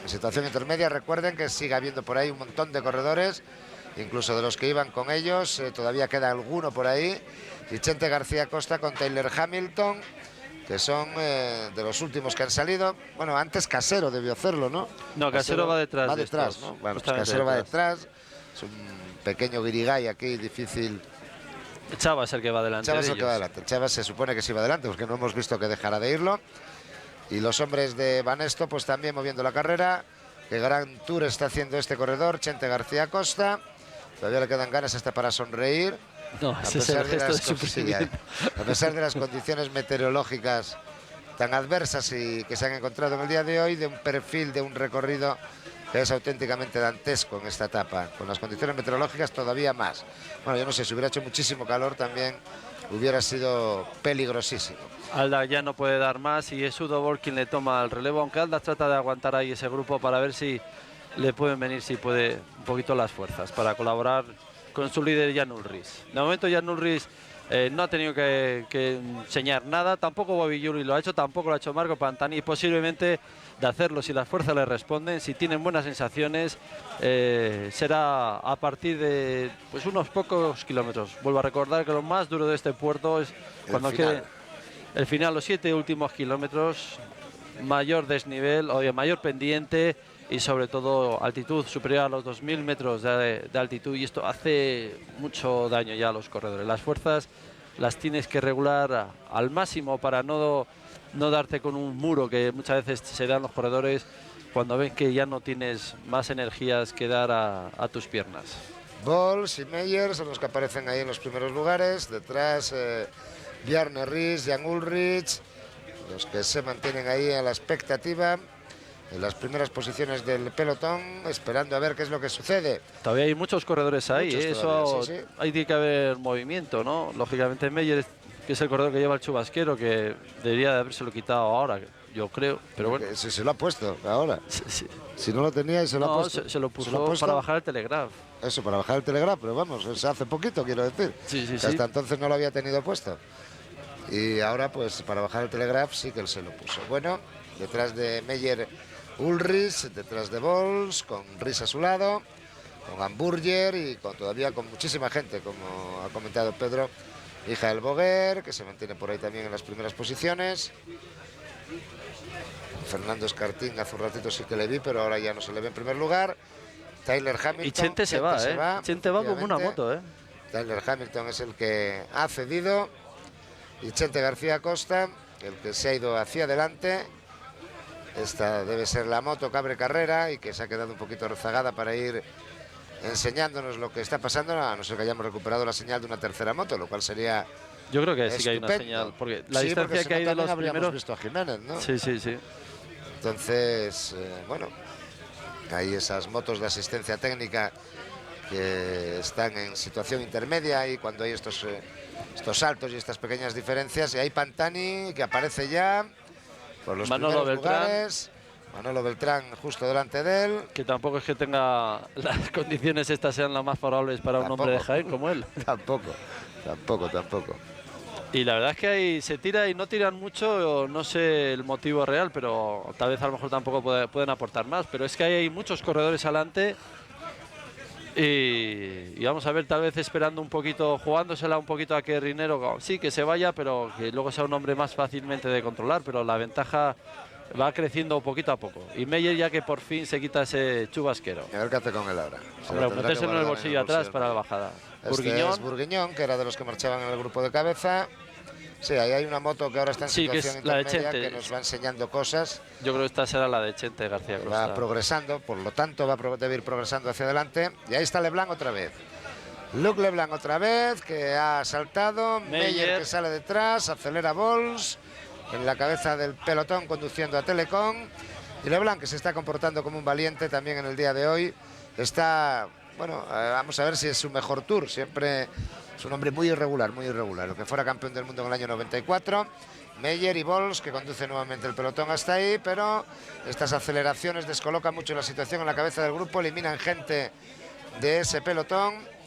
En situación intermedia, recuerden que sigue habiendo por ahí un montón de corredores, incluso de los que iban con ellos, todavía queda alguno por ahí. Y Chente García Costa con Tyler Hamilton, que son de los últimos que han salido. Bueno, antes Casero debió hacerlo, ¿no? No, Casero va detrás. Va detrás, ¿no? Bueno, pues Casero va detrás. Es un pequeño guirigay aquí, difícil. Chava es el que va delante. Chava es el que va delante. Chava se supone que sí va delante, porque no hemos visto que dejara de irlo. Y los hombres de Banesto, pues también moviendo la carrera. Qué gran tour está haciendo este corredor, Chente García Costa. Todavía le quedan ganas hasta para sonreír. No, ese es el gesto de sufrimiento. A pesar de las condiciones meteorológicas tan adversas y que se han encontrado en el día de hoy, de un perfil, de un recorrido que es auténticamente dantesco en esta etapa. Con las condiciones meteorológicas todavía más. Bueno, yo no sé, si hubiera hecho muchísimo calor también hubiera sido peligrosísimo. Alda ya no puede dar más y es Udo Boll quien le toma el relevo, aunque Alda trata de aguantar ahí ese grupo para ver si le pueden venir, si puede, un poquito las fuerzas para colaborar con su líder Jan Ullrich. De momento Jan Ullrich no ha tenido que enseñar nada, tampoco Bobby Juri lo ha hecho, tampoco lo ha hecho Marco Pantani, y posiblemente de hacerlo, si las fuerzas le responden, si tienen buenas sensaciones, será a partir de pues unos pocos kilómetros. Vuelvo a recordar que lo más duro de este puerto es cuando quede el final, los 7 últimos kilómetros, mayor desnivel, o mayor pendiente y sobre todo altitud superior a los 2000 metros de altitud, y esto hace mucho daño ya a los corredores. Las fuerzas las tienes que regular al máximo para no darte con un muro que muchas veces se dan los corredores cuando ven que ya no tienes más energías que dar a tus piernas. Bols y Meyer son los que aparecen ahí en los primeros lugares. Detrás Bjarne Riis, Jan Ullrich, los que se mantienen ahí a la expectativa en las primeras posiciones del pelotón, esperando a ver qué es lo que sucede. Todavía hay muchos corredores ahí, muchos eso sí, sí. Hay que haber movimiento, ¿no? Lógicamente Meyer, que es el corredor que lleva el chubasquero, que debería de habérselo quitado ahora, yo creo, pero bueno. Si se lo ha puesto ahora. Sí. Si no lo tenía y se lo ha puesto. Se lo puso para bajar el Telegraph. Eso, para bajar el Telegraph, pero vamos, hace poquito, quiero decir. Sí. Hasta entonces no lo había tenido puesto. Y ahora, pues, para bajar el Telegraph sí que él se lo puso. Bueno, detrás de Meyer, Ullrich, detrás de Bols, con Riis a su lado, con Hamburger y todavía con muchísima gente, como ha comentado Pedro. Michael Boger, que se mantiene por ahí también en las primeras posiciones. Fernando Escartín, hace un ratito sí que le vi, pero ahora ya no se le ve en primer lugar. Tyler Hamilton. Y Chente se va. Chente va como una moto, Tyler Hamilton es el que ha cedido. Y Chente García Costa, el que se ha ido hacia adelante. Esta debe ser la moto que abre carrera y que se ha quedado un poquito rezagada para ir enseñándonos lo que está pasando, a no ser que hayamos recuperado la señal de una tercera moto, lo cual sería... Yo creo que estupendo. Sí que hay una señal, porque la distancia porque que hay de los primeros visto a Jiménez, ¿no? Sí. Entonces, bueno, hay esas motos de asistencia técnica que están en situación intermedia y cuando hay estos saltos y estas pequeñas diferencias, y hay Pantani que aparece ya por los Manolo primeros Beltrán. lugares. Manolo Beltrán justo delante de él. Que tampoco es que tenga las condiciones estas sean las más favorables para un hombre de Jaén como él. Tampoco. Y la verdad es que ahí se tira y no tiran mucho, no sé el motivo real, pero tal vez a lo mejor tampoco pueden aportar más. Pero es que hay muchos corredores adelante y vamos a ver, tal vez esperando un poquito, jugándosela un poquito a que Rinero sí que se vaya, pero que luego sea un hombre más fácilmente de controlar, pero la ventaja va creciendo poquito a poco. Y Meyer ya que por fin se quita ese chubasquero. A ver qué hace con él ahora. Hombre, metérselo en el bolsillo atrás para la bajada. Burguiñón. Es Burguiñón, que era de los que marchaban en el grupo de cabeza. Sí, ahí hay una moto que ahora está en situación intermedia, que nos va enseñando cosas. Yo creo que esta será la de Chente García Costa. Va progresando, por lo tanto debe ir progresando hacia adelante. Y ahí está Leblanc otra vez. Luc Leblanc otra vez, que ha saltado. Meyer que sale detrás, acelera Bols en la cabeza del pelotón conduciendo a Telecom. Y Leblanc, que se está comportando como un valiente también en el día de hoy. Está, bueno, vamos a ver si es su mejor tour. Siempre es un hombre muy irregular, lo que fuera campeón del mundo en el año 94. Meyer y Bols, que conduce nuevamente el pelotón hasta ahí, pero estas aceleraciones descolocan mucho la situación en la cabeza del grupo, eliminan gente de ese pelotón.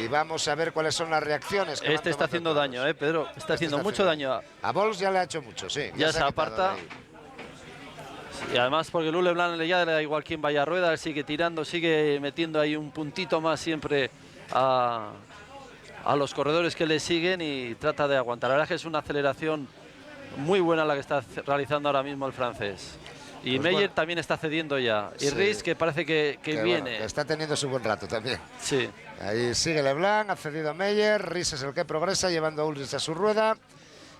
Y vamos a ver cuáles son las reacciones. Este está haciendo daño, Pedro. Está haciendo mucho daño. A Bols ya le ha hecho mucho, sí. Ya se aparta. Y además porque Luc Leblanc ya le da igual quién vaya a rueda, él sigue tirando, sigue metiendo ahí un puntito más siempre a los corredores que le siguen y trata de aguantar. La verdad es que es una aceleración muy buena la que está realizando ahora mismo el francés. Y Pues Meyer bueno, también está cediendo ya. Y sí, Riis, que parece que viene. Bueno, que está teniendo su buen rato también. Sí. Ahí sigue Leblanc, ha cedido a Meyer, Riis es el que progresa, llevando a Ulrich a su rueda.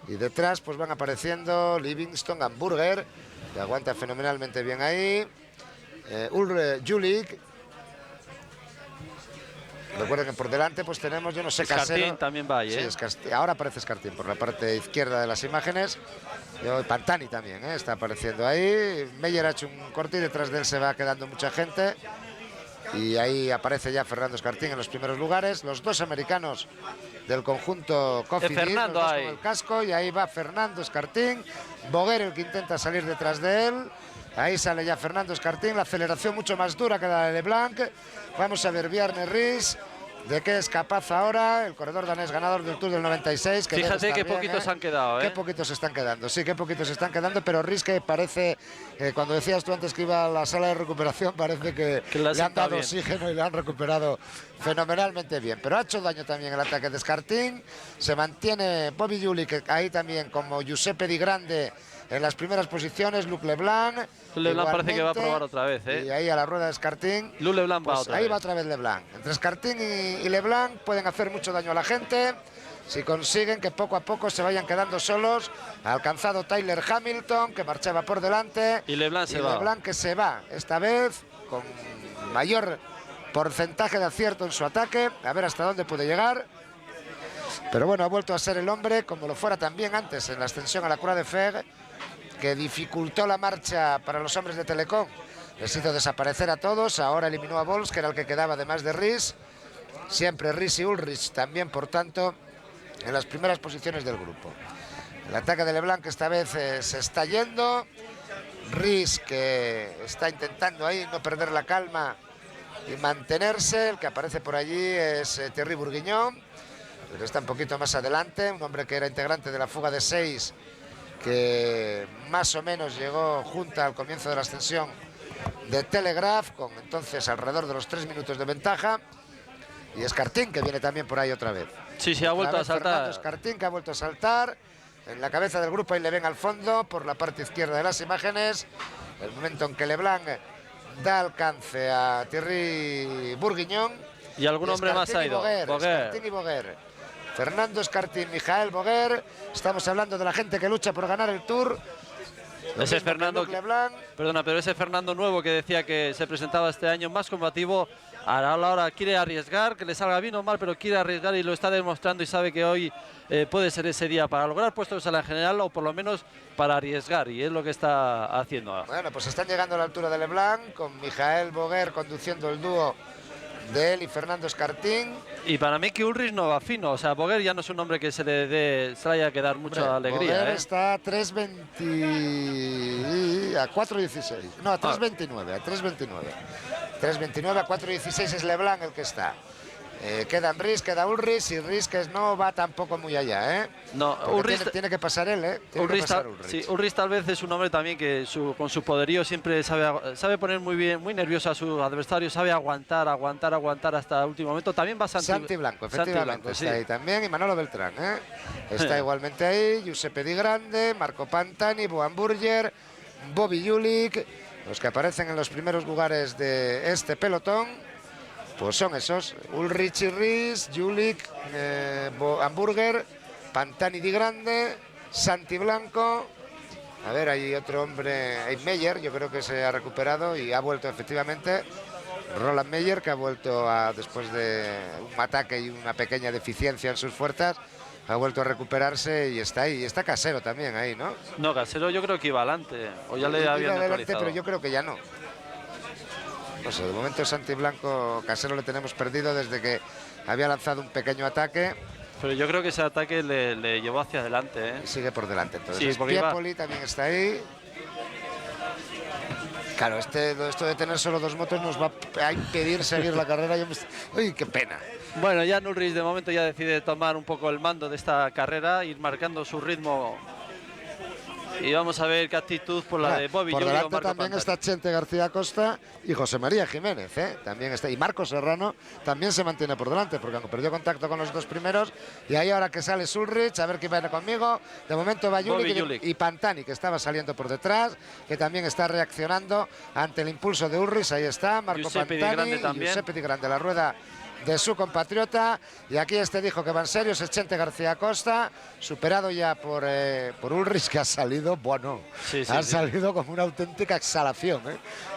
Y detrás pues van apareciendo Livingston, Hamburger, que aguanta fenomenalmente bien ahí. Julik. Recuerden que por delante pues tenemos, yo no sé, Escartín Casero. también va ahí, Sí, ahora aparece Escartín por la parte izquierda de las imágenes. Pantani también está apareciendo ahí. Meyer ha hecho un corte y detrás de él se va quedando mucha gente. Y ahí aparece ya Fernando Escartín en los primeros lugares. Los dos americanos del conjunto Cofidis, Fernando los dos ahí. con el casco. Y ahí va Fernando Escartín. Boguer el que intenta salir detrás de él. Ahí sale ya Fernando Escartín. La aceleración mucho más dura que la de Leblanc. Vamos a ver Bjarne Riis. ¿De qué es capaz ahora el corredor danés ganador del Tour del 96? Que Fíjate qué poquitos han quedado, Qué poquitos están quedando, sí, qué poquitos están quedando, pero Riis que parece, cuando decías tú antes que iba a la sala de recuperación, parece que le han dado oxígeno y le han recuperado fenomenalmente bien. Pero ha hecho daño también el ataque de Escartín. Se mantiene Bobby Julik ahí también como Giuseppe Di Grande en las primeras posiciones. Luc Leblanc. Leblanc parece que va a probar otra vez, Y ahí a la rueda de Escartín. Luc Leblanc pues va otra ahí vez. va otra vez Leblanc. Entre Escartín y Leblanc pueden hacer mucho daño a la gente si consiguen que poco a poco se vayan quedando solos. Ha alcanzado Tyler Hamilton, que marchaba por delante. Y Leblanc se va. Leblanc que se va esta vez con mayor porcentaje de acierto en su ataque. A ver hasta dónde puede llegar. Pero bueno, ha vuelto a ser el hombre, como lo fuera también antes en la ascensión a la Croix de Fer, que dificultó la marcha para los hombres de Telecom. Les hizo desaparecer a todos. Ahora eliminó a Bols, que era el que quedaba además de Riis. Siempre Riis y Ulrich también, por tanto, en las primeras posiciones del grupo. El ataque de Leblanc esta vez se está yendo. Riis que está intentando ahí no perder la calma y mantenerse. El que aparece por allí es Thierry Bourguignon, pero está un poquito más adelante. Un hombre que era integrante de la fuga de 6, que más o menos llegó junto al comienzo de la ascensión de Telegraph, con entonces alrededor de los 3 minutos de ventaja. Y Escartín, que viene también por ahí otra vez. Sí, ha vuelto a saltar. Fernando Escartín, que ha vuelto a saltar. En la cabeza del grupo, ahí le ven al fondo, por la parte izquierda de las imágenes. El momento en que Leblanc da alcance a Thierry Bourguignon. Y algún hombre más ha ido. Escartín y Boguer. Fernando Escartín, Michael Boguer. Estamos hablando de la gente que lucha por ganar el Tour. Ese Fernando, perdona, pero ese Fernando nuevo que decía que se presentaba este año más combativo, ahora quiere arriesgar, que le salga bien o mal, pero quiere arriesgar y lo está demostrando y sabe que hoy puede ser ese día para lograr puestos en la general o por lo menos para arriesgar, y es lo que está haciendo. Bueno, pues están llegando a la altura de Leblanc, con Michael Boguer conduciendo el dúo de él y Fernando Escartín. Y para mí que Ulrich no va fino, o sea, Boguer ya no es un hombre que se le vaya a quedar mucha alegría. Boguer está a 3.20 a 4.16, no, a 3.29, a 3.29. 3.29 a 4.16 es Leblanc el que está. Quedan Riis, queda Ulrich, y Riis que no va tampoco muy allá, No, Ulrich tiene que pasar él, Ulrich tal vez es un hombre también que con su poderío siempre sabe poner muy bien, muy nervioso a su adversario, sabe aguantar hasta el último momento. También va Santi Blanco, efectivamente, está ahí también, y Manolo Beltrán, está igualmente ahí, Giuseppe Di Grande, Marco Pantani, Bo Hamburger, Bobby Julik. Los que aparecen en los primeros lugares de este pelotón pues son esos: Ulrich y Riis, Julik, Hamburger, Pantani Di Grande, Santi Blanco. A ver, hay otro hombre, hay Meyer, yo creo que se ha recuperado y ha vuelto efectivamente. Roland Meyer, que ha vuelto después de un ataque y una pequeña deficiencia en sus fuerzas, ha vuelto a recuperarse y está ahí. Y está Casero también ahí, ¿no? No, Casero yo creo que iba adelante, o ya le habían actualizado. Pero yo creo que ya no. No sé, de momento Santi Blanco, Casero le tenemos perdido desde que había lanzado un pequeño ataque. Pero yo creo que ese ataque le llevó hacia adelante, Y sigue por delante, entonces. Sí, porque Piepoli también está ahí. Claro, esto de tener solo 2 motos nos va a impedir seguir la carrera. Uy, qué pena. Bueno, ya Ulrich de momento ya decide tomar un poco el mando de esta carrera, ir marcando su ritmo Y vamos a ver qué actitud por la de Bobby por Juli o delante Marco también Pantani. está Chente García Costa y José María Jiménez, también está, y Marcos Serrano también se mantiene por delante, porque aunque perdió contacto con los dos primeros, y ahí ahora que sale Ulrich, a ver quién viene conmigo, de momento va Juli y Pantani, que estaba saliendo por detrás, que también está reaccionando ante el impulso de Ulrich. Ahí está Marco Giuseppe Pantani Di Grande y Giuseppe Di Grande, la rueda de su compatriota, y aquí dijo que van serios, es Chente García Costa, superado ya por Ulrich, que ha salido, bueno, ha salido como una auténtica exhalación,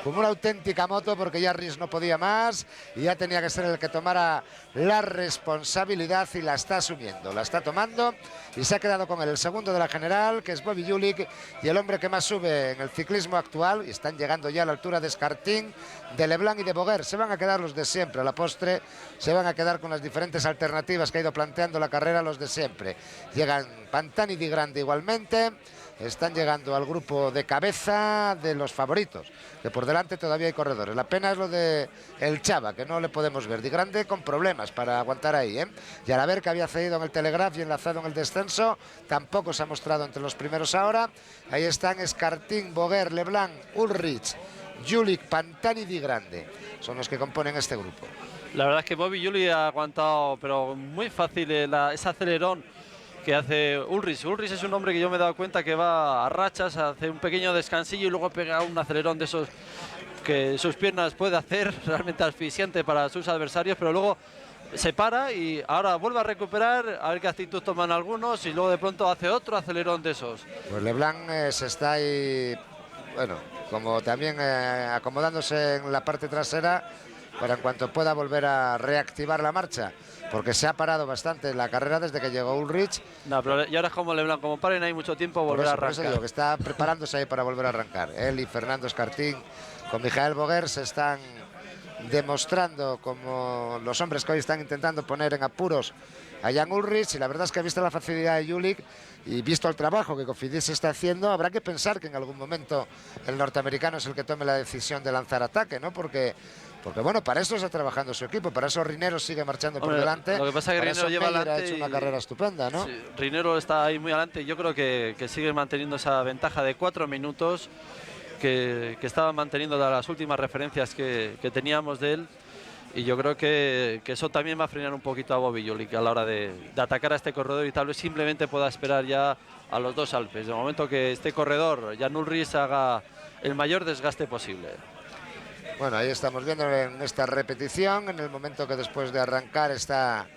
como una auténtica moto, porque ya Rins no podía más y ya tenía que ser el que tomara la responsabilidad, y la está asumiendo, la está tomando, y se ha quedado con él el segundo de la general, que es Bobby Julich, y el hombre que más sube en el ciclismo actual, y están llegando ya a la altura de Escartín, de Leblanc y de Boguer. Se van a quedar los de siempre, a la postre se van a quedar con las diferentes alternativas que ha ido planteando la carrera los de siempre. Llegan Pantani y Di Grande igualmente, están llegando al grupo de cabeza de los favoritos, que por delante todavía hay corredores. La pena es lo de el Chava, que no le podemos ver. Di Grande con problemas para aguantar ahí, y al haber que había cedido en el Telegraph y enlazado en el descenso, tampoco se ha mostrado entre los primeros ahora. Ahí están Escartín, Boguer, Leblanc, Ulrich, Julich, Pantani y Di Grande. Son los que componen este grupo. La verdad es que Bobby Julich ha aguantado, pero muy fácil, ese acelerón que hace Ulrich. Ulrich es un hombre que yo me he dado cuenta que va a rachas, hace un pequeño descansillo y luego pega un acelerón de esos que sus piernas puede hacer, realmente asfixiante para sus adversarios, pero luego se para y ahora vuelve a recuperar, a ver qué actitud toman algunos, y luego de pronto hace otro acelerón de esos. Pues Leblanc se está ahí, bueno, como también acomodándose en la parte trasera, para en cuanto pueda volver a reactivar la marcha, porque se ha parado bastante la carrera desde que llegó Ulrich. No, pero y ahora es como Leblanc, como paren hay mucho tiempo, volver a arrancar. Por eso digo que está preparándose ahí para volver a arrancar. Él y Fernando Escartín con Michael Boguer se están demostrando como los hombres que hoy están intentando poner en apuros a Jan Ulrich, y la verdad es que, visto la facilidad de Julich y visto el trabajo que Cofidis está haciendo, habrá que pensar que en algún momento el norteamericano es el que tome la decisión de lanzar ataque, ¿no? Porque bueno, para eso está trabajando su equipo, para eso Rinero sigue marchando por delante. Lo que pasa es que Rinero lleva adelante, ha hecho una carrera estupenda, ¿no? Sí, Rinero está ahí muy adelante. Yo creo que sigue manteniendo esa ventaja de 4 minutos que estaba manteniendo de las últimas referencias que teníamos de él. Y yo creo que eso también va a frenar un poquito a Bobby Julich a la hora de atacar a este corredor, y tal vez simplemente pueda esperar ya a los dos Alpes. De momento que este corredor, Jan Ulrich, haga el mayor desgaste posible. Bueno, ahí estamos viendo en esta repetición, en el momento que después de arrancar está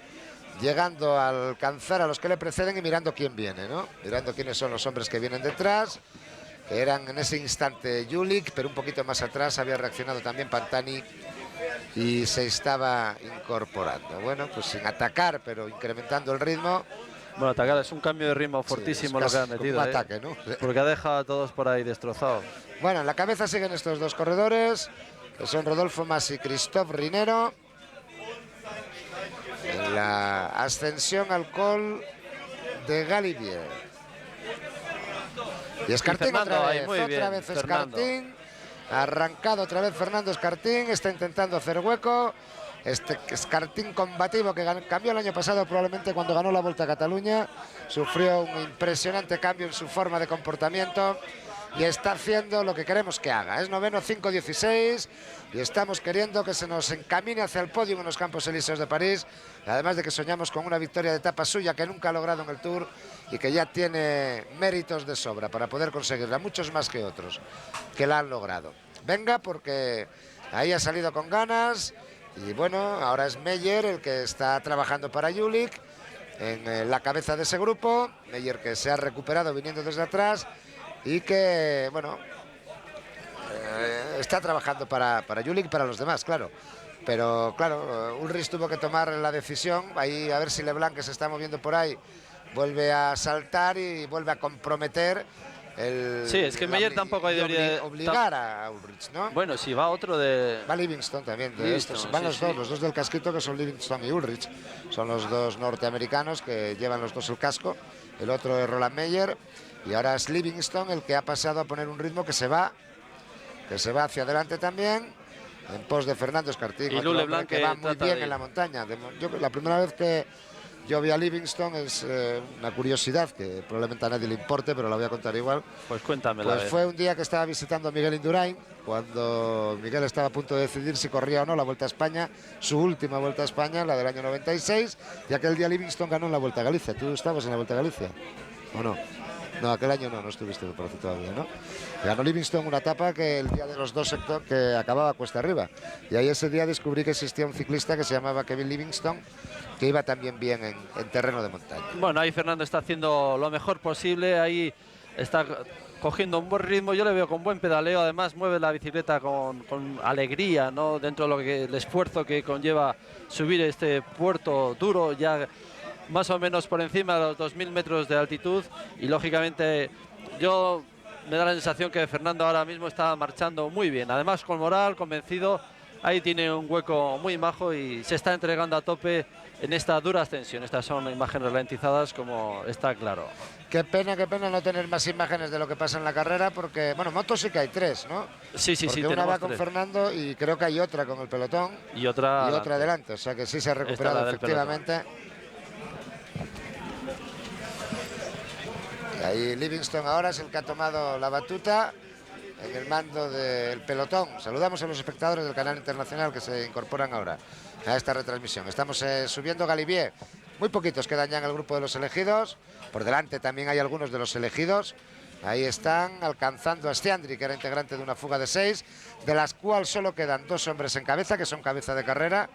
llegando a alcanzar a los que le preceden y mirando quién viene, ¿no? Mirando quiénes son los hombres que vienen detrás, que eran en ese instante Julich, pero un poquito más atrás había reaccionado también Pantani y se estaba incorporando. Bueno, pues sin atacar, pero incrementando el ritmo. Bueno, atacar es un cambio de ritmo fortísimo, sí, lo que han metido. Un ataque, ¿no? Porque ha dejado a todos por ahí destrozados. Bueno, en la cabeza siguen estos dos corredores, que son Rodolfo Mas y Christophe Rinero. En la ascensión al col de Galibier. Y Escartín otra vez Escartín. Ha arrancado otra vez Fernando Escartín, está intentando hacer hueco. Este Escartín combativo que cambió el año pasado, probablemente cuando ganó la Volta a Cataluña. Sufrió un impresionante cambio en su forma de comportamiento y está haciendo lo que queremos que haga. Es noveno, 5:16, y estamos queriendo que se nos encamine hacia el podio en los Campos Elíseos de París. Además de que soñamos con una victoria de etapa suya que nunca ha logrado en el Tour y que ya tiene méritos de sobra para poder conseguirla, muchos más que otros que la han logrado. Venga, porque ahí ha salido con ganas. Y bueno, ahora es Meyer el que está trabajando para Julich en la cabeza de ese grupo. Meyer, que se ha recuperado viniendo desde atrás y que, bueno, está trabajando para Julich y para los demás, claro. Pero claro, Ulrich tuvo que tomar la decisión. Ahí a ver si Leblanc, que se está moviendo por ahí, vuelve a saltar y vuelve a comprometer sí, es que Meyer tampoco debería obligar a Ulrich, ¿no? Bueno, si va otro de... Va Livingston también, de estos. Van los dos del casquito, que son Livingston y Ulrich. Son los dos norteamericanos que llevan los dos el casco. El otro es Roland Meyer. Y ahora es Livingston el que ha pasado a poner un ritmo que se va hacia adelante también, en pos de Fernando Escartín. Y Leblanc, que va muy bien en la montaña. La primera vez que Yo vi a Livingston, es una curiosidad que probablemente a nadie le importe, pero la voy a contar igual. Pues cuéntamela. Pues fue un día que estaba visitando a Miguel Indurain, cuando Miguel estaba a punto de decidir si corría o no la Vuelta a España, su última Vuelta a España, la del año 96, y aquel día Livingston ganó en la Vuelta a Galicia. ¿Tú estabas en la Vuelta a Galicia o no? No, aquel año no estuviste, me parece, todavía, ¿no? Ganó Livingston una etapa que el día de los dos sectores, que acababa cuesta arriba. Y ahí ese día descubrí que existía un ciclista que se llamaba Kevin Livingston, que iba también bien en terreno de montaña. Bueno, ahí Fernando está haciendo lo mejor posible, ahí está cogiendo un buen ritmo, yo le veo con buen pedaleo, además mueve la bicicleta con alegría, ¿no? Dentro de lo que el esfuerzo que conlleva subir este puerto duro, ya más o menos por encima de los 2000 metros de altitud, y lógicamente yo me da la sensación que Fernando ahora mismo está marchando muy bien, además con moral, convencido, ahí tiene un hueco muy majo y se está entregando a tope en esta dura ascensión. Estas son imágenes ralentizadas, como está claro. Qué pena no tener más imágenes de lo que pasa en la carrera, porque, bueno, motos sí que hay 3, ¿no? Sí, porque una va con 3. Fernando y creo que hay otra con el pelotón. Y otra adelante, o sea que sí se ha recuperado efectivamente. Y ahí Livingston ahora es el que ha tomado la batuta en el mando del pelotón. Saludamos a los espectadores del canal internacional que se incorporan ahora a esta retransmisión. Estamos subiendo Galibier. Muy poquitos quedan ya en el grupo de los elegidos. Por delante también hay algunos de los elegidos. Ahí están alcanzando a Stiandri, que era integrante de una fuga de 6, de las cuales solo quedan 2 hombres en cabeza, que son cabeza de carrera.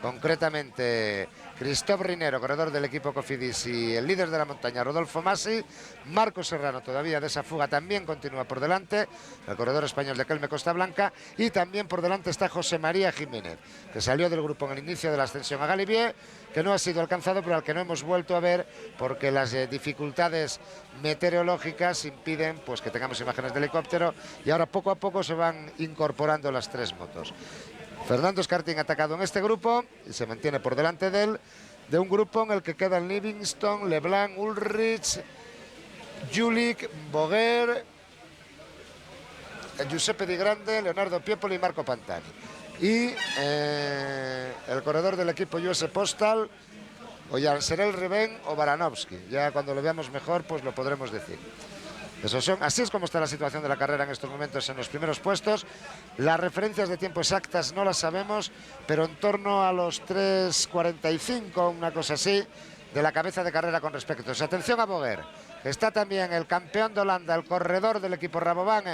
Concretamente Christophe Rinero, corredor del equipo Cofidis, y el líder de la montaña, Rodolfo Masi. Marco Serrano todavía de esa fuga también continúa por delante, el corredor español de Kelme Costa Blanca, y también por delante está José María Jiménez, que salió del grupo en el inicio de la ascensión a Galibier, que no ha sido alcanzado, pero al que no hemos vuelto a ver porque las dificultades meteorológicas impiden pues que tengamos imágenes de helicóptero, y ahora poco a poco se van incorporando las 3 motos. Fernando Escartín atacado en este grupo y se mantiene por delante de él, de un grupo en el que quedan Livingston, Leblanc, Ulrich, Jülich, Boguer, Giuseppe Di Grande, Leonardo Piepoli y Marco Pantani. Y el corredor del equipo US Postal, o Jan-Serel Reben o Baranovsky. Ya cuando lo veamos mejor pues lo podremos decir. Así es como está la situación de la carrera en estos momentos en los primeros puestos. Las referencias de tiempo exactas no las sabemos, pero en torno a los 3:45, una cosa así, de la cabeza de carrera con respecto. Atención a Boguer, que está también el campeón de Holanda, el corredor del equipo Rabobank,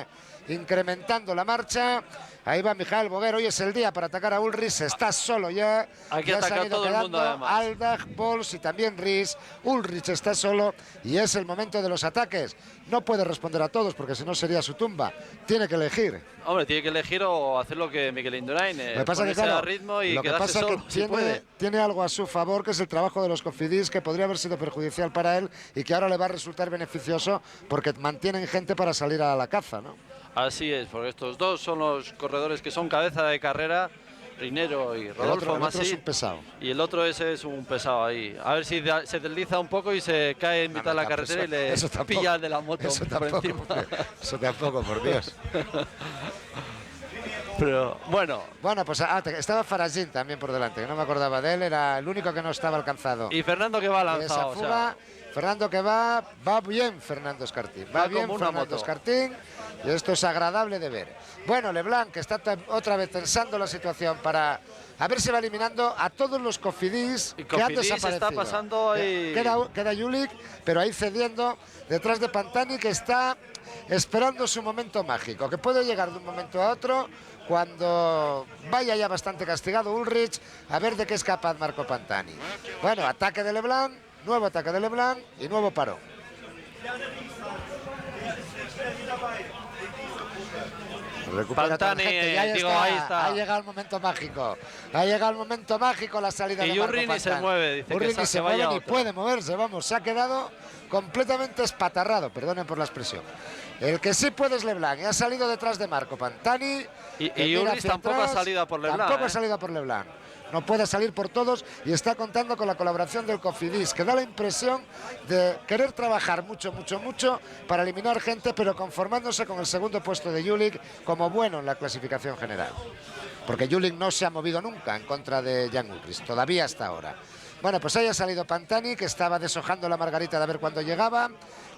incrementando la marcha. Ahí va Michael Boguer, hoy es el día para atacar a Ulrich, está solo ya. Aquí ataca todo el mundo además. Aldag, Bols y también Ries. Ulrich está solo y es el momento de los ataques. No puede responder a todos porque si no sería su tumba. Tiene que elegir. Hombre, tiene que elegir o hacer lo que Miguel Indurain, ponerse a ritmo y quedarse solo, si puede. Tiene algo a su favor, que es el trabajo de los Cofidis, que podría haber sido perjudicial para él y que ahora le va a resultar beneficioso porque mantienen gente para salir a la caza, ¿no? Así es, porque estos dos son los corredores que son cabeza de carrera, Rinero y Rodolfo Masi. El otro es un pesado. Y el otro ese es un pesado ahí. A ver si se desliza un poco y se cae en mitad de la carretera y le pilla el de la moto por encima. Eso tampoco, por Dios. Pero bueno. Bueno, pues estaba Faragín también por delante, que no me acordaba de él, era el único que no estaba alcanzado. Y Fernando que va lanzado. Esa fuga, Fernando que va bien Fernando Escartín. Va bien como una Fernando moto. Escartín. Y esto es agradable de ver. Bueno, Leblanc, que está otra vez tensando la situación para a ver si va eliminando a todos los Cofidis que han desaparecido. Está pasando ahí. Queda Jülich, pero ahí cediendo detrás de Pantani, que está esperando su momento mágico, que puede llegar de un momento a otro cuando vaya ya bastante castigado Ulrich, a ver de qué es capaz Marco Pantani. Bueno, ataque de Leblanc, nuevo ataque de Leblanc y nuevo parón. Pantani, ahí está. Ha llegado el momento mágico. Ha llegado el momento mágico, la salida de Marco Pantani. Y Urri ni se mueve, dice Urri que ni se mueve ni otro. puede moverse, vamos, se ha quedado completamente espatarrado, perdonen por la expresión. El que sí puede es Leblanc, y ha salido detrás de Marco Pantani. Y Urri tampoco ha salido a por Leblanc. Tampoco ha salido a por Leblanc. no puede salir por todos y está contando con la colaboración del Cofidis, que da la impresión de querer trabajar mucho para eliminar gente, pero conformándose con el segundo puesto de Jülich como bueno en la clasificación general. Porque Jülich no se ha movido nunca en contra de Jan Ullrich, todavía hasta ahora. Bueno, pues ahí ha salido Pantani, que estaba deshojando la margarita de ver cuándo llegaba.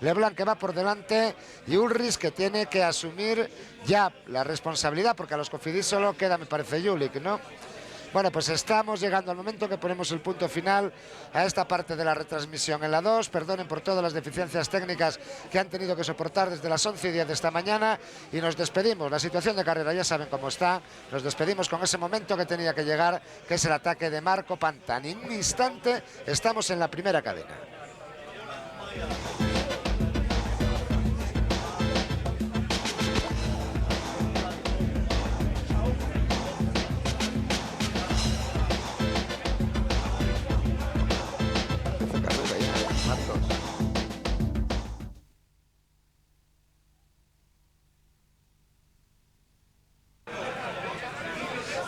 Leblanc, que va por delante, y Ullrich, que tiene que asumir ya la responsabilidad, porque a los Cofidis solo queda, me parece, Jülich, ¿no? Bueno, pues estamos llegando al momento que ponemos el punto final a esta parte de la retransmisión en la 2. Perdonen por todas las deficiencias técnicas que han tenido que soportar desde las 11:10 de esta mañana, y nos despedimos. La situación de carrera ya saben cómo está. Nos despedimos con ese momento que tenía que llegar, que es el ataque de Marco Pantani. En un instante estamos en la primera cadena.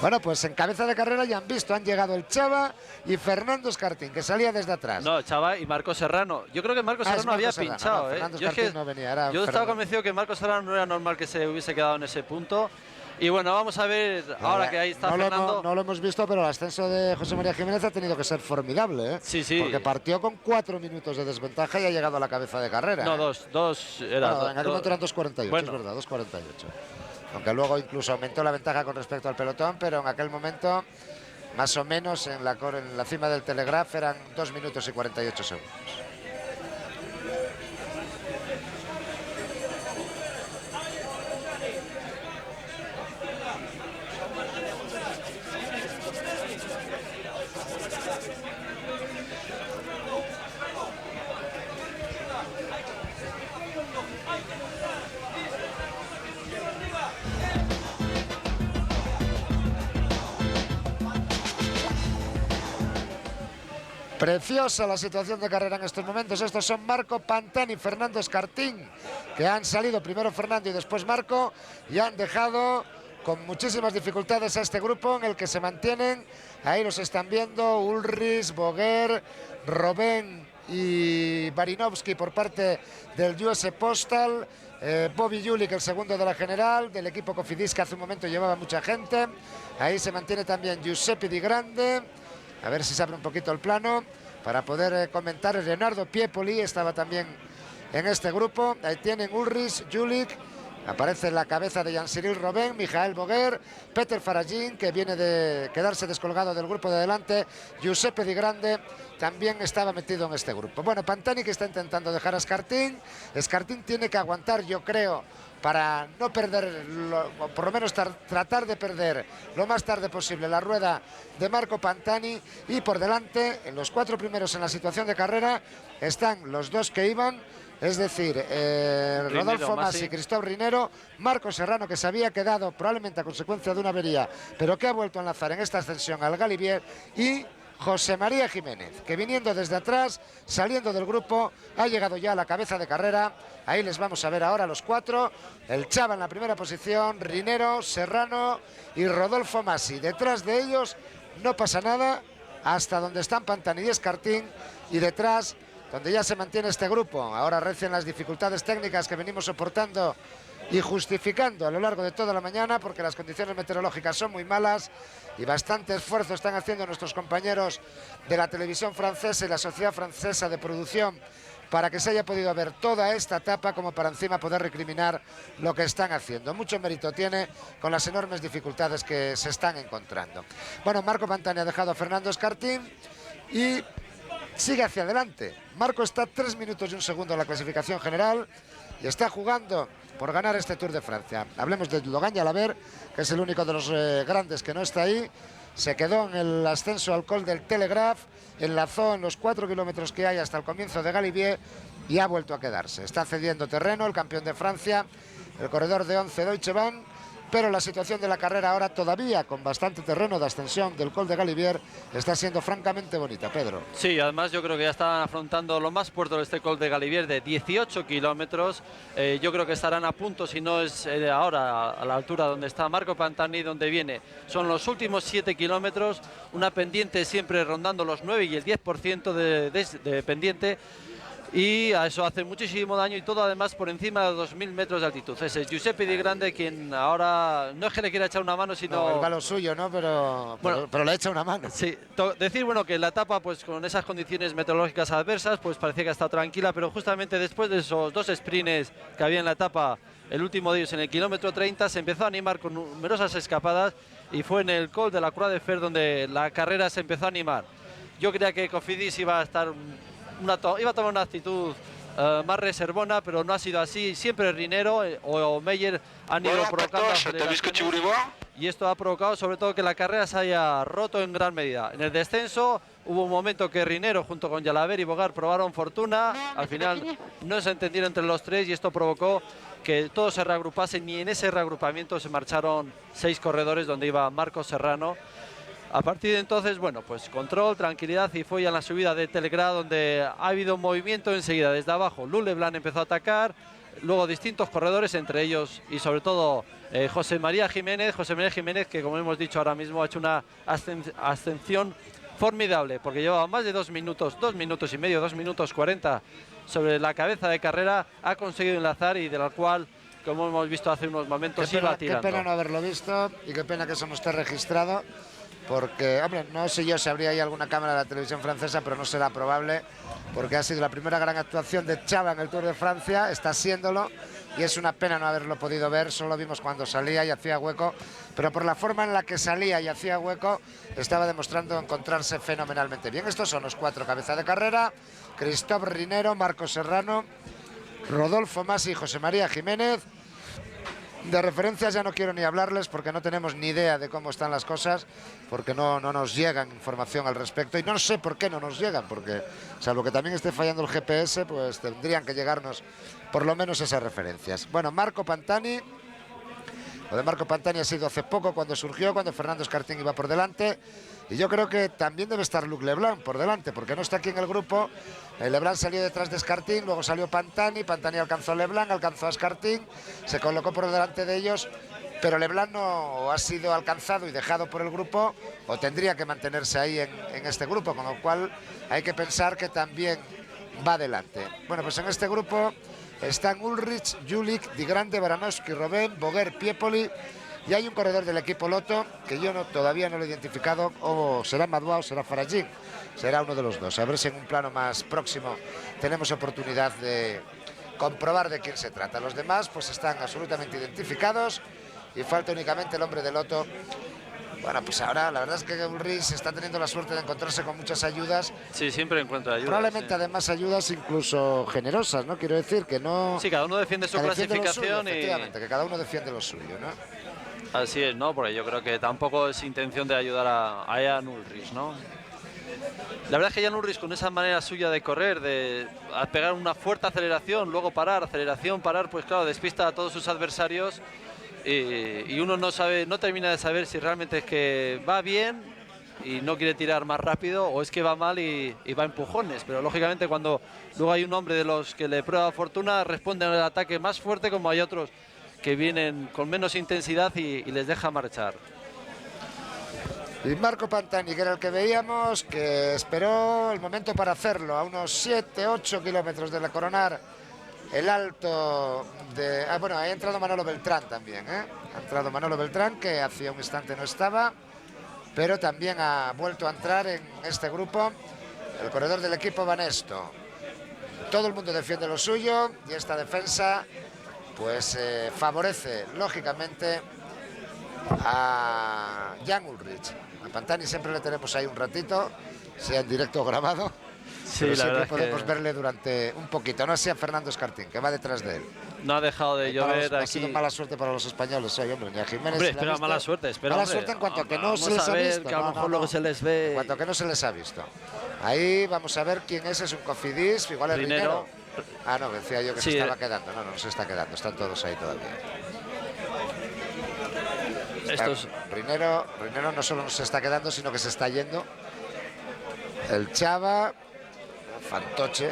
Bueno, pues en cabeza de carrera ya han visto, han llegado el Chava y Fernando Escartín, que salía desde atrás. No, Chava y Marco Serrano. Yo creo que Marco Serrano había pinchado. No, yo estaba convencido que Marco Serrano no era normal que se hubiese quedado en ese punto. Y bueno, vamos a ver, ahora que ahí está Fernando. No lo hemos visto, pero el ascenso de José María Jiménez ha tenido que ser formidable, ¿eh? Sí, sí. Porque partió con 4 minutos de desventaja y ha llegado a la cabeza de carrera. No, dos. En aquel momento eran 2.48, bueno. Es verdad, 2.48. Aunque luego incluso aumentó la ventaja con respecto al pelotón, pero en aquel momento, más o menos, en la cima del Telegraph eran 2 minutos y 48 segundos. Preciosa la situación de carrera en estos momentos. Estos son Marco Pantani y Fernando Escartín, que han salido primero Fernando y después Marco, y han dejado con muchísimas dificultades a este grupo en el que se mantienen. Ahí los están viendo: Ullrich, Boguer, Robben y Barinovsky por parte del US Postal, Bobby Jülich, el segundo de la general, del equipo Cofidis, que hace un momento llevaba mucha gente. Ahí se mantiene también Giuseppe Di Grande. A ver si se abre un poquito el plano para poder comentar. Leonardo Piepoli estaba también en este grupo. Ahí tienen Ullrich, Jülich. Aparece en la cabeza de Jean-Cyril Robben, Michael Boguer, Peter Faragin, que viene de quedarse descolgado del grupo de delante. Giuseppe Di Grande también estaba metido en este grupo. Bueno, Pantani, que está intentando dejar a Escartín. Escartín tiene que aguantar, yo creo, para no perder, por lo menos tratar de perder lo más tarde posible la rueda de Marco Pantani. Y por delante, en los 4 primeros en la situación de carrera, están los dos que iban, es decir, Rodolfo Masi y Cristóbal Rinero, Marco Serrano, que se había quedado probablemente a consecuencia de una avería, pero que ha vuelto a enlazar en esta ascensión al Galibier, y José María Jiménez, que viniendo desde atrás, saliendo del grupo, ha llegado ya a la cabeza de carrera. Ahí les vamos a ver ahora los 4. El Chava en la primera posición, Rinero, Serrano y Rodolfo Masi. Detrás de ellos no pasa nada hasta donde están Pantani y Escartín, y detrás, donde ya se mantiene este grupo. Ahora recién las dificultades técnicas que venimos soportando y justificando a lo largo de toda la mañana, porque las condiciones meteorológicas son muy malas y bastante esfuerzo están haciendo nuestros compañeros de la televisión francesa y la Sociedad Francesa de Producción para que se haya podido ver toda esta etapa, como para encima poder recriminar lo que están haciendo. Mucho mérito tiene con las enormes dificultades que se están encontrando. Bueno, Marco Pantani ha dejado a Fernando Escartín y sigue hacia adelante. Marco está 3 minutos y 1 segundo en la clasificación general y está jugando por ganar este Tour de Francia. Hablemos de Logan Jalaber, que es el único de los grandes que no está ahí. Se quedó en el ascenso al Col del Telegraph, enlazó en los 4 kilómetros que hay hasta el comienzo de Galibier y ha vuelto a quedarse. Está cediendo terreno el campeón de Francia, el corredor de 11 Deutsche Bahn, pero la situación de la carrera ahora todavía con bastante terreno de ascensión del Col de Galibier está siendo francamente bonita, Pedro. Sí, además yo creo que ya están afrontando lo más fuerte de este Col de Galibier de 18 kilómetros. Yo creo que estarán a punto, si no es ahora a la altura donde está Marco Pantani, donde viene. Son los últimos 7 kilómetros, una pendiente siempre rondando los 9 y el 10% de pendiente. Y a eso hace muchísimo daño, y todo además por encima de 2.000 metros de altitud. Ese es Giuseppe Di Grande, quien ahora no es que le quiera echar una mano, sino... No, el malo suyo, ¿no? Pero le echa una mano. Sí, decir, bueno, que la etapa, pues con esas condiciones meteorológicas adversas, pues parecía que ha estado tranquila, pero justamente después de esos 2 sprints que había en la etapa, el último de ellos en el kilómetro 30, se empezó a animar con numerosas escapadas, y fue en el Col de la Croix de Fer donde la carrera se empezó a animar. Yo creía que Cofidis iba a tomar una actitud más reservona, pero no ha sido así. Siempre Rinero o Meyer han ido provocando aceleraciones, y esto ha provocado sobre todo que la carrera se haya roto en gran medida. En el descenso hubo un momento que Rinero junto con Jalabert y Bogar probaron fortuna, al final no se entendieron entre los tres, y esto provocó que todos se reagrupasen, y en ese reagrupamiento se marcharon 6 corredores donde iba Marcos Serrano. A partir de entonces, bueno, pues control, tranquilidad, y fue ya en la subida de Telegrá donde ha habido movimiento enseguida desde abajo. Luc Leblanc empezó a atacar, luego distintos corredores, entre ellos y sobre todo José María Jiménez, que como hemos dicho ahora mismo ha hecho una ascensión formidable, porque llevaba más de 2 minutos y medio, 2 minutos 40 sobre la cabeza de carrera, ha conseguido enlazar, y de la cual, como hemos visto hace unos momentos, iba tirando. Qué pena no haberlo visto, y qué pena que eso no esté registrado. Porque, hombre, no sé yo si habría ahí alguna cámara de la televisión francesa, pero no será probable, porque ha sido la primera gran actuación de Chava en el Tour de Francia, está siéndolo, y es una pena no haberlo podido ver. Solo lo vimos cuando salía y hacía hueco, pero por la forma en la que salía y hacía hueco, estaba demostrando encontrarse fenomenalmente bien. Estos son los 4 cabezas de carrera: Christophe Rinero, Marcos Serrano, Rodolfo Masi y José María Jiménez. De referencias ya no quiero ni hablarles, porque no tenemos ni idea de cómo están las cosas, porque no nos llegan información al respecto, y no sé por qué no nos llegan, porque salvo que también esté fallando el GPS, pues tendrían que llegarnos por lo menos esas referencias. Bueno, Marco Pantani. Lo de Marco Pantani ha sido hace poco, cuando surgió, cuando Fernando Escartín iba por delante, y yo creo que también debe estar Luc Leblanc por delante, porque no está aquí en el grupo. Leblanc salió detrás de Escartín, luego salió Pantani alcanzó a Leblanc, alcanzó a Escartín, se colocó por delante de ellos, pero Leblanc no ha sido alcanzado y dejado por el grupo, o tendría que mantenerse ahí en este grupo, con lo cual hay que pensar que también va adelante. Bueno, pues en este grupo están Ulrich, Julik, Di Grande, Baranowski, Robben, Boguer, Piepoli, y hay un corredor del equipo Lotto que yo todavía no lo he identificado, o será Madoua o será Faragín, será uno de los dos. A ver si en un plano más próximo tenemos oportunidad de comprobar de quién se trata. Los demás pues están absolutamente identificados, y falta únicamente el hombre de Lotto. Bueno, pues ahora la verdad es que Ulrich está teniendo la suerte de encontrarse con muchas ayudas. Sí, siempre encuentra ayudas. Probablemente sí. Además ayudas incluso generosas, ¿no? Quiero decir que no... Sí, cada uno defiende su clasificación, efectivamente, que cada uno defiende lo suyo, ¿no? Así es, ¿no? Porque yo creo que tampoco es intención de ayudar a Jan Ulrich, ¿no? La verdad es que Jan Ulrich, con esa manera suya de correr, de pegar una fuerte aceleración, luego parar, aceleración, parar, pues claro, despista a todos sus adversarios. Y uno no termina de saber si realmente es que va bien y no quiere tirar más rápido, o es que va mal y va a empujones. Pero lógicamente cuando luego hay un hombre de los que le prueba fortuna, responden al ataque más fuerte, como hay otros que vienen con menos intensidad y les deja marchar. Y Marco Pantani, que era el que veíamos, que esperó el momento para hacerlo, a unos 7-8 kilómetros de la Coronar, el alto de... bueno, ha entrado Manolo Beltrán también, ¿eh? Ha entrado Manolo Beltrán, que hacía un instante no estaba, pero también ha vuelto a entrar en este grupo el corredor del equipo Banesto. Todo el mundo defiende lo suyo, y esta defensa pues favorece lógicamente a Jan Ulrich. A Pantani siempre le tenemos ahí un ratito, sea en directo o grabado. Sí, pero siempre podemos verle durante un poquito, no así a Fernando Escartín, que va detrás de él. No ha dejado de llover aquí. Ha sido mala suerte para los españoles hoy, hombre, ni a Jiménez. Hombre, espera mala suerte, espera. Mala suerte en cuanto a que no se les ha visto. Que a lo mejor luego se les ve. En cuanto a que no se les ha visto. Ahí vamos a ver quién es un Cofidis, igual es Rinero. Ah, no, decía yo que sí, se estaba quedando. No se está quedando, están todos ahí todavía. Rinero no solo se está quedando, sino que se está yendo. El Chava, fantoche.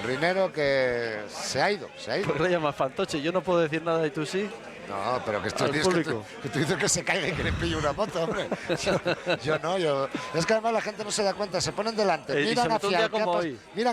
Rinero que se ha ido. ¿Por qué le llamas fantoche? Yo no puedo decir nada y tú sí. No, pero que tú dices que se caiga y que le pille una moto, hombre. Yo no. Es que además la gente no se da cuenta, se ponen delante, miran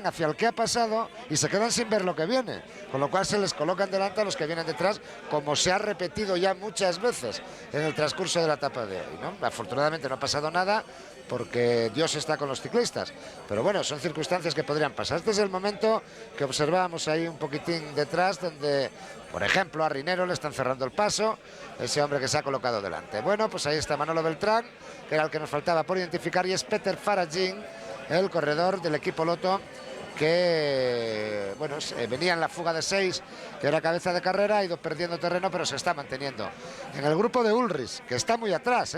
hacia el que ha pasado y se quedan sin ver lo que viene. Con lo cual se les colocan delante a los que vienen detrás, como se ha repetido ya muchas veces en el transcurso de la etapa de hoy, ¿no? Afortunadamente no ha pasado nada, porque Dios está con los ciclistas. Pero bueno, son circunstancias que podrían pasar. Este es el momento que observábamos ahí un poquitín detrás, donde, por ejemplo, a Rinero le están cerrando el paso, ese hombre que se ha colocado delante. Bueno, pues ahí está Manolo Beltrán, que era el que nos faltaba por identificar, y es Peter Faragin, el corredor del equipo Lotto, que bueno, venía en la fuga de 6, que era cabeza de carrera, ha ido perdiendo terreno, pero se está manteniendo en el grupo de Ulrich, que está muy atrás,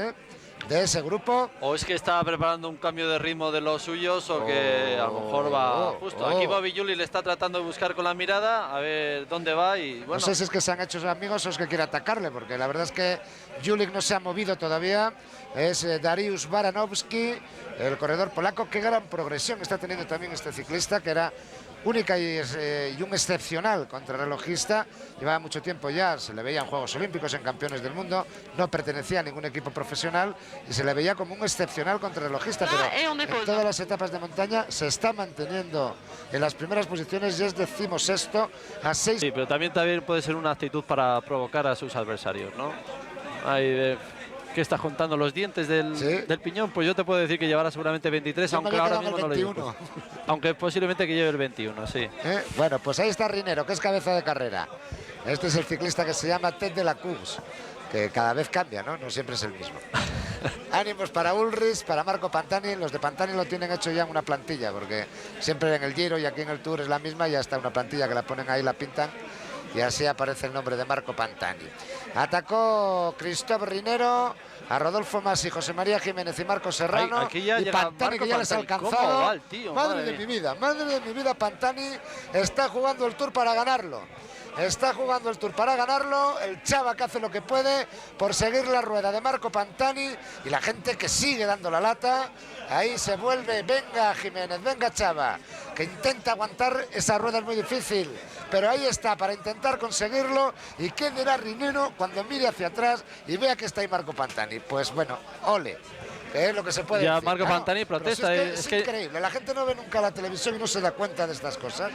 de ese grupo. O es que está preparando un cambio de ritmo de los suyos, o que a lo mejor va justo. Aquí Bobby Juli le está tratando de buscar con la mirada a ver dónde va, y bueno. No sé si es que se han hecho amigos o es que quiere atacarle, porque la verdad es que Julik no se ha movido todavía. Es Dariusz Baranowski, el corredor polaco. Qué gran progresión está teniendo también este ciclista, que era única y un excepcional contrarrelojista. Llevaba mucho tiempo ya, se le veía en Juegos Olímpicos, en Campeones del Mundo, no pertenecía a ningún equipo profesional y se le veía como un excepcional contrarrelojista, pero en todas las etapas de montaña se está manteniendo en las primeras posiciones y es 16º a 6. Sí, pero también puede ser una actitud para provocar a sus adversarios, ¿no? ¿Qué estás contando? ¿Los dientes del piñón? Pues yo te puedo decir que llevará seguramente 23, aunque ahora mismo no lo llevo. Aunque posiblemente que lleve el 21, sí. Bueno, pues ahí está Rinero, que es cabeza de carrera. Este es el ciclista que se llama Ted de la Cruz, que cada vez cambia, ¿no? No siempre es el mismo. Ánimos para Ulrich, para Marco Pantani. Los de Pantani lo tienen hecho ya en una plantilla, porque siempre en el Giro y aquí en el Tour es la misma, ya está una plantilla que la ponen ahí, la pintan, y así aparece el nombre de Marco Pantani. Atacó Christophe Rinero a Rodolfo Mas y José María Jiménez y Marco Serrano. Aquí ya y Pantani, que ya les ha alcanzado. Va el tío, madre de mi vida, Pantani está jugando el Tour para ganarlo. Está jugando el Tour para ganarlo. El Chava, que hace lo que puede por seguir la rueda de Marco Pantani, y la gente que sigue dando la lata. Ahí se vuelve, venga Jiménez, venga Chava, que intenta aguantar esa rueda, es muy difícil, pero ahí está para intentar conseguirlo. ¿Y qué dirá Rinero cuando mire hacia atrás y vea que está ahí Marco Pantani? Pues bueno, ole, que es lo que se puede decir. Marco Pantani protesta. Es increíble, la gente no ve nunca la televisión y no se da cuenta de estas cosas.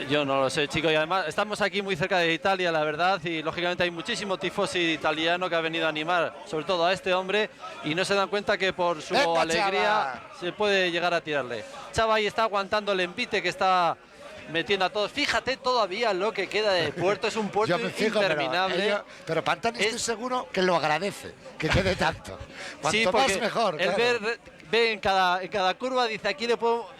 Yo no lo sé, chicos, y además estamos aquí muy cerca de Italia, la verdad, y lógicamente hay muchísimo tifosi italiano que ha venido a animar, sobre todo a este hombre, y no se dan cuenta que por su alegría se puede llegar a tirarle. Chava ahí está aguantando el envite que está metiendo a todos. Fíjate todavía lo que queda de puerto, es un puerto interminable. Pero Pantani estoy seguro que lo agradece, que quede tanto. Cuanto más mejor. El ve en cada curva, dice, aquí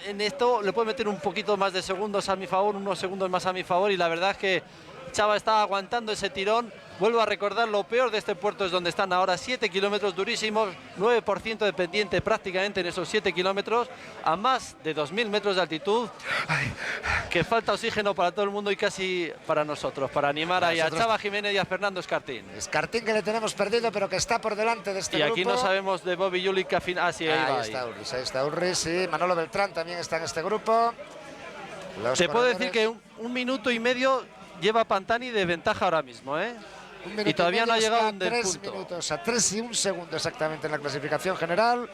en esto le puedo meter un poquito más de segundos a mi favor, unos segundos más a mi favor, y la verdad es que Chava está aguantando ese tirón. Vuelvo a recordar, lo peor de este puerto es donde están ahora, 7 kilómetros durísimos, 9% de pendiente prácticamente en esos 7 kilómetros, a más de 2.000 metros de altitud, que falta oxígeno para todo el mundo y casi para nosotros, para animar ahí a Chava Jiménez y a Fernando Escartín. Escartín, que le tenemos perdido, pero que está por delante de este grupo. Y aquí no sabemos de Bobby Juli, que sí, ahí está Ulrich, sí. Manolo Beltrán también está en este grupo. Te puedo decir que un minuto y medio lleva Pantani de ventaja ahora mismo, y todavía no ha llegado un 3 minutos, a 3 y 1 segundo exactamente en la clasificación general.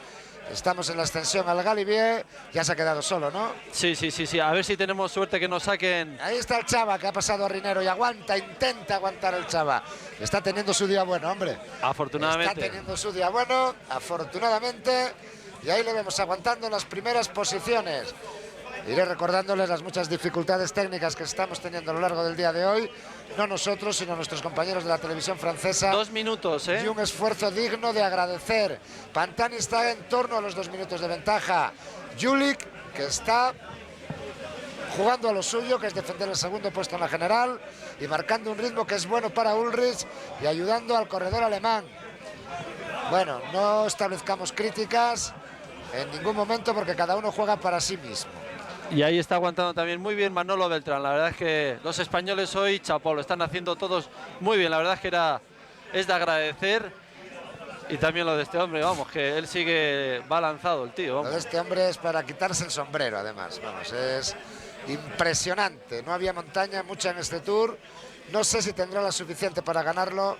Estamos en la ascensión al Galibier. Ya se ha quedado solo, ¿no? Sí. A ver si tenemos suerte que nos saquen. Ahí está el Chava, que ha pasado a Rinero y intenta aguantar el Chava. Está teniendo su día bueno, hombre. Afortunadamente. Está teniendo su día bueno, afortunadamente. Y ahí le vemos aguantando las primeras posiciones. Iré recordándoles las muchas dificultades técnicas que estamos teniendo a lo largo del día de hoy. No nosotros, sino nuestros compañeros de la televisión francesa. 2 minutos, Y un esfuerzo digno de agradecer. Pantani está en torno a los 2 minutos de ventaja. Julik, que está jugando a lo suyo, que es defender el segundo puesto en la general, y marcando un ritmo que es bueno para Ulrich y ayudando al corredor alemán. Bueno, no establezcamos críticas en ningún momento, porque cada uno juega para sí mismo. Y ahí está aguantando también muy bien Manolo Beltrán. La verdad es que los españoles hoy, chapó, lo están haciendo todos muy bien. La verdad es que es de agradecer. Y también lo de este hombre, vamos, que él sigue balanzado el tío. Lo Vamos. de este hombre es para quitarse el sombrero, además. Vamos, es impresionante. No había montaña mucha en este Tour. No sé si tendrá la suficiente para ganarlo,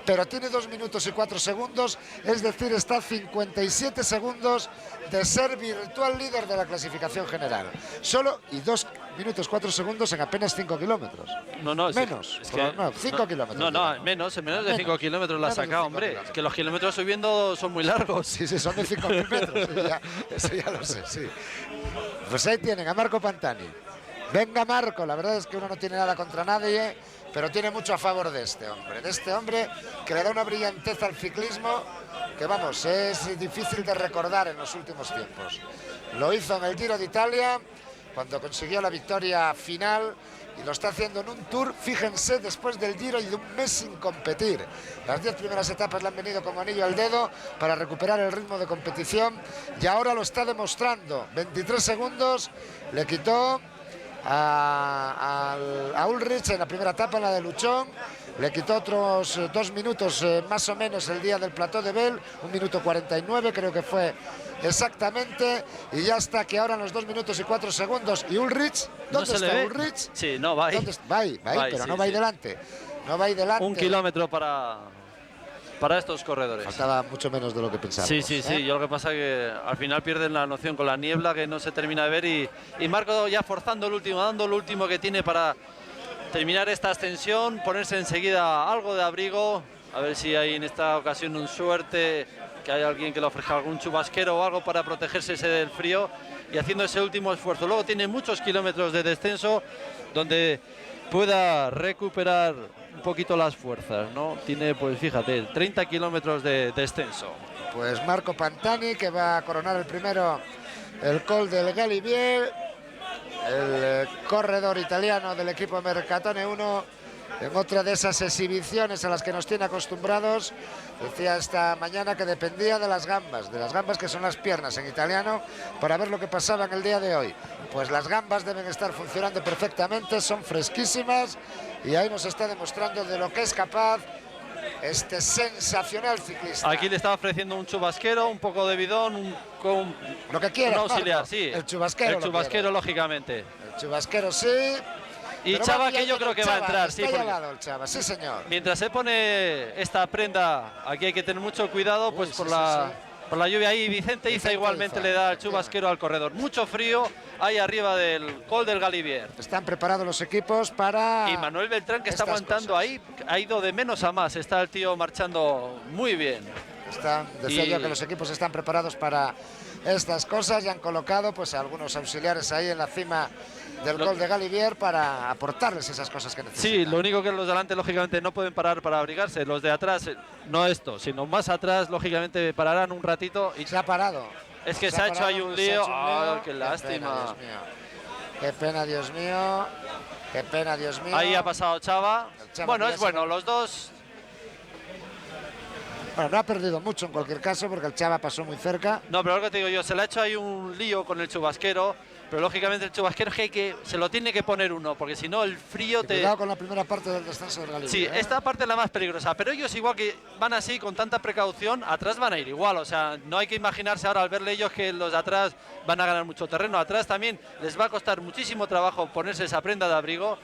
pero tiene 2 minutos y 4 segundos, es decir, está a 57 segundos de ser virtual líder de la clasificación general. Solo y 2 minutos 4 segundos en apenas 5 kilómetros. No, menos. Es que, no, 5 kilómetros. No, menos de 5 kilómetros la ha sacado, hombre. Kilómetros. Es que los kilómetros subiendo son muy largos. Sí, son de 5.000 metros. Eso ya lo sé, sí. Pues ahí tienen a Marco Pantani. Venga Marco, la verdad es que uno no tiene nada contra nadie, pero tiene mucho a favor de este hombre que le da una brillantez al ciclismo que, vamos, es difícil de recordar en los últimos tiempos. Lo hizo en el Giro de Italia cuando consiguió la victoria final y lo está haciendo en un Tour, fíjense, después del Giro y de un mes sin competir. Las 10 primeras etapas le han venido como anillo al dedo para recuperar el ritmo de competición y ahora lo está demostrando. 23 segundos le quitó a Ulrich en la primera etapa, en la de Luchón. Le quitó otros 2 minutos más o menos el día del Plateau de Bel, 1 minuto 49 creo que fue exactamente, y ya está que ahora en los 2 minutos y 4 segundos. ¿Y Ulrich? ¿Dónde está Ulrich? Sí, no, va ahí. Va ahí, pero sí, no va ahí delante. No va ahí delante. 1 kilómetro para estos corredores. Faltaba mucho menos de lo que pensaba. Sí. Yo lo que pasa es que al final pierden la noción con la niebla, que no se termina de ver, y Marco ya forzando el último, dando lo último que tiene para terminar esta ascensión, ponerse enseguida algo de abrigo, a ver si hay en esta ocasión un suerte, que hay alguien que le ofrezca algún chubasquero o algo para protegerse del frío, y haciendo ese último esfuerzo. Luego tiene muchos kilómetros de descenso donde pueda recuperar un poquito las fuerzas, ¿no? Tiene, pues fíjate, 30 kilómetros de descenso. Pues Marco Pantani, que va a coronar el primero el Col del Galibier, el corredor italiano del equipo Mercatone 1, en otra de esas exhibiciones a las que nos tiene acostumbrados. Decía esta mañana que dependía de las gambas que son las piernas en italiano, para ver lo que pasaba en el día de hoy. Pues las gambas deben estar funcionando perfectamente, son fresquísimas, y ahí nos está demostrando de lo que es capaz este sensacional ciclista. Aquí le estaba ofreciendo un chubasquero, un poco de bidón, con lo que quiera, un auxiliar, Marco. sí. El chubasquero, lógicamente. El chubasquero, sí. Y pero Chava, que yo creo que va a entrar, sí. Está al lado el Chava, sí señor. Mientras se pone esta prenda, aquí hay que tener mucho cuidado, pues por la lluvia ahí. Vicente Iza igualmente le da el chubasquero al corredor. Mucho frío ahí arriba del Col del Galibier. Están preparados los equipos para... Y Manuel Beltrán, que está aguantando ahí, ha ido de menos a más. Está el tío marchando muy bien. Decía yo que los equipos están preparados para estas cosas y han colocado pues algunos auxiliares ahí en la cima del Col de Galibier para aportarles esas cosas que necesitan. Sí, lo único que los de delante lógicamente no pueden parar para abrigarse, los de atrás no esto, sino más atrás lógicamente pararán un ratito. Y se ha parado. Es que se ha hecho ahí un lío. ¡Oh, qué lástima! Qué pena, Dios mío. Qué pena, Dios mío. Ahí ha pasado Chava. Bueno, es bueno, los dos. Bueno, no ha perdido mucho en cualquier caso porque el Chava pasó muy cerca. No, pero lo que te digo yo, se le ha hecho ahí un lío con el chubasquero, pero lógicamente el chubasquero es que se lo tiene que poner uno, porque si no el frío te... Cuidado con la primera parte del descenso del Galibier. Sí, esta parte es la más peligrosa, pero ellos igual que van así con tanta precaución, atrás van a ir igual, o sea, no hay que imaginarse ahora al verle ellos que los de atrás van a ganar mucho terreno, atrás también les va a costar muchísimo trabajo ponerse esa prenda de abrigo.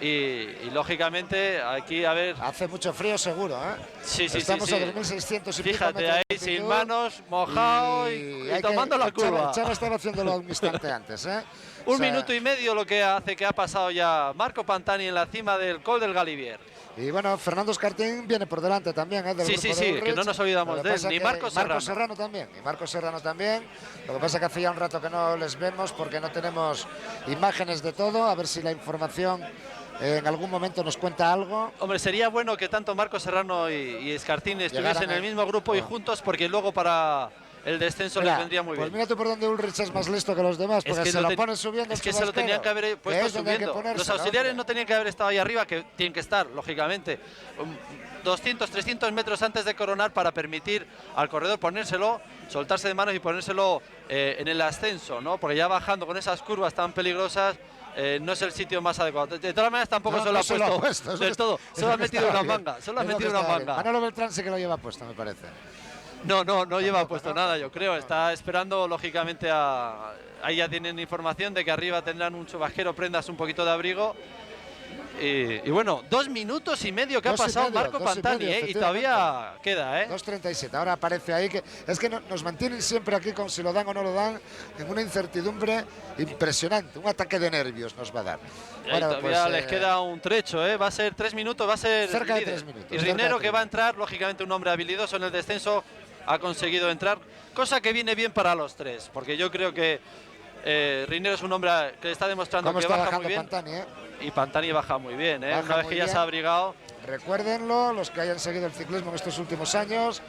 Y lógicamente aquí a ver... Hace mucho frío seguro, ¿eh? Sí. Estamos a 3.600 y pico. Fíjate ahí, sin manos, mojado y tomando la curva. Chava estaba haciéndolo un instante antes, ¿eh? Un minuto y medio lo que hace que ha pasado ya Marco Pantani en la cima del Col del Galibier. Y bueno, Fernando Escartín viene por delante también, ¿eh? Del sí, que no nos olvidamos de él, ni Marco Serrano también. Y Marco Serrano también. Lo que pasa es que hace ya un rato que no les vemos porque no tenemos imágenes de todo. A ver si la información en algún momento nos cuenta algo. Hombre, sería bueno que tanto Marco Serrano y Escartín estuviesen en el mismo grupo y juntos, porque luego para el descenso les vendría muy bien. Pues mira tú por dónde Ulrich es más listo que los demás, porque se lo ponen subiendo. Es que se lo tenían que haber puesto subiendo. Los auxiliares no tenían que haber estado ahí arriba, que tienen que estar, lógicamente, 200, 300 metros antes de coronar para permitir al corredor ponérselo, soltarse de manos y ponérselo en el ascenso, ¿no? Porque ya bajando con esas curvas tan peligrosas, no es el sitio más adecuado. De todas maneras tampoco se lo ha puesto del todo. Solo ha metido una manga. Manolo Beltrán sí que lo lleva puesto, me parece. No lleva puesto nada, yo creo. Está esperando, lógicamente, ahí ya tienen información de que arriba tendrán un chubasquero, prendas un poquito de abrigo. Y bueno, 2 minutos y medio que ha pasado Marco Pantani, y todavía queda, 2:37. Ahora aparece ahí que es que nos mantienen siempre aquí con si lo dan o no lo dan, en una incertidumbre impresionante. Un ataque de nervios nos va a dar. Bueno, todavía pues, les queda un trecho, va a ser 3 minutos, va a ser cerca de 3 minutos. Y Rinero, que va a entrar, lógicamente un hombre habilidoso en el descenso, ha conseguido entrar, cosa que viene bien para los tres, porque yo creo que Rinero es un hombre que está demostrando que baja muy bien. Pantani, Y Pantani baja muy bien, una vez que ya se ha abrigado. Recuérdenlo, los que hayan seguido el ciclismo en estos últimos años,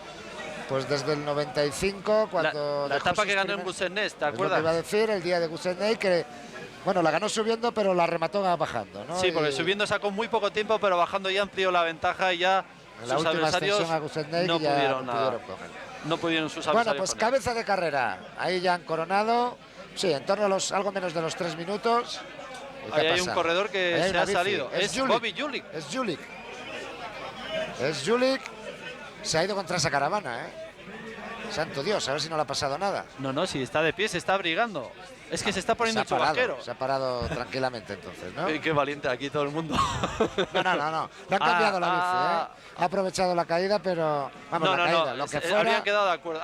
pues desde el 95, cuando la etapa que ganó en Gusenés, ¿te acuerdas? Lo que iba a decir, el día de Gusenés, que bueno, la ganó subiendo, pero la remató bajando, ¿no? Sí, porque subiendo sacó muy poco tiempo, pero bajando ya amplió la ventaja y ya en sus adversarios no pudieron sus adversarios. Bueno, pues cabeza de carrera, ahí ya han coronado, sí, en torno a los algo menos de los 3 minutos. Ahí hay un corredor que se ha salido. Es Bobby Julik. Es Julik. Se ha ido contra esa caravana, Santo Dios, a ver si no le ha pasado nada. No, si está de pie, se está abrigando. Es que se está poniendo el chubasquero. Se ha parado tranquilamente entonces, ¿no? Qué valiente aquí todo el mundo. No. Le han cambiado la bici, Ha aprovechado la caída, pero... Vamos, lo que fuera... Habrían quedado de acuerdo.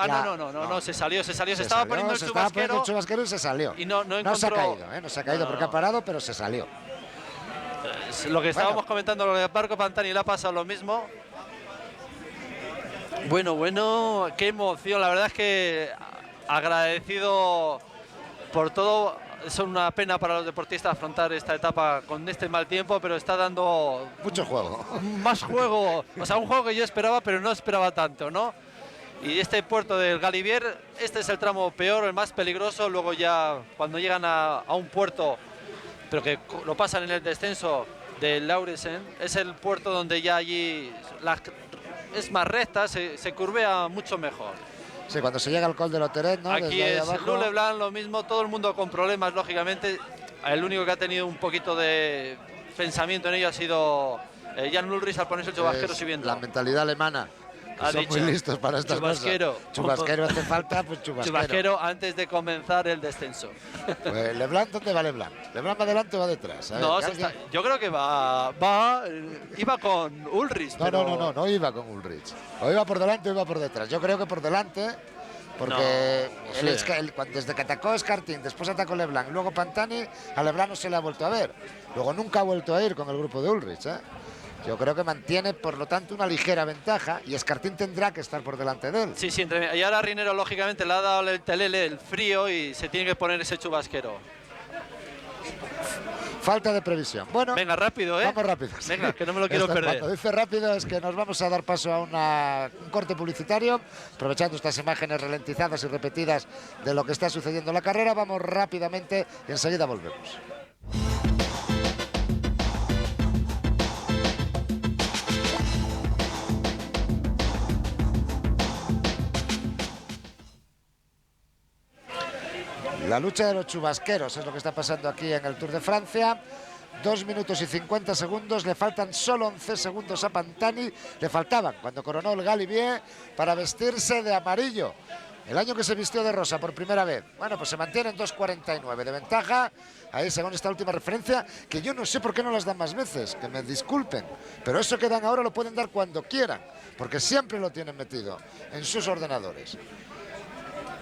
No, se salió. Se estaba poniendo el chubasquero y se salió. Y no se ha caído, No se ha caído porque ha parado, pero se salió. Lo que estábamos comentando, lo de Marco Pantani, le ha pasado lo mismo. Bueno, qué emoción. La verdad es que agradecido por todo. Es una pena para los deportistas afrontar esta etapa con este mal tiempo, pero está dando mucho juego. Más juego. O sea, un juego que yo esperaba, pero no esperaba tanto, ¿no? Y este puerto del Galibier, este es el tramo peor, el más peligroso. Luego ya cuando llegan a un puerto, pero que lo pasan en el descenso del Lauresen, es el puerto donde ya allí es más recta, se curvea mucho mejor. Sí, cuando se llega al Col de Loteret, ¿no? Aquí es Luc Leblanc, lo mismo, todo el mundo con problemas, lógicamente. El único que ha tenido un poquito de pensamiento en ello ha sido Jan Ullrich al ponerse el chubasquero subiendo. La mentalidad alemana. Son muy listos para estas cosas. Chubasquero hace falta, pues chubasquero. Chubasquero antes de comenzar el descenso. Pues Leblanc, ¿dónde va Leblanc? ¿Leblanc va adelante o va detrás? Yo creo que iba con Ullrich. No iba con Ullrich. O iba por delante o iba por detrás. Yo creo que por delante, porque desde que atacó Escartín, después atacó Leblanc, luego Pantani, a Leblanc no se le ha vuelto a ver. Luego nunca ha vuelto a ir con el grupo de Ullrich, Yo creo que mantiene, por lo tanto, una ligera ventaja y Escartín tendrá que estar por delante de él. Sí, y ahora Rinero, lógicamente, le ha dado el telele, el frío, y se tiene que poner ese chubasquero. Falta de previsión. Bueno, venga, rápido, Vamos rápido. Venga, que no me lo quiero perder. Cuando dice rápido es que nos vamos a dar paso a un corte publicitario, aprovechando estas imágenes ralentizadas y repetidas de lo que está sucediendo en la carrera. Vamos rápidamente y enseguida volvemos. La lucha de los chubasqueros es lo que está pasando aquí en el Tour de Francia. 2 minutos y 50 segundos, le faltan solo 11 segundos a Pantani. Le faltaban cuando coronó el Galibier para vestirse de amarillo. El año que se vistió de rosa por primera vez. Bueno, pues se mantiene en 2:49 de ventaja. Ahí según esta última referencia, que yo no sé por qué no las dan más veces, que me disculpen. Pero eso que dan ahora lo pueden dar cuando quieran, porque siempre lo tienen metido en sus ordenadores.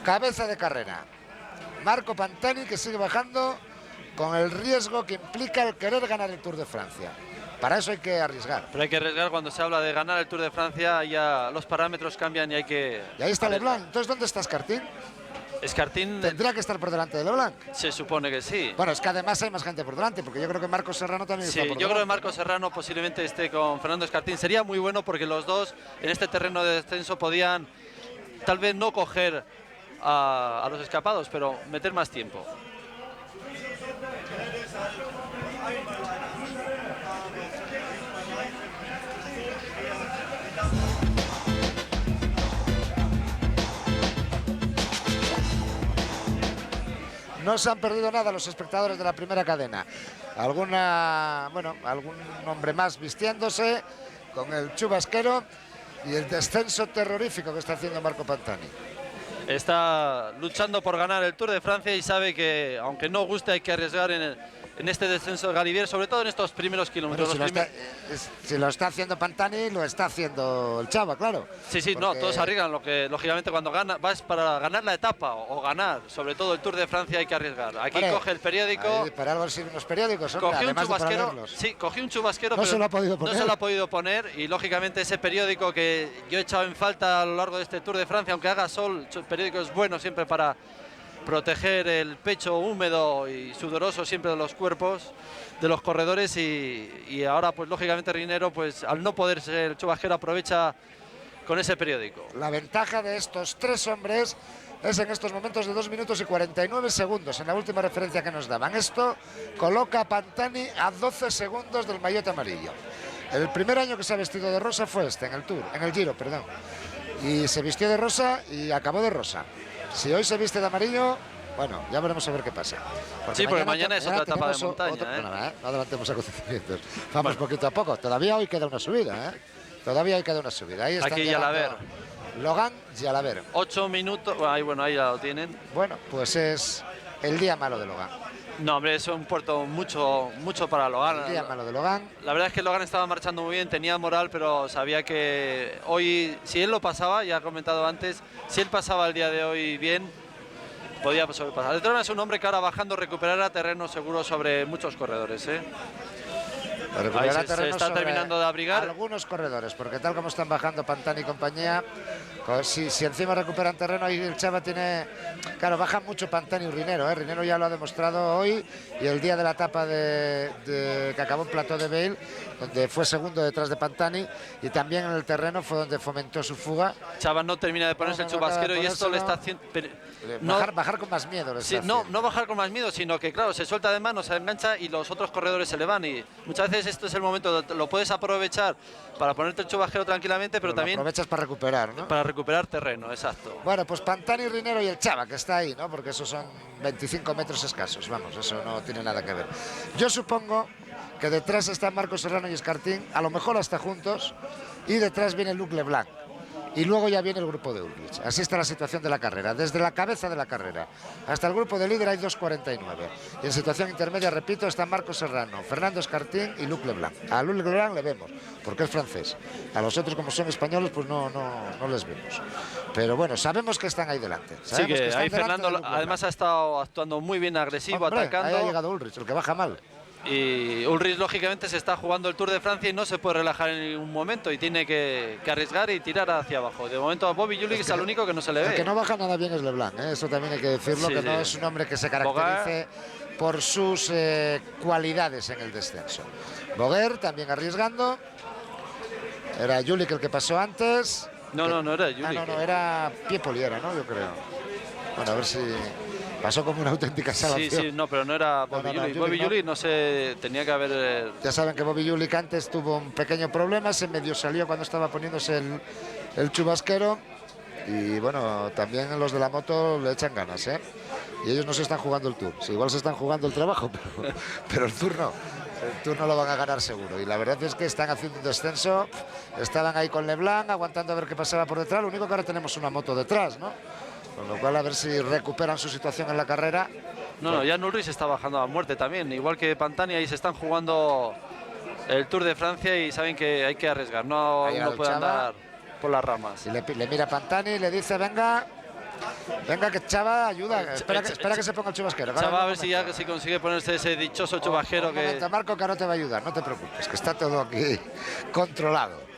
Cabeza de carrera. Marco Pantani, que sigue bajando con el riesgo que implica el querer ganar el Tour de Francia. Para eso hay que arriesgar. Pero hay que arriesgar cuando se habla de ganar el Tour de Francia, ya los parámetros cambian y hay que... Y ahí está Leblanc. Entonces, ¿dónde está Escartín? Escartín... ¿Tendrá que estar por delante de Leblanc? Se supone que sí. Bueno, es que además hay más gente por delante, porque yo creo que Marcos Serrano también está por delante. Sí, yo creo que Marcos Serrano posiblemente esté con Fernando Escartín. Sería muy bueno porque los dos en este terreno de descenso podían tal vez no coger a los escapados, pero meter más tiempo. No se han perdido nada los espectadores de la primera cadena. Algún hombre más vistiéndose con el chubasquero. y el descenso terrorífico que está haciendo Marco Pantani. Está luchando por ganar el Tour de Francia y sabe que, aunque no guste, hay que arriesgar en este descenso de Galibier, sobre todo en estos primeros kilómetros. Bueno, si lo está haciendo Pantani, lo está haciendo el Chava, claro. Sí, porque... no, todos arriesgan, lo que lógicamente cuando vas para ganar la etapa o ganar, sobre todo el Tour de Francia, hay que arriesgar. Aquí coge el periódico. Para algo sirven los periódicos, hombre, cogió un chubasquero, cogí un chubasquero, no pero se lo ha podido poner. No se lo ha podido poner y lógicamente ese periódico que yo he echado en falta a lo largo de este Tour de Francia, aunque haga sol, el periódico es bueno siempre para proteger el pecho húmedo y sudoroso siempre de los cuerpos de los corredores y ahora pues lógicamente Rinero pues al no poder ser chubasquero aprovecha con ese periódico. La ventaja de estos 3 hombres es en estos momentos de 2 minutos y 49 segundos en la última referencia que nos daban. Esto coloca a Pantani a 12 segundos del maillot amarillo. El primer año que se ha vestido de rosa fue en el Giro, perdón. Y se vistió de rosa y acabó de rosa. Si hoy se viste de amarillo, bueno, ya veremos a ver qué pasa. Porque mañana es otra etapa de montaña. No adelantemos acontecimientos. Vamos poquito a poco. Todavía hoy queda una subida, Todavía hoy queda una subida. Ahí está Logan Jalabert. 8 minutos. Ahí ya lo tienen. Bueno, pues es el día malo de Logan. No, hombre, es un puerto mucho para Logan. El día malo de Logan. La verdad es que Logan estaba marchando muy bien, tenía moral, pero sabía que hoy, si él lo pasaba, ya he comentado antes, si él pasaba el día de hoy bien, podía sobrepasar. De todas es un hombre que ahora bajando recuperará terreno seguro sobre muchos corredores, Ahí se está terminando de abrigar. Algunos corredores, porque tal como están bajando Pantani y compañía, si encima recuperan terreno, ahí el Chava tiene... Claro, baja mucho Pantani y Rinero, Rinero ya lo ha demostrado hoy y el día de la etapa que acabó en Plateau de Beil, donde fue segundo detrás de Pantani, y también en el terreno fue donde fomentó su fuga. Chava no termina de ponerse el chubasquero y esto le está haciendo... Bajar con más miedo. No bajar con más miedo, sino que claro, se suelta de mano, se engancha y los otros corredores se le van y muchas veces esto es el momento, lo puedes aprovechar para ponerte el chubasquero tranquilamente, pero también... Lo aprovechas para recuperar, ¿no? Para recuperar terreno, exacto. Bueno, pues Pantani, Rinero y el Chava, que está ahí, ¿no? Porque esos son 25 metros escasos, vamos, eso no tiene nada que ver. Yo supongo que detrás están Marcos Serrano y Escartín, a lo mejor hasta juntos, y detrás viene Luc Leblanc. Y luego ya viene el grupo de Ulrich. Así está la situación de la carrera. Desde la cabeza de la carrera hasta el grupo de líder hay 2.49. Y en situación intermedia, repito, están Marcos Serrano, Fernando Escartín y Luc Leblanc. A Luc Leblanc le vemos, porque es francés. A los otros, como son españoles, pues no les vemos. Pero bueno, sabemos que están ahí delante. Sí, que ahí Fernando además ha estado actuando muy bien, agresivo, atacando. Ahí ha llegado Ulrich, el que baja mal. Y Ulrich lógicamente se está jugando el Tour de Francia y no se puede relajar en ningún momento y tiene que arriesgar y tirar hacia abajo. De momento a Bobby Juli es el único que no se le ve. El que no baja nada bien es Leblanc, eso también hay que decirlo, que no es un hombre que se caracterice por sus cualidades en el descenso. Boguer también arriesgando. Era Julik el que pasó antes. No era Julik. No, era Piepoli, ¿no? Yo creo. Bueno, a ver si... Pasó como una auténtica salvación. Sí, no, pero no era Bobby Julik. Bobby Julik no sé, tenía que haber... Ya saben que Bobby Julik antes tuvo un pequeño problema, se medio salió cuando estaba poniéndose el chubasquero. Y bueno, también los de la moto le echan ganas, Y ellos no se están jugando el Tour. Sí, igual se están jugando el trabajo, pero el Tour no. El Tour no lo van a ganar seguro. Y la verdad es que están haciendo un descenso. Estaban ahí con Leblanc, aguantando a ver qué pasaba por detrás. Lo único que ahora tenemos una moto detrás, ¿no? Con lo cual a ver si recuperan su situación en la carrera. No, ya Ulrich está bajando a muerte también, igual que Pantani, ahí se están jugando el Tour de Francia y saben que hay que arriesgar, no puede andar por las ramas. Y le mira a Pantani y le dice, venga que Chava ayuda, espera que se ponga el chubasquero. Chava a ver si consigue ponerse ese dichoso chubasquero que... Marco, que no te va a ayudar, no te preocupes, que está todo aquí controlado.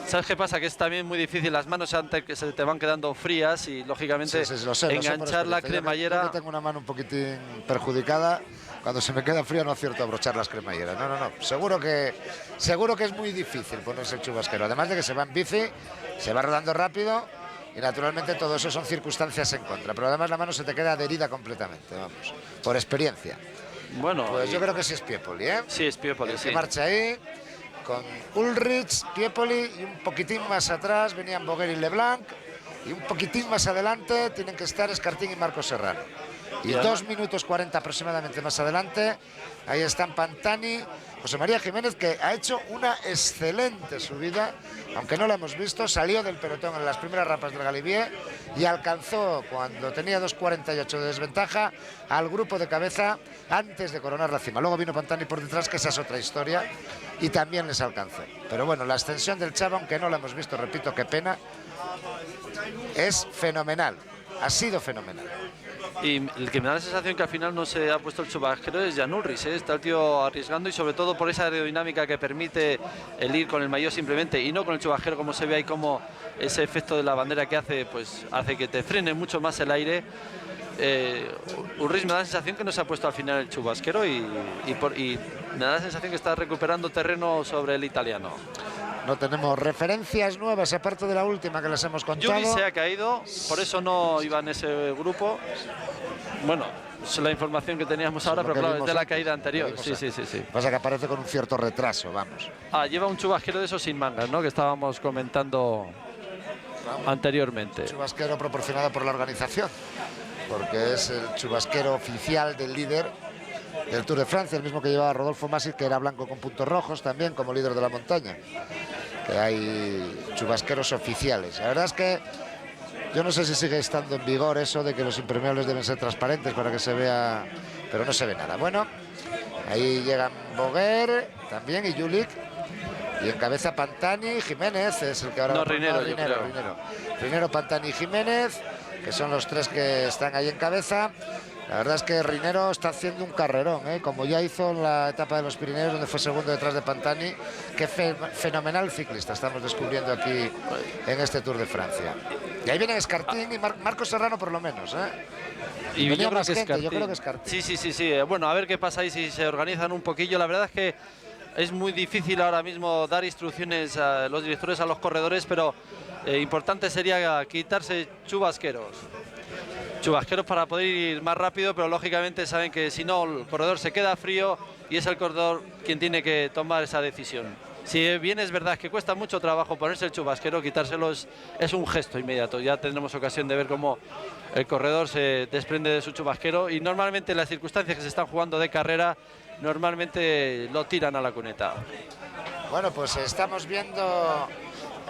¿Sabes qué pasa? Que es también muy difícil, las manos se te van quedando frías y lógicamente enganchar la cremallera... Yo tengo una mano un poquitín perjudicada, cuando se me queda fría no acierto a abrochar las cremalleras. No, seguro que es muy difícil ponerse el chubasquero, además de que se va en bici, se va rodando rápido y naturalmente todo eso son circunstancias en contra, pero además la mano se te queda adherida completamente, vamos, por experiencia. Bueno, pues yo creo que sí es Piepoli, Sí, es Piepoli, sí. Marcha ahí... Con Ulrich, Piepoli y un poquitín más atrás venían Boguer y Leblanc. Y un poquitín más adelante tienen que estar Escartín y Marcos Serrano. Y 2 minutos 40 aproximadamente más adelante, ahí están Pantani, José María Jiménez, que ha hecho una excelente subida, aunque no la hemos visto, salió del pelotón en las primeras rampas del Galibier y alcanzó, cuando tenía 2.48 de desventaja, al grupo de cabeza antes de coronar la cima. Luego vino Pantani por detrás, que esa es otra historia, y también les alcanzó. Pero bueno, la ascensión del Chava, aunque no la hemos visto, repito, qué pena, es fenomenal, ha sido fenomenal. Y el que me da la sensación que al final no se ha puesto el chubasquero es Jan Ullrich, ¿eh? Está el tío arriesgando y sobre todo por esa aerodinámica que permite el ir con el maillot simplemente y no con el chubasquero, como se ve ahí, como ese efecto de la bandera que hace, pues hace que te frene mucho más el aire. Ullrich me da la sensación que no se ha puesto al final el chubasquero y me da la sensación que está recuperando terreno sobre el italiano. No tenemos referencias nuevas, aparte de la última que les hemos contado. Juli se ha caído, por eso no iba en ese grupo. Bueno, es la información que teníamos ahora, pero claro, es de la caída anterior. Sí. Pasa que aparece con un cierto retraso, vamos. Lleva un chubasquero de esos sin mangas, ¿no? Que estábamos comentando anteriormente. Un chubasquero proporcionado por la organización, porque es el chubasquero oficial del líder del Tour de Francia, el mismo que llevaba Rodolfo Masi, que era blanco con puntos rojos también como líder de la montaña. Que hay chubasqueros oficiales. La verdad es que yo no sé si sigue estando en vigor eso de que los impermeables deben ser transparentes para que se vea, pero no se ve nada. Bueno, ahí llegan Boguer también y Julik, y encabeza Pantani. Jiménez es el que ahora... No, Rinero, Rinero, Pantani y Jiménez, que son los tres que están ahí en cabeza. La verdad es que Rinero está haciendo un carrerón, ¿eh? Como ya hizo en la etapa de los Pirineos, donde fue segundo detrás de Pantani. Qué fenomenal ciclista estamos descubriendo aquí en este Tour de Francia. Y ahí viene Escartín y Marcos Serrano, por lo menos, ¿eh? Y yo creo que Escartín. Sí. Bueno, a ver qué pasa ahí si se organizan un poquillo. La verdad es que es muy difícil ahora mismo dar instrucciones a los directores, a los corredores, pero importante sería quitarse chubasqueros para poder ir más rápido, pero lógicamente saben que si no el corredor se queda frío y es el corredor quien tiene que tomar esa decisión. Si bien es verdad que cuesta mucho trabajo ponerse el chubasquero, quitárselo es un gesto inmediato. Ya tendremos ocasión de ver cómo el corredor se desprende de su chubasquero y normalmente en las circunstancias que se están jugando de carrera, normalmente lo tiran a la cuneta. Bueno, pues estamos viendo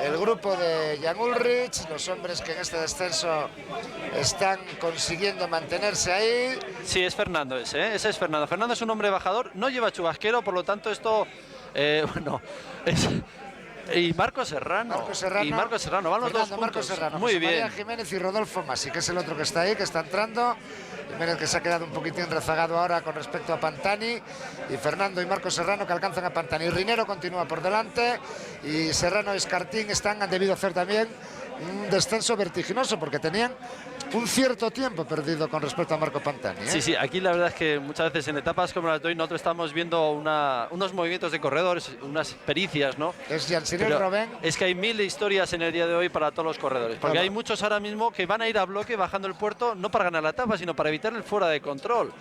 el grupo de Jan Ullrich, los hombres que en este descenso están consiguiendo mantenerse ahí. Sí, es Fernando ese, ¿eh? Ese es Fernando. Fernando es un hombre bajador, no lleva chubasquero, por lo tanto esto, bueno, es... Y Marcos Serrano. Van los dos juntos. Marcos Serrano, muy José bien. María Jiménez y Rodolfo Masi, que es el otro que está ahí, que está entrando. Jiménez, que se ha quedado un poquitín rezagado ahora con respecto a Pantani, y Fernando y Marcos Serrano, que alcanzan a Pantani. Rinero continúa por delante y Serrano y Escartín han debido hacer también un descenso vertiginoso, porque tenían un cierto tiempo perdido con respecto a Marco Pantani, ¿eh? Sí, aquí la verdad es que muchas veces en etapas como las de hoy nosotros estamos viendo unos movimientos de corredores, unas pericias, ¿no? Es Jansirel Robben. Es que hay 1000 historias en el día de hoy para todos los corredores, porque hay muchos ahora mismo que van a ir a bloque bajando el puerto, no para ganar la etapa, sino para evitar el fuera de control.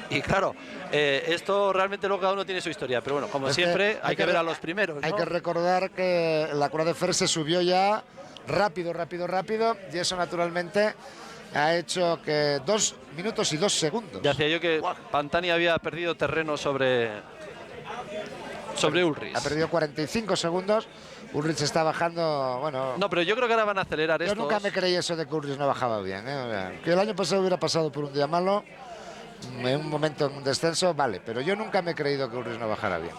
Y claro, esto realmente luego cada uno tiene su historia, pero bueno, como siempre hay que ver a los primeros, ¿no? Hay que recordar que la Croix de Fer se subió ya rápido, y eso naturalmente ha hecho que 2 minutos y 2 segundos. Ya decía yo que Pantani había perdido terreno sobre Ullrich. Ha perdido 45 segundos. Ullrich está bajando, bueno... No, pero yo creo que ahora van a acelerar esto. Yo nunca me creí eso de que Ullrich no bajaba bien, ¿eh? Que el año pasado hubiera pasado por un día malo, en un momento en un descenso, vale, pero yo nunca me he creído que Ullrich no bajara bien.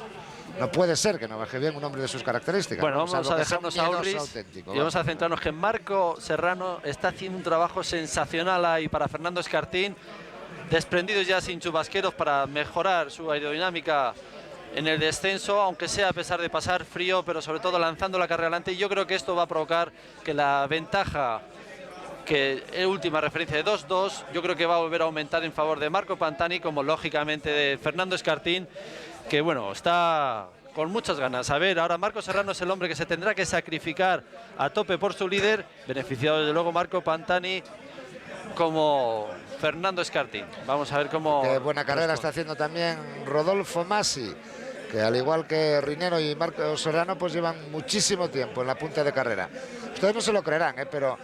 No puede ser que no baje bien un hombre de sus características. Bueno, ¿no? vamos a dejarnos a Ullrich y vamos a centrarnos que Marco Serrano está haciendo un trabajo sensacional ahí para Fernando Escartín, desprendidos ya sin chubasqueros para mejorar su aerodinámica en el descenso, aunque sea a pesar de pasar frío, pero sobre todo lanzando la carrera adelante. Y yo creo que esto va a provocar que la ventaja, que es última referencia de 2-2, yo creo que va a volver a aumentar en favor de Marco Pantani, como lógicamente de Fernando Escartín, que bueno, está con muchas ganas. A ver, ahora Marco Serrano es el hombre que se tendrá que sacrificar a tope por su líder, beneficiado desde luego Marco Pantani como Fernando Escartín. Vamos a ver cómo... Qué buena carrera está haciendo también Rodolfo Masi, que al igual que Rinero y Marco Serrano, pues llevan muchísimo tiempo en la punta de carrera. Ustedes no se lo creerán, pero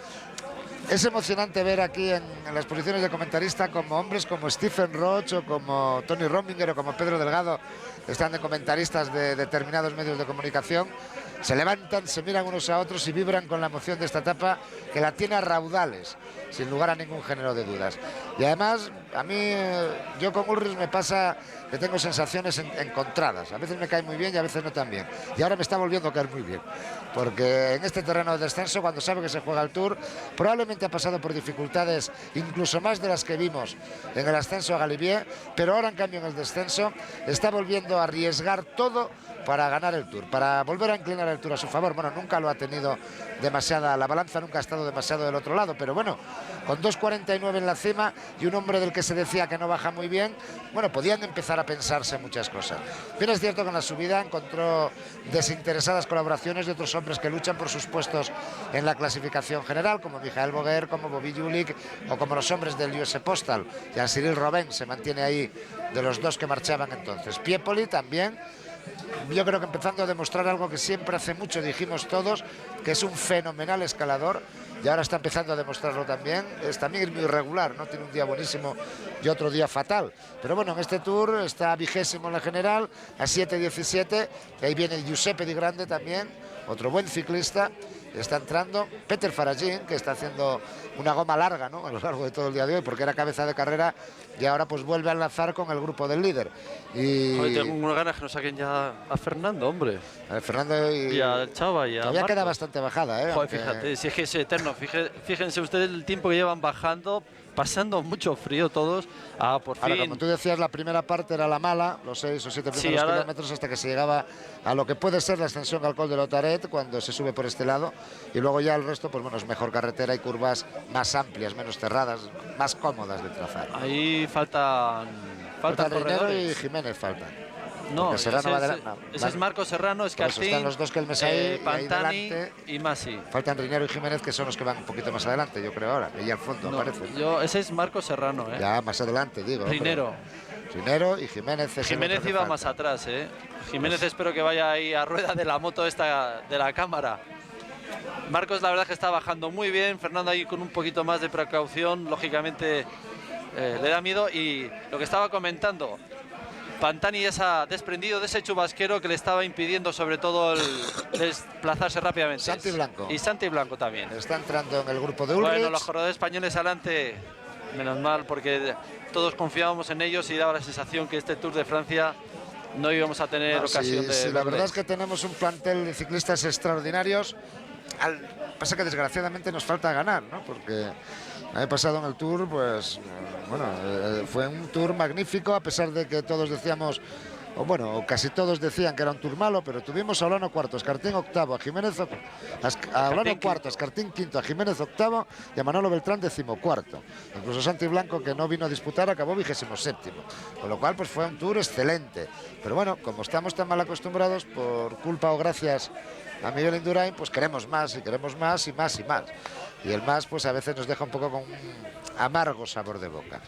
Es emocionante ver aquí en las posiciones de comentarista como hombres como Stephen Roach o como Tony Rominger o como Pedro Delgado están de comentaristas de determinados medios de comunicación. Se levantan, se miran unos a otros y vibran con la emoción de esta etapa que la tiene a raudales, sin lugar a ningún género de dudas. Y además, a mí, yo con Ulrich me pasa que tengo sensaciones encontradas. A veces me cae muy bien y a veces no tan bien. Y ahora me está volviendo a caer muy bien. Porque en este terreno de descenso, cuando sabe que se juega el Tour, probablemente ha pasado por dificultades incluso más de las que vimos en el ascenso a Galibier, pero ahora en cambio en el descenso está volviendo a arriesgar todo para ganar el Tour, para volver a inclinar el Tour a su favor. Bueno, nunca lo ha tenido demasiada, la balanza nunca ha estado demasiado del otro lado, pero bueno, con 2.49 en la cima y un hombre del que se decía que no baja muy bien, bueno, podían empezar a pensarse muchas cosas. Bien, es cierto que en la subida encontró desinteresadas colaboraciones de otros hombres que luchan por sus puestos en la clasificación general, como Michael Boger, como Bobby Julich o como los hombres del US Postal. Ya Cyril Robben se mantiene ahí de los dos que marchaban entonces. Piepoli también, yo creo que empezando a demostrar algo que siempre hace mucho dijimos todos, que es un fenomenal escalador, y ahora está empezando a demostrarlo también. También es muy irregular, no tiene un día buenísimo y otro día fatal, pero bueno, en este Tour está 20º en la general, a 7.17, ahí viene Giuseppe Di Grande también, otro buen ciclista. Está entrando Peter Faragin, que está haciendo una goma larga, ¿no?, a lo largo de todo el día de hoy, porque era cabeza de carrera y ahora pues vuelve a enlazar con el grupo del líder. Y hoy tengo unas ganas que nos saquen ya a Fernando, hombre. A Fernando y a Chava y a todavía Marcos. queda bastante bajada, ¿eh? Joder, fíjate, si es que es eterno. Fíjense ustedes el tiempo que llevan bajando, pasando mucho frío todos. Por fin. Ahora, como tú decías, la primera parte era la mala, los 6 o 7 primeros kilómetros, hasta que se llegaba a lo que puede ser la ascensión al Col de Lotaret cuando se sube por este lado, y luego ya el resto, pues bueno, es mejor carretera y curvas más amplias, menos cerradas, más cómodas de trazar. Ahí faltan Reinero y Jiménez faltan. No, ese es Marcos Serrano, Escartín, están los dos que el Messaí, Pantani y Masi. Faltan Reinero y Jiménez, que son los que van un poquito más adelante, yo creo ahora, y al fondo aparece. Ese es Marcos Serrano, Ya más adelante, digo. Reinero Y Jiménez. Jiménez iba más atrás, Jiménez pues espero que vaya ahí a rueda de la moto esta de la cámara. Marcos la verdad que está bajando muy bien, Fernando ahí con un poquito más de precaución, lógicamente le da miedo. Y lo que estaba comentando, Pantani ya se ha desprendido de ese chubasquero que le estaba impidiendo sobre todo el desplazarse rápidamente. Santi Blanco. Y Santi Blanco también. Está entrando en el grupo de Ulrich. Bueno, los corredores españoles adelante, menos mal, porque todos confiábamos en ellos y daba la sensación que este Tour de Francia no íbamos a tener ocasión de... Sí, la verdad es que tenemos un plantel de ciclistas extraordinarios. Pasa que desgraciadamente nos falta ganar, ¿no? Porque el año pasado en el Tour, pues bueno, fue un Tour magnífico, a pesar de que todos decíamos, o casi todos decían que era un Tour malo, pero tuvimos a Olano cuarto, a Escartín octavo, a Jiménez a Olano cuarto, a Escartín quinto, a Jiménez octavo y a Manolo Beltrán 14º. Incluso Santi Blanco, que no vino a disputar, acabó 27º, con lo cual pues fue un Tour excelente. Pero bueno, como estamos tan mal acostumbrados, por culpa o gracias a Miguel Indurain, pues queremos más y queremos más y más y más. Y el más pues a veces nos deja un poco con un amargo sabor de boca.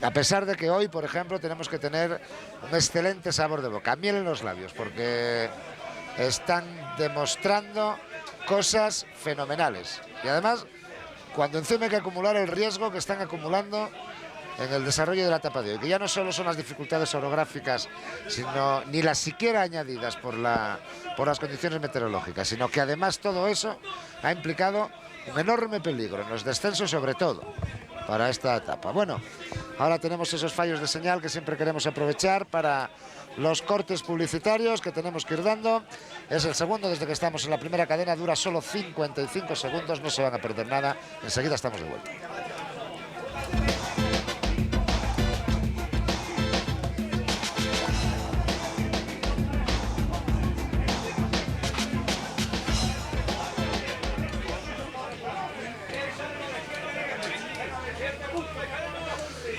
A pesar de que hoy, por ejemplo, tenemos que tener un excelente sabor de boca, miel en los labios, porque están demostrando cosas fenomenales. Y además, cuando encima hay que acumular el riesgo que están acumulando en el desarrollo de la etapa de hoy, que ya no solo son las dificultades orográficas, sino ni las siquiera añadidas por las condiciones meteorológicas, sino que además todo eso ha implicado un enorme peligro en los descensos, sobre todo para esta etapa. Bueno, ahora tenemos esos fallos de señal que siempre queremos aprovechar para los cortes publicitarios que tenemos que ir dando. Es el segundo desde que estamos en la primera cadena, dura solo 55 segundos, no se van a perder nada, enseguida estamos de vuelta.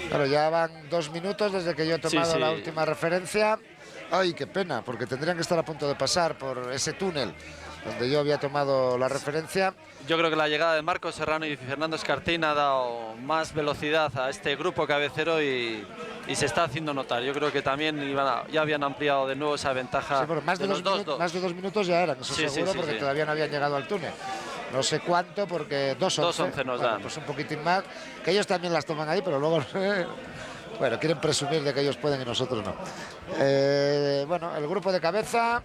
Claro, ya van 2 minutos desde que yo he tomado la última referencia. Ay, qué pena, porque tendrían que estar a punto de pasar por ese túnel donde yo había tomado la referencia. Yo creo que la llegada de Marcos Serrano y Fernando Escartín ha dado más velocidad a este grupo cabecero y se está haciendo notar. Yo creo que también ya habían ampliado de nuevo esa ventaja. Sí, pero más de 2 minutos ya eran, eso seguro, porque todavía no habían llegado al túnel. No sé cuánto, porque 2:11 nos dan. Pues un poquitín más, que ellos también las toman ahí, pero luego bueno, quieren presumir de que ellos pueden y nosotros no. Bueno, el grupo de cabeza.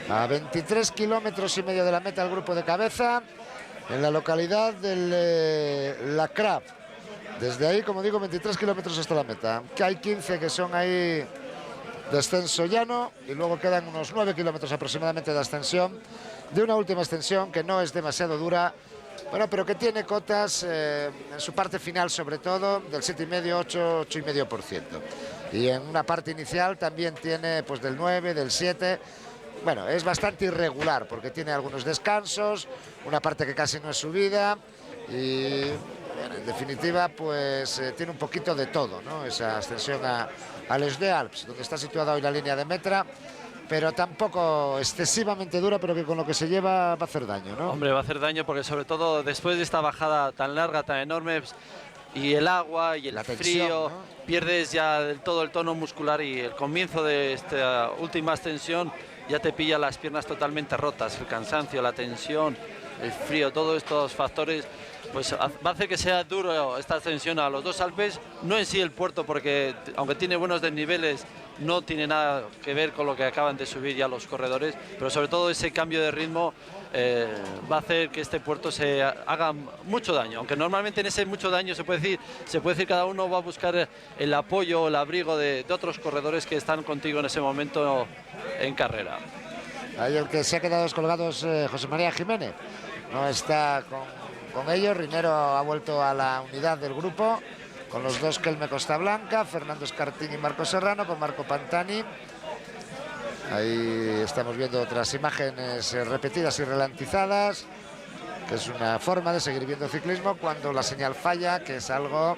A 23 kilómetros y medio de la meta el grupo de cabeza, en la localidad de La Crab. Desde ahí, como digo, 23 kilómetros hasta la meta. Que hay 15 que son ahí descenso llano y luego quedan unos 9 kilómetros aproximadamente de ascensión, de una última ascensión que no es demasiado dura, bueno, pero que tiene cotas en su parte final, sobre todo del 7,5, 8,5%. Y en una parte inicial también tiene pues del 9, del 7. Bueno, es bastante irregular porque tiene algunos descansos, una parte que casi no es subida y bueno, en definitiva pues tiene un poquito de todo, ¿no? Esa ascensión a Les Deux Alpes, donde está situada hoy la línea de meta, pero tampoco excesivamente dura, pero que con lo que se lleva va a hacer daño, ¿no? Hombre, va a hacer daño porque sobre todo después de esta bajada tan larga, tan enorme, y el agua y el La frío, tensión, ¿no? pierdes ya del todo el tono muscular y el comienzo de esta última ascensión ya te pilla las piernas totalmente rotas, el cansancio, la tensión, el frío, todos estos factores, pues va a hacer que sea duro esta ascensión a los dos Alpes, no en sí el puerto, porque aunque tiene buenos desniveles, no tiene nada que ver con lo que acaban de subir ya los corredores, pero sobre todo ese cambio de ritmo va a hacer que este puerto se haga mucho daño, aunque normalmente en ese mucho daño se puede decir cada uno va a buscar el apoyo o el abrigo de otros corredores que están contigo en ese momento en carrera. Ahí el que se ha quedado descolgado es José María Jiménez, no está con ellos. Rinero ha vuelto a la unidad del grupo con los dos Kelme Costa Blanca, Fernando Escartín y Marco Serrano, con Marco Pantani. Ahí estamos viendo otras imágenes repetidas y ralentizadas, que es una forma de seguir viendo ciclismo cuando la señal falla, que es algo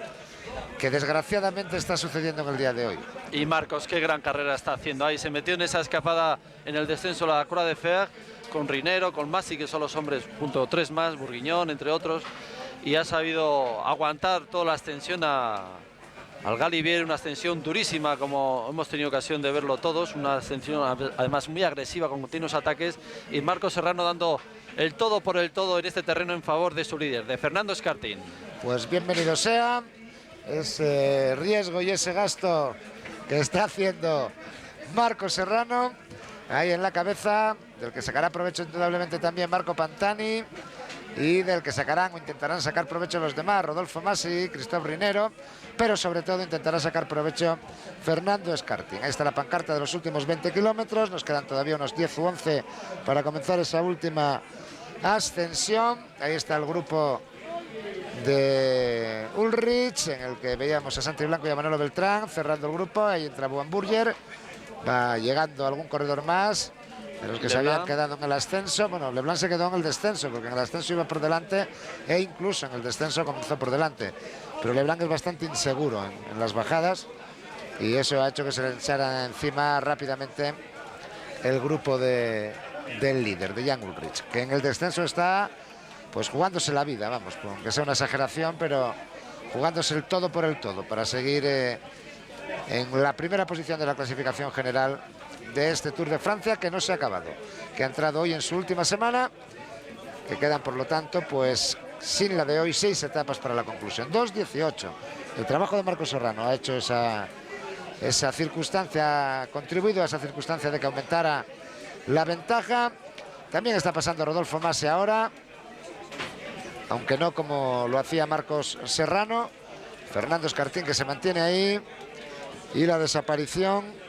que desgraciadamente está sucediendo en el día de hoy. Y Marcos, qué gran carrera está haciendo ahí, se metió en esa escapada en el descenso a la Croix de Fer, con Rinero, con Masi, que son los hombres, junto a 3 más, Burguiñón, entre otros, y ha sabido aguantar toda la ascensión al Galibier, una ascensión durísima, como hemos tenido ocasión de verlo todos, una ascensión además muy agresiva, con continuos ataques, y Marco Serrano dando el todo por el todo en este terreno en favor de su líder, de Fernando Escartín. Pues bienvenido sea ese riesgo y ese gasto que está haciendo Marco Serrano, ahí en la cabeza, del que sacará provecho indudablemente también Marco Pantani, y del que sacarán o intentarán sacar provecho los demás, Rodolfo Masi, Cristóbal Rinero, pero sobre todo intentará sacar provecho Fernando Escartín. Ahí está la pancarta de los últimos 20 kilómetros, nos quedan todavía unos 10 u 11 para comenzar esa última ascensión. Ahí está el grupo de Ulrich, en el que veíamos a Santi Blanco y a Manolo Beltrán cerrando el grupo. Ahí entra Boan Burger, va llegando algún corredor más de los que se habían quedado en el ascenso. Bueno, Leblanc se quedó en el descenso, porque en el ascenso iba por delante e incluso en el descenso comenzó por delante. Pero Leblanc es bastante inseguro en las bajadas y eso ha hecho que se le echara encima rápidamente el grupo del líder, de Jan Ulrich, que en el descenso está pues jugándose la vida, vamos, aunque sea una exageración, pero jugándose el todo por el todo para seguir en la primera posición de la clasificación general de este Tour de Francia, que no se ha acabado, que ha entrado hoy en su última semana, que quedan por lo tanto pues sin la de hoy 6 etapas para la conclusión. 2:18. El trabajo de Marco Serrano ha hecho esa circunstancia, ha contribuido a esa circunstancia de que aumentara la ventaja. También está pasando Rodolfo Masi ahora, aunque no como lo hacía Marcos Serrano. Fernando Escartín, que se mantiene ahí, y la desaparición,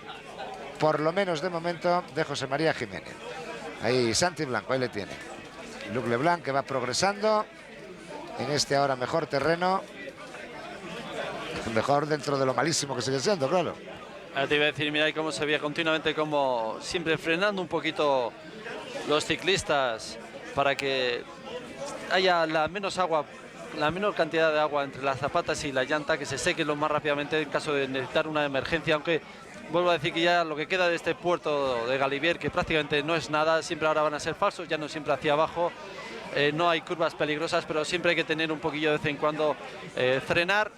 por lo menos de momento, de José María Jiménez. Ahí Santi Blanco, ahí le tiene. Luc Leblanc, que va progresando en este ahora mejor terreno, mejor dentro de lo malísimo que sigue siendo, claro. Ahora te iba a decir, mira cómo se veía continuamente, como siempre frenando un poquito los ciclistas para que haya la menor cantidad de agua entre las zapatas y la llanta, que se seque lo más rápidamente en caso de necesitar una emergencia, aunque vuelvo a decir que ya lo que queda de este puerto de Galibier, que prácticamente no es nada, siempre ahora van a ser falsos, ya no siempre hacia abajo, no hay curvas peligrosas, pero siempre hay que tener un poquillo de vez en cuando, frenar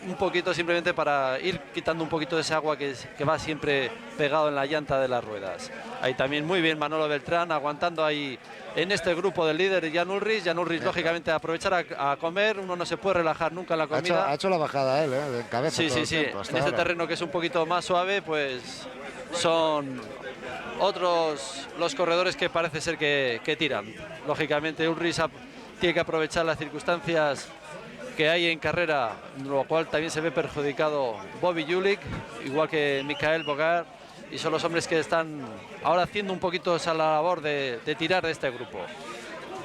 un poquito simplemente para ir quitando un poquito de ese agua que va siempre pegado en la llanta de las ruedas. Ahí también muy bien Manolo Beltrán, aguantando ahí en este grupo del líder Jan Ullrich. Jan Ullrich, lógicamente, aprovechar a comer, uno no se puede relajar nunca en la comida. Ha hecho la bajada él, de cabeza. Sí, en este terreno que es un poquito más suave, pues son otros los corredores que parece ser que tiran. Lógicamente Ullrich tiene que aprovechar las circunstancias que hay en carrera, lo cual también se ve perjudicado Bobby Julich, igual que Michael Bogart, y son los hombres que están ahora haciendo un poquito esa labor de tirar de este grupo.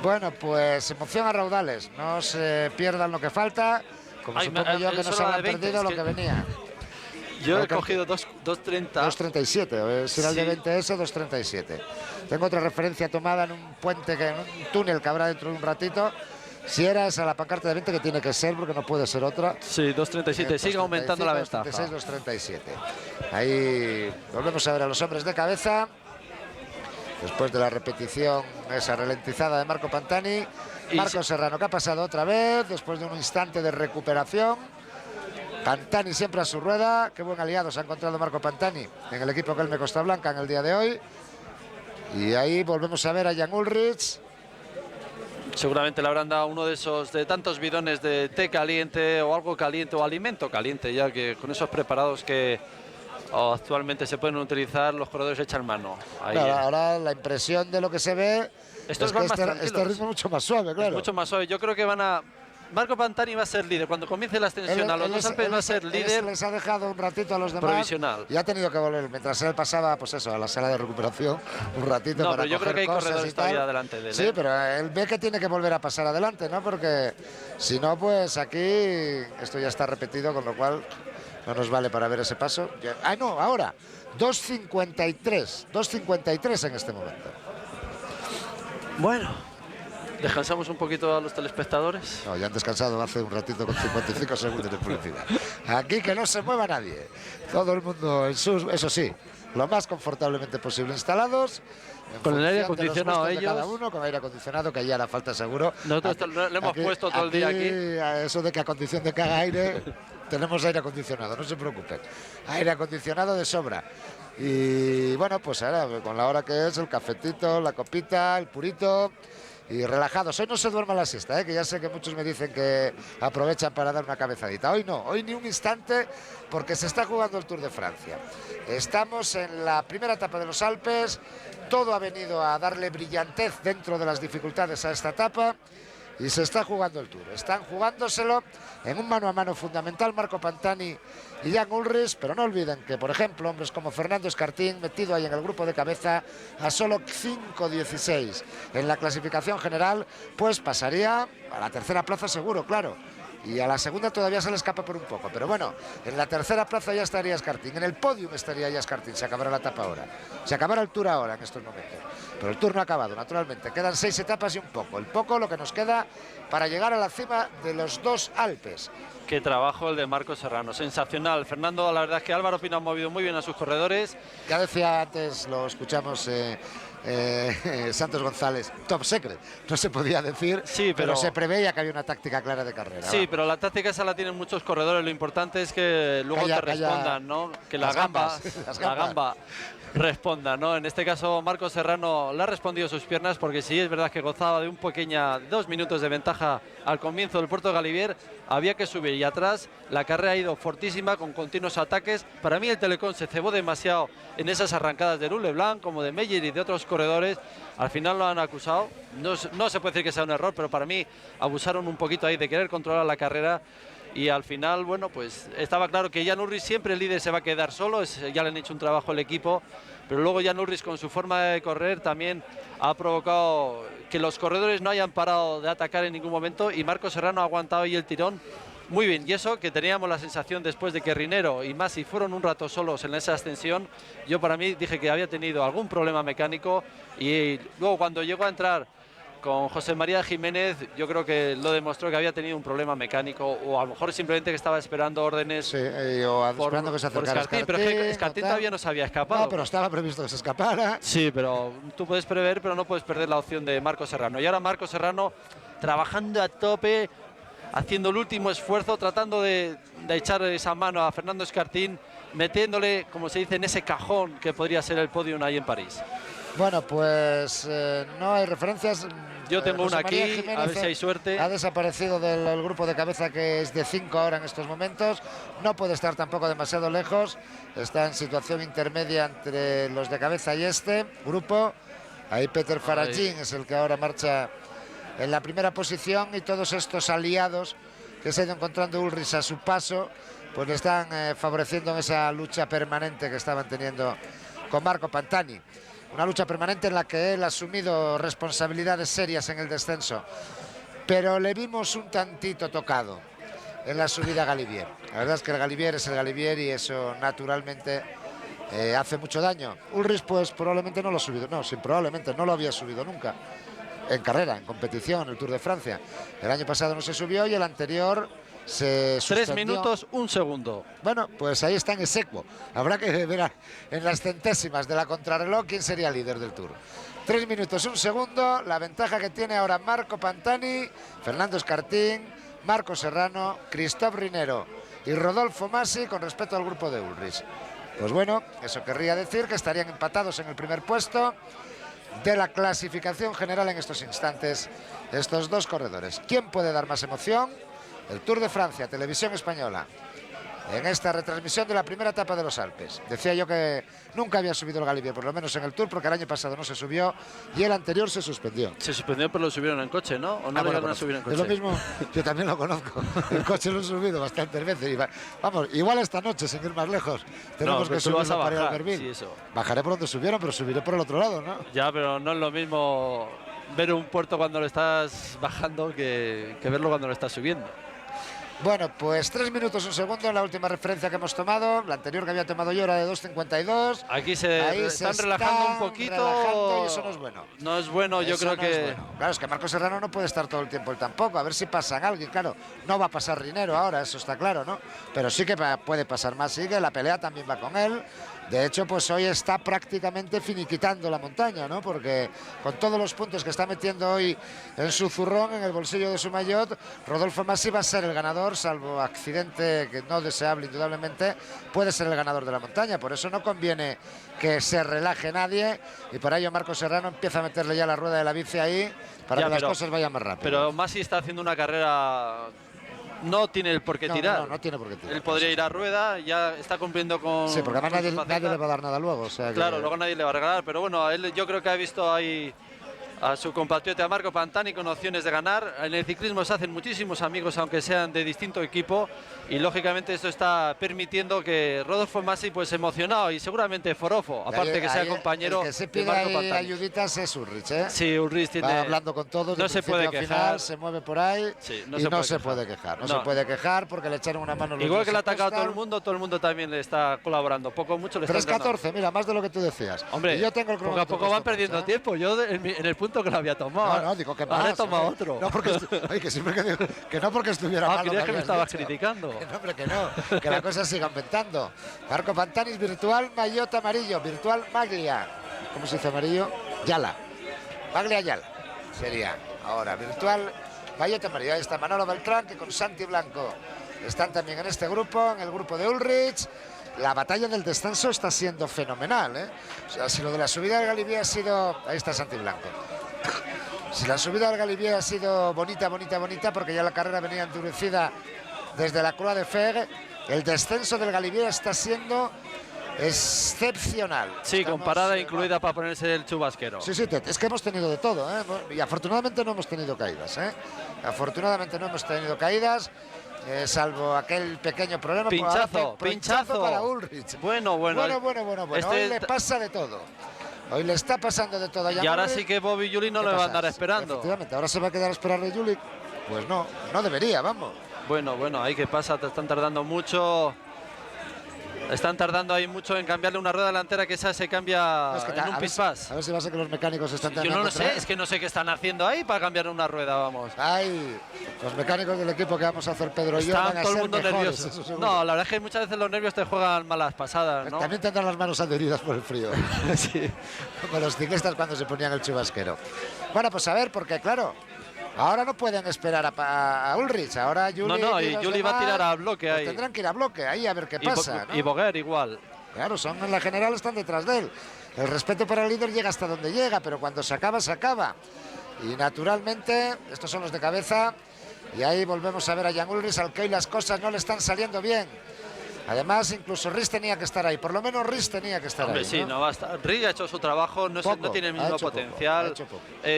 Bueno, pues emoción a raudales, no se pierdan lo que falta, como supongo yo que no se han perdido lo que venía. Yo he cogido 2.30. 2.37, si era el de 20S, 2.37. Tengo otra referencia tomada en un puente, en un túnel que habrá dentro de un ratito. Si era esa la pancarta de 20, que tiene que ser, porque no puede ser otra. Sí, 2.37, sigue aumentando la ventaja. 2.36, 2.37. Ahí volvemos a ver a los hombres de cabeza. Después de la repetición, esa ralentizada de Marco Pantani. Marco Serrano, que ha pasado otra vez, después de un instante de recuperación. Pantani siempre a su rueda. Qué buen aliado se ha encontrado Marco Pantani en el equipo Kelme Costa Blanca en el día de hoy. Y ahí volvemos a ver a Jan Ullrich. Seguramente le habrán dado uno de esos, de tantos bidones de té caliente o algo caliente o alimento caliente, ya que con esos preparados que actualmente se pueden utilizar, los corredores echan mano. Ahí, claro, ahora la impresión de lo que se ve es que este ritmo es mucho más suave, claro. Es mucho más suave. Yo creo que Marco Pantani va a ser líder. Cuando comience la ascensión a los dos Alpes va a ser líder. Les ha dejado un ratito a los demás. Provisional. Y ha tenido que volver, mientras él pasaba, pues eso, a la sala de recuperación, un ratito para pero yo creo que hay corredores todavía delante de él. Sí, pero él ve que tiene que volver a pasar adelante, ¿no? Porque si no, pues aquí esto ya está repetido, con lo cual no nos vale para ver ese paso. No, ahora, 2.53 en este momento. Bueno, ¿descansamos un poquito a los telespectadores? No, ya han descansado hace un ratito con 55 segundos de publicidad. Aquí que no se mueva nadie. Todo el mundo en sus... Eso sí, lo más confortablemente posible instalados. Con el aire acondicionado ellos. Cada uno, con aire acondicionado, que ya hará falta seguro. Nosotros lo hemos puesto todo el día aquí. Eso de que a condición de que haga aire, tenemos aire acondicionado, no se preocupen. Aire acondicionado de sobra. Y bueno, pues ahora con la hora que es, el cafetito, la copita, el purito... Y relajados. Hoy no se duerma la siesta, que ya sé que muchos me dicen que aprovechan para dar una cabezadita. Hoy no, hoy ni un instante, porque se está jugando el Tour de Francia. Estamos en la primera etapa de los Alpes, todo ha venido a darle brillantez dentro de las dificultades a esta etapa y se está jugando el Tour. Están jugándoselo en un mano a mano fundamental Marco Pantani y Jan Ullrich, pero no olviden que, por ejemplo, hombres como Fernando Escartín, metido ahí en el grupo de cabeza a solo 5.16 en la clasificación general, pues pasaría a la tercera plaza seguro, claro. Y a la segunda todavía se le escapa por un poco. Pero bueno, en la tercera plaza ya estaría Escartín. En el podium estaría ya Escartín. Se acabará la etapa ahora. Se acabará el Tour ahora en estos momentos. Pero el Tour no ha acabado, naturalmente. Quedan 6 etapas y un poco. El poco lo que nos queda para llegar a la cima de los dos Alpes. Qué trabajo el de Marco Serrano. Sensacional. Fernando, la verdad es que Álvaro Pino ha movido muy bien a sus corredores. Ya decía antes, lo escuchamos... Santos González, top secret, no se podía decir, sí, pero se preveía que había una táctica clara de carrera. Sí, pero la táctica esa la tienen muchos corredores, lo importante es que luego te respondan, ¿no? Que la gamba responda, ¿no? En este caso Marco Serrano le ha respondido sus piernas, porque sí es verdad que gozaba de 2 minutos de ventaja al comienzo del Puerto de Galibier, había que subir y atrás la carrera ha ido fortísima con continuos ataques. Para mí el Telecom se cebó demasiado en esas arrancadas de Luc Leblanc como de Meyer y de otros corredores. Al final lo han acusado, no se puede decir que sea un error, pero para mí abusaron un poquito ahí de querer controlar la carrera. Y al final, bueno, pues estaba claro que Jan Ullrich siempre el líder se va a quedar solo, ya le han hecho un trabajo el equipo, pero luego Jan Ullrich con su forma de correr también ha provocado que los corredores no hayan parado de atacar en ningún momento y Marco Serrano ha aguantado ahí el tirón muy bien. Y eso que teníamos la sensación después de que Rinero y Masi fueron un rato solos en esa ascensión, yo para mí dije que había tenido algún problema mecánico y luego cuando llegó a entrar con José María Jiménez yo creo que lo demostró que había tenido un problema mecánico o a lo mejor simplemente que estaba esperando órdenes. Sí, o esperando que se acercara Escartín, pero es que Escartín todavía no se había escapado. No, pero estaba previsto que se escapara. Sí, pero tú puedes prever, pero no puedes perder la opción de Marco Serrano. Y ahora Marco Serrano trabajando a tope, haciendo el último esfuerzo, tratando de echar esa mano a Fernando Escartín, metiéndole, como se dice, en ese cajón que podría ser el podium ahí en París. Bueno, pues no hay referencias. Yo tengo José una María aquí, Jiménez a ver si hay suerte. Ha desaparecido del grupo de cabeza, que es de 5 ahora en estos momentos. No puede estar tampoco demasiado lejos. Está en situación intermedia entre los de cabeza y este grupo. Ahí Peter Faragín es el que ahora marcha en la primera posición, y todos estos aliados que se ha ido encontrando Ulrich a su paso, pues le están favoreciendo en esa lucha permanente que estaban teniendo con Marco Pantani. Una lucha permanente en la que él ha asumido responsabilidades serias en el descenso, pero le vimos un tantito tocado en la subida a Galibier. La verdad es que el Galibier es el Galibier y eso naturalmente hace mucho daño. Ulrich pues probablemente no lo ha subido, no, sí, probablemente no lo había subido nunca en carrera, en competición, el Tour de Francia. El año pasado no se subió y el anterior se suspendió. 3 minutos, 1 segundo. Bueno, pues ahí está en exequo. Habrá que ver en las centésimas de la contrarreloj quién sería líder del Tour. 3 minutos, 1 segundo, la ventaja que tiene ahora Marco Pantani, Fernando Escartín, Marco Serrano, Christophe Rinero y Rodolfo Masi con respecto al grupo de Ulrich. Pues bueno, eso querría decir que estarían empatados en el primer puesto de la clasificación general en estos instantes estos dos corredores. ¿Quién puede dar más emoción? El Tour de Francia, Televisión Española, en esta retransmisión de la primera etapa de los Alpes. Decía yo que nunca había subido el Galibier, por lo menos en el Tour, porque el año pasado no se subió y el anterior se suspendió. Se suspendió, pero lo subieron en coche, ¿no? ¿O no lo iban a subir en coche? Es lo mismo, yo también lo conozco. El coche lo he subido bastantes veces. Y vamos, igual esta noche, sin ir más lejos, tenemos que subirlo para ir al Verbil. Sí, eso. Bajaré por donde subieron, pero subiré por el otro lado, ¿no? Ya, pero no es lo mismo ver un puerto cuando lo estás bajando que verlo cuando lo estás subiendo. Bueno, pues 3 minutos, 1 segundo en la última referencia que hemos tomado. La anterior que había tomado yo era de 2.52. Aquí se están relajando un poquito. Y eso no es bueno. No es bueno, yo creo que... Bueno. Claro, es que Marco Serrano no puede estar todo el tiempo él tampoco. A ver si pasan alguien. Claro, no va a pasar Rinero ahora, eso está claro, ¿no? Pero sí que puede pasar más. Sí que la pelea también va con él. De hecho, pues hoy está prácticamente finiquitando la montaña, ¿no? Porque con todos los puntos que está metiendo hoy en su zurrón, en el bolsillo de su maillot, Rodolfo Masi va a ser el ganador, salvo accidente que no deseable indudablemente, puede ser el ganador de la montaña. Por eso no conviene que se relaje nadie y por ello Marco Serrano empieza a meterle ya la rueda de la bici ahí para que las cosas vayan más rápido. Pero Masi está haciendo una carrera... No tiene por qué tirar. No tiene por qué tirar. Él podría ir a rueda, ya está cumpliendo con... Sí, porque además nadie le va a dar nada luego. O sea claro, que... luego nadie le va a regalar, pero bueno, él yo creo que ha visto ahí a su compatriota Marco Pantani con opciones de ganar. En el ciclismo se hacen muchísimos amigos, aunque sean de distinto equipo, y lógicamente esto está permitiendo que Rodolfo Masi, pues emocionado y seguramente forofo, aparte que sea compañero el que se de pide Marco Pantani. ayuditas es Ulrich, ¿eh? Sí, Ulrich tiene... Va hablando con todos, no se puede quejar. Final, se mueve por ahí sí, y no se puede quejar. No se puede quejar porque le echaron una mano. Igual que le ha atacado todo el mundo también le está colaborando. Poco o mucho le está 3.14, mira, más de lo que tú decías. Hombre, y yo tengo el poco a poco van perdiendo tiempo. Yo en el punto que lo había tomado. No, digo que más. Ahora he tomado otro. No, porque oye, que siempre que digo que no porque estuviera mal. Creías que me estabas criticando. No, hombre, que no. Que la cosa siga aumentando. Marco Pantani, virtual maillot amarillo, virtual maglia. ¿Cómo se dice amarillo? Yala. Maglia Yala sería ahora. Virtual maillot amarillo. Ahí está Manolo Beltrán, que con Santi Blanco están también en este grupo, en el grupo de Ulrich. La batalla del descenso está siendo fenomenal, ¿eh? O sea, si lo de la subida del Galibier ha sido... Ahí está Santi Blanco. Si la subida del Galibier ha sido bonita, porque ya la carrera venía endurecida desde la Croix de Fer, el descenso del Galibier está siendo excepcional. Sí, con parada incluida para ponerse el chubasquero. Sí, es que hemos tenido de todo, ¿eh? Y afortunadamente no hemos tenido caídas, ¿eh? Afortunadamente no hemos tenido caídas, salvo aquel pequeño problema. Pinchazo para Ulrich. Bueno. Hoy le pasa de todo. Hoy le está pasando de todo. Y ahora sí que Bobby Juli no le va a andar esperando. Efectivamente, ahora se va a quedar a esperar de Juli. Pues no debería, vamos. Bueno, ahí que pasa, te están tardando mucho. Están tardando ahí mucho en cambiarle una rueda delantera, que esa se cambia No, es que en un pis-pas. a ver si va a ser que los mecánicos están Yo no lo sé, es que no sé qué están haciendo ahí para cambiar una rueda, vamos. Ay, los mecánicos del equipo que vamos a hacer Pedro y yo Están van a todo el ser mundo mejores, nervioso. eso seguro. No, la verdad es que muchas veces los nervios te juegan malas pasadas, ¿no? También tendrán las manos adheridas por el frío. Sí. Como los ciclistas cuando se ponían el chubasquero. Bueno, pues a ver, porque claro, ahora no pueden esperar a Ulrich. Ahora Juli, y Juli va a tirar a bloque pues ahí. tendrán que ir a bloque ahí a ver qué pasa. Y Boguer igual. Claro, son en la general, están detrás de él. El respeto para el líder llega hasta donde llega, pero cuando se acaba, se acaba. Y naturalmente, estos son los de cabeza. Y ahí volvemos a ver a Jan Ulrich, al que hoy las cosas no le están saliendo bien. Además, incluso Rhys tenía que estar ahí. Por lo menos Rhys tenía que estar ahí. Sí, no basta. Rhys ha hecho su trabajo, no tiene el mismo potencial.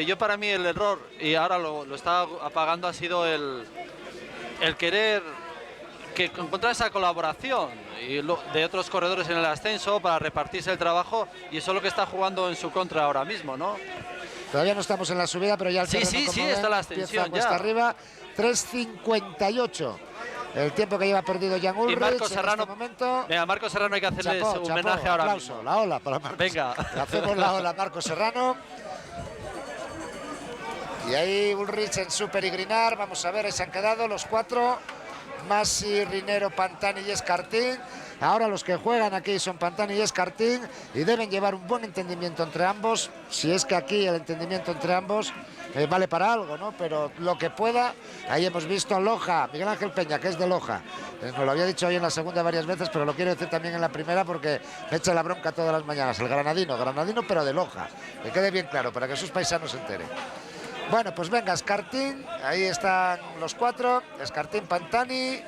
Yo para mí el error, y ahora lo está apagando, ha sido el querer encontrar esa colaboración de otros corredores en el ascenso para repartirse el trabajo, y eso es lo que está jugando en su contra ahora mismo, ¿no? Todavía no estamos en la subida, pero ya el terreno, sí, está la ascensión ya. Hasta arriba, 3:58. El tiempo que lleva perdido Jan Ulrich. Y Marco Serrano, en este momento. Venga, Marco Serrano hay que hacerle su homenaje ahora mismo. La ola para Marco. Venga. Le hacemos la ola a Marco Serrano. Y ahí Ulrich en Super y Grinar. Vamos a ver, ahí se han quedado los 4. Masi, Rinero, Pantani y Escartín. Ahora los que juegan aquí son Pantani y Escartín y deben llevar un buen entendimiento entre ambos. Si es que aquí el entendimiento entre ambos vale para algo, ¿no? Pero lo que pueda. Ahí hemos visto a Loja, Miguel Ángel Peña, que es de Loja. Nos lo había dicho hoy en la segunda varias veces, pero lo quiero decir también en la primera porque me echa la bronca todas las mañanas. El granadino pero de Loja. Que quede bien claro, para que sus paisanos se enteren. Bueno, pues venga, Escartín, ahí están los 4, Escartín, Pantani,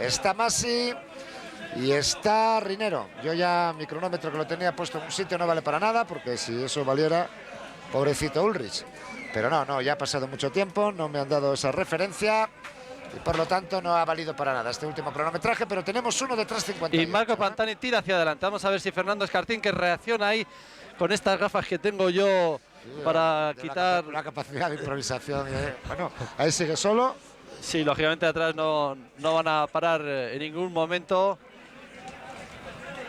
está Masi y está Rinero. Yo ya mi cronómetro que lo tenía puesto en un sitio no vale para nada, porque si eso valiera, pobrecito Ulrich. Pero no, ya ha pasado mucho tiempo, no me han dado esa referencia y por lo tanto no ha valido para nada este último cronometraje, pero tenemos uno de 3:58. Y Marco Pantani tira hacia adelante. Vamos a ver si Fernando Escartín, que reacciona ahí con estas gafas que tengo yo, para quitar la capacidad de improvisación. Bueno, ahí sigue solo. Sí, lógicamente atrás no van a parar en ningún momento.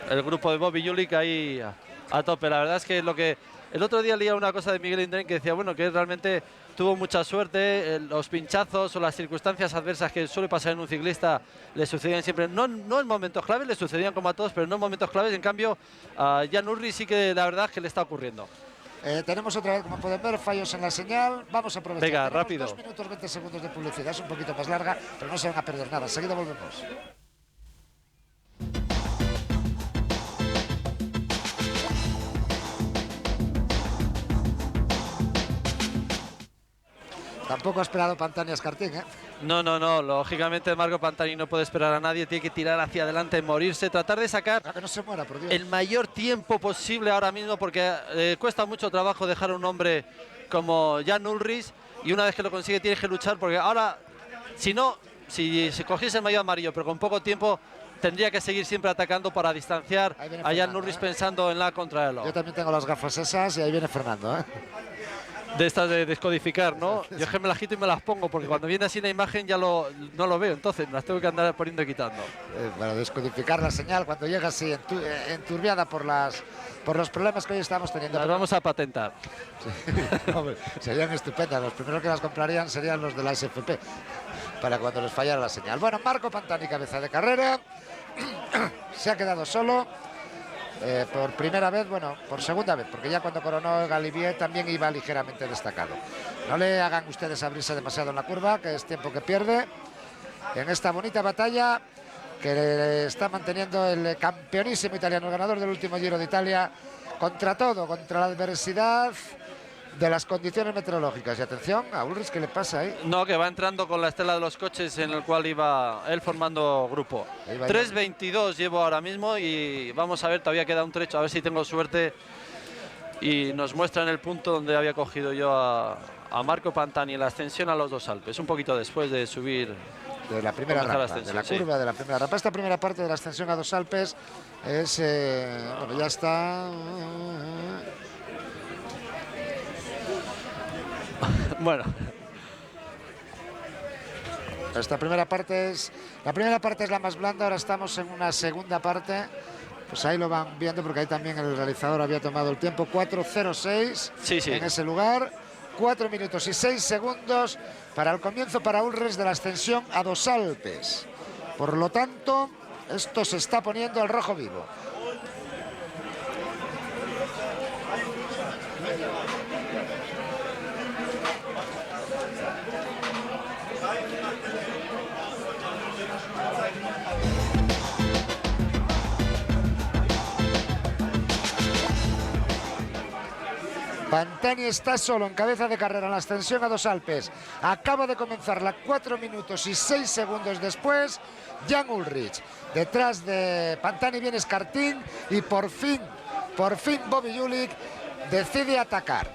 El grupo de Bobby Julich ahí a tope. La verdad es que el otro día leía una cosa de Miguel Indurain que decía, bueno, que realmente tuvo mucha suerte. Los pinchazos o las circunstancias adversas que suele pasar en un ciclista le sucedían siempre, no en momentos claves, le sucedían como a todos, pero no en momentos claves. En cambio, a Jan Ulrich sí que la verdad es que le está ocurriendo. Tenemos otra vez, como pueden ver, fallos en la señal. Vamos a aprovechar. Venga, rápido. 2 minutos 20 segundos de publicidad, es un poquito más larga, pero no se van a perder nada. Enseguida volvemos. Tampoco ha esperado Pantani a Escartín, ¿eh? No, lógicamente Marco Pantani no puede esperar a nadie, tiene que tirar hacia adelante, morirse, tratar de sacar que no se muera, por Dios, el mayor tiempo posible ahora mismo, porque cuesta mucho trabajo dejar a un hombre como Jan Ulrich, y una vez que lo consigue tienes que luchar, porque ahora, si se cogiese el maillot amarillo, pero con poco tiempo, tendría que seguir siempre atacando para distanciar a Jan Ulrich, pensando en la contrarreloj. Yo también tengo las gafas esas y ahí viene Fernando, ¿eh? De estas de descodificar, ¿no? Yo es que me las quito y me las pongo, porque cuando viene así la imagen ya no lo veo, entonces me las tengo que andar poniendo y quitando. Para descodificar la señal cuando llega así enturbiada por los problemas que hoy estamos teniendo. Las vamos a patentar. Sí. Hombre, serían estupendas. Los primeros que las comprarían serían los de la SFP, para cuando les fallara la señal. Bueno, Marco Pantani, cabeza de carrera, se ha quedado solo. Por primera vez, por segunda vez, porque ya cuando coronó Galibier también iba ligeramente destacado. No le hagan ustedes abrirse demasiado en la curva, que es tiempo que pierde en esta bonita batalla que está manteniendo el campeonísimo italiano, el ganador del último Giro de Italia, contra todo, contra la adversidad de las condiciones meteorológicas. Y atención a Ulrich, ¿qué le pasa ahí? No, que va entrando con la estela de los coches en el cual iba él formando grupo. 3:22 llevo ahora mismo y vamos a ver, todavía queda un trecho, a ver si tengo suerte y nos muestran el punto donde había cogido yo a Marco Pantani en la ascensión a los dos Alpes, un poquito después de subir de la primera rampa, de la curva de la primera rampa. Esta primera parte de la ascensión a dos Alpes es, bueno, ya está. Bueno, Esta primera parte es la más blanda, ahora estamos en una segunda parte. Pues ahí lo van viendo porque ahí también el realizador había tomado el tiempo. 4:06 en ese lugar. 4 minutos y 6 segundos para el comienzo para Ulrich de la ascensión a Dos Alpes. Por lo tanto, esto se está poniendo al rojo vivo. Pantani está solo en cabeza de carrera en la ascensión a Dos Alpes. Acaba de comenzarla 4 minutos y 6 segundos después. Jan Ullrich. Detrás de Pantani viene Escartín y por fin Bobby Julich decide atacar.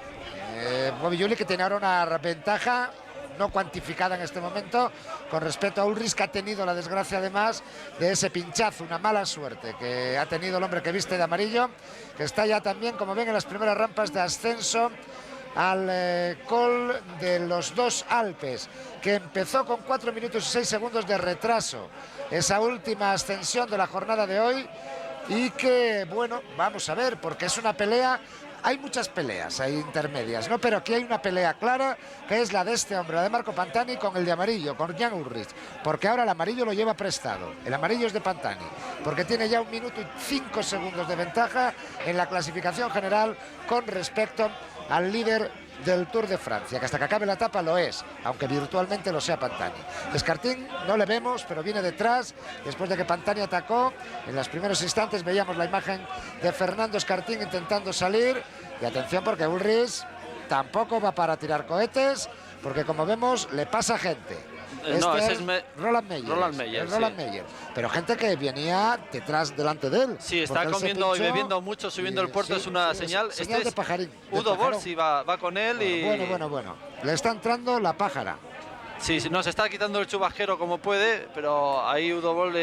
Bobby Julich que tiene ahora una ventaja no cuantificada en este momento con respecto a Ullrich, que ha tenido la desgracia además de ese pinchazo, una mala suerte que ha tenido el hombre que viste de amarillo, que está ya también, como ven, en las primeras rampas de ascenso al Col de los Dos Alpes, que empezó con 4 minutos y 6 segundos de retraso, esa última ascensión de la jornada de hoy, y que, bueno, vamos a ver, porque es una pelea. Hay muchas peleas, hay intermedias, ¿no? Pero aquí hay una pelea clara, que es la de este hombre, la de Marco Pantani, con el de amarillo, con Jan Ullrich. Porque ahora el amarillo lo lleva prestado. El amarillo es de Pantani, porque tiene ya 1 minuto y 5 segundos de ventaja en la clasificación general con respecto al líder del Tour de Francia, que hasta que acabe la etapa lo es, aunque virtualmente lo sea Pantani. Escartín no le vemos, pero viene detrás, después de que Pantani atacó. En los primeros instantes veíamos la imagen de Fernando Escartín intentando salir, y atención porque Ullrich tampoco va para tirar cohetes, porque como vemos le pasa gente. No, ese es Roland Meyer. Roland Meyer. Pero gente que venía delante de él. Sí, está comiendo y bebiendo mucho, subiendo el puerto, es una señal. Señal de pajarín. Udo Boll sí va con él y... Bueno. Le está entrando la pájara. Sí, no, se está quitando el chubasquero como puede, pero ahí Udo Boll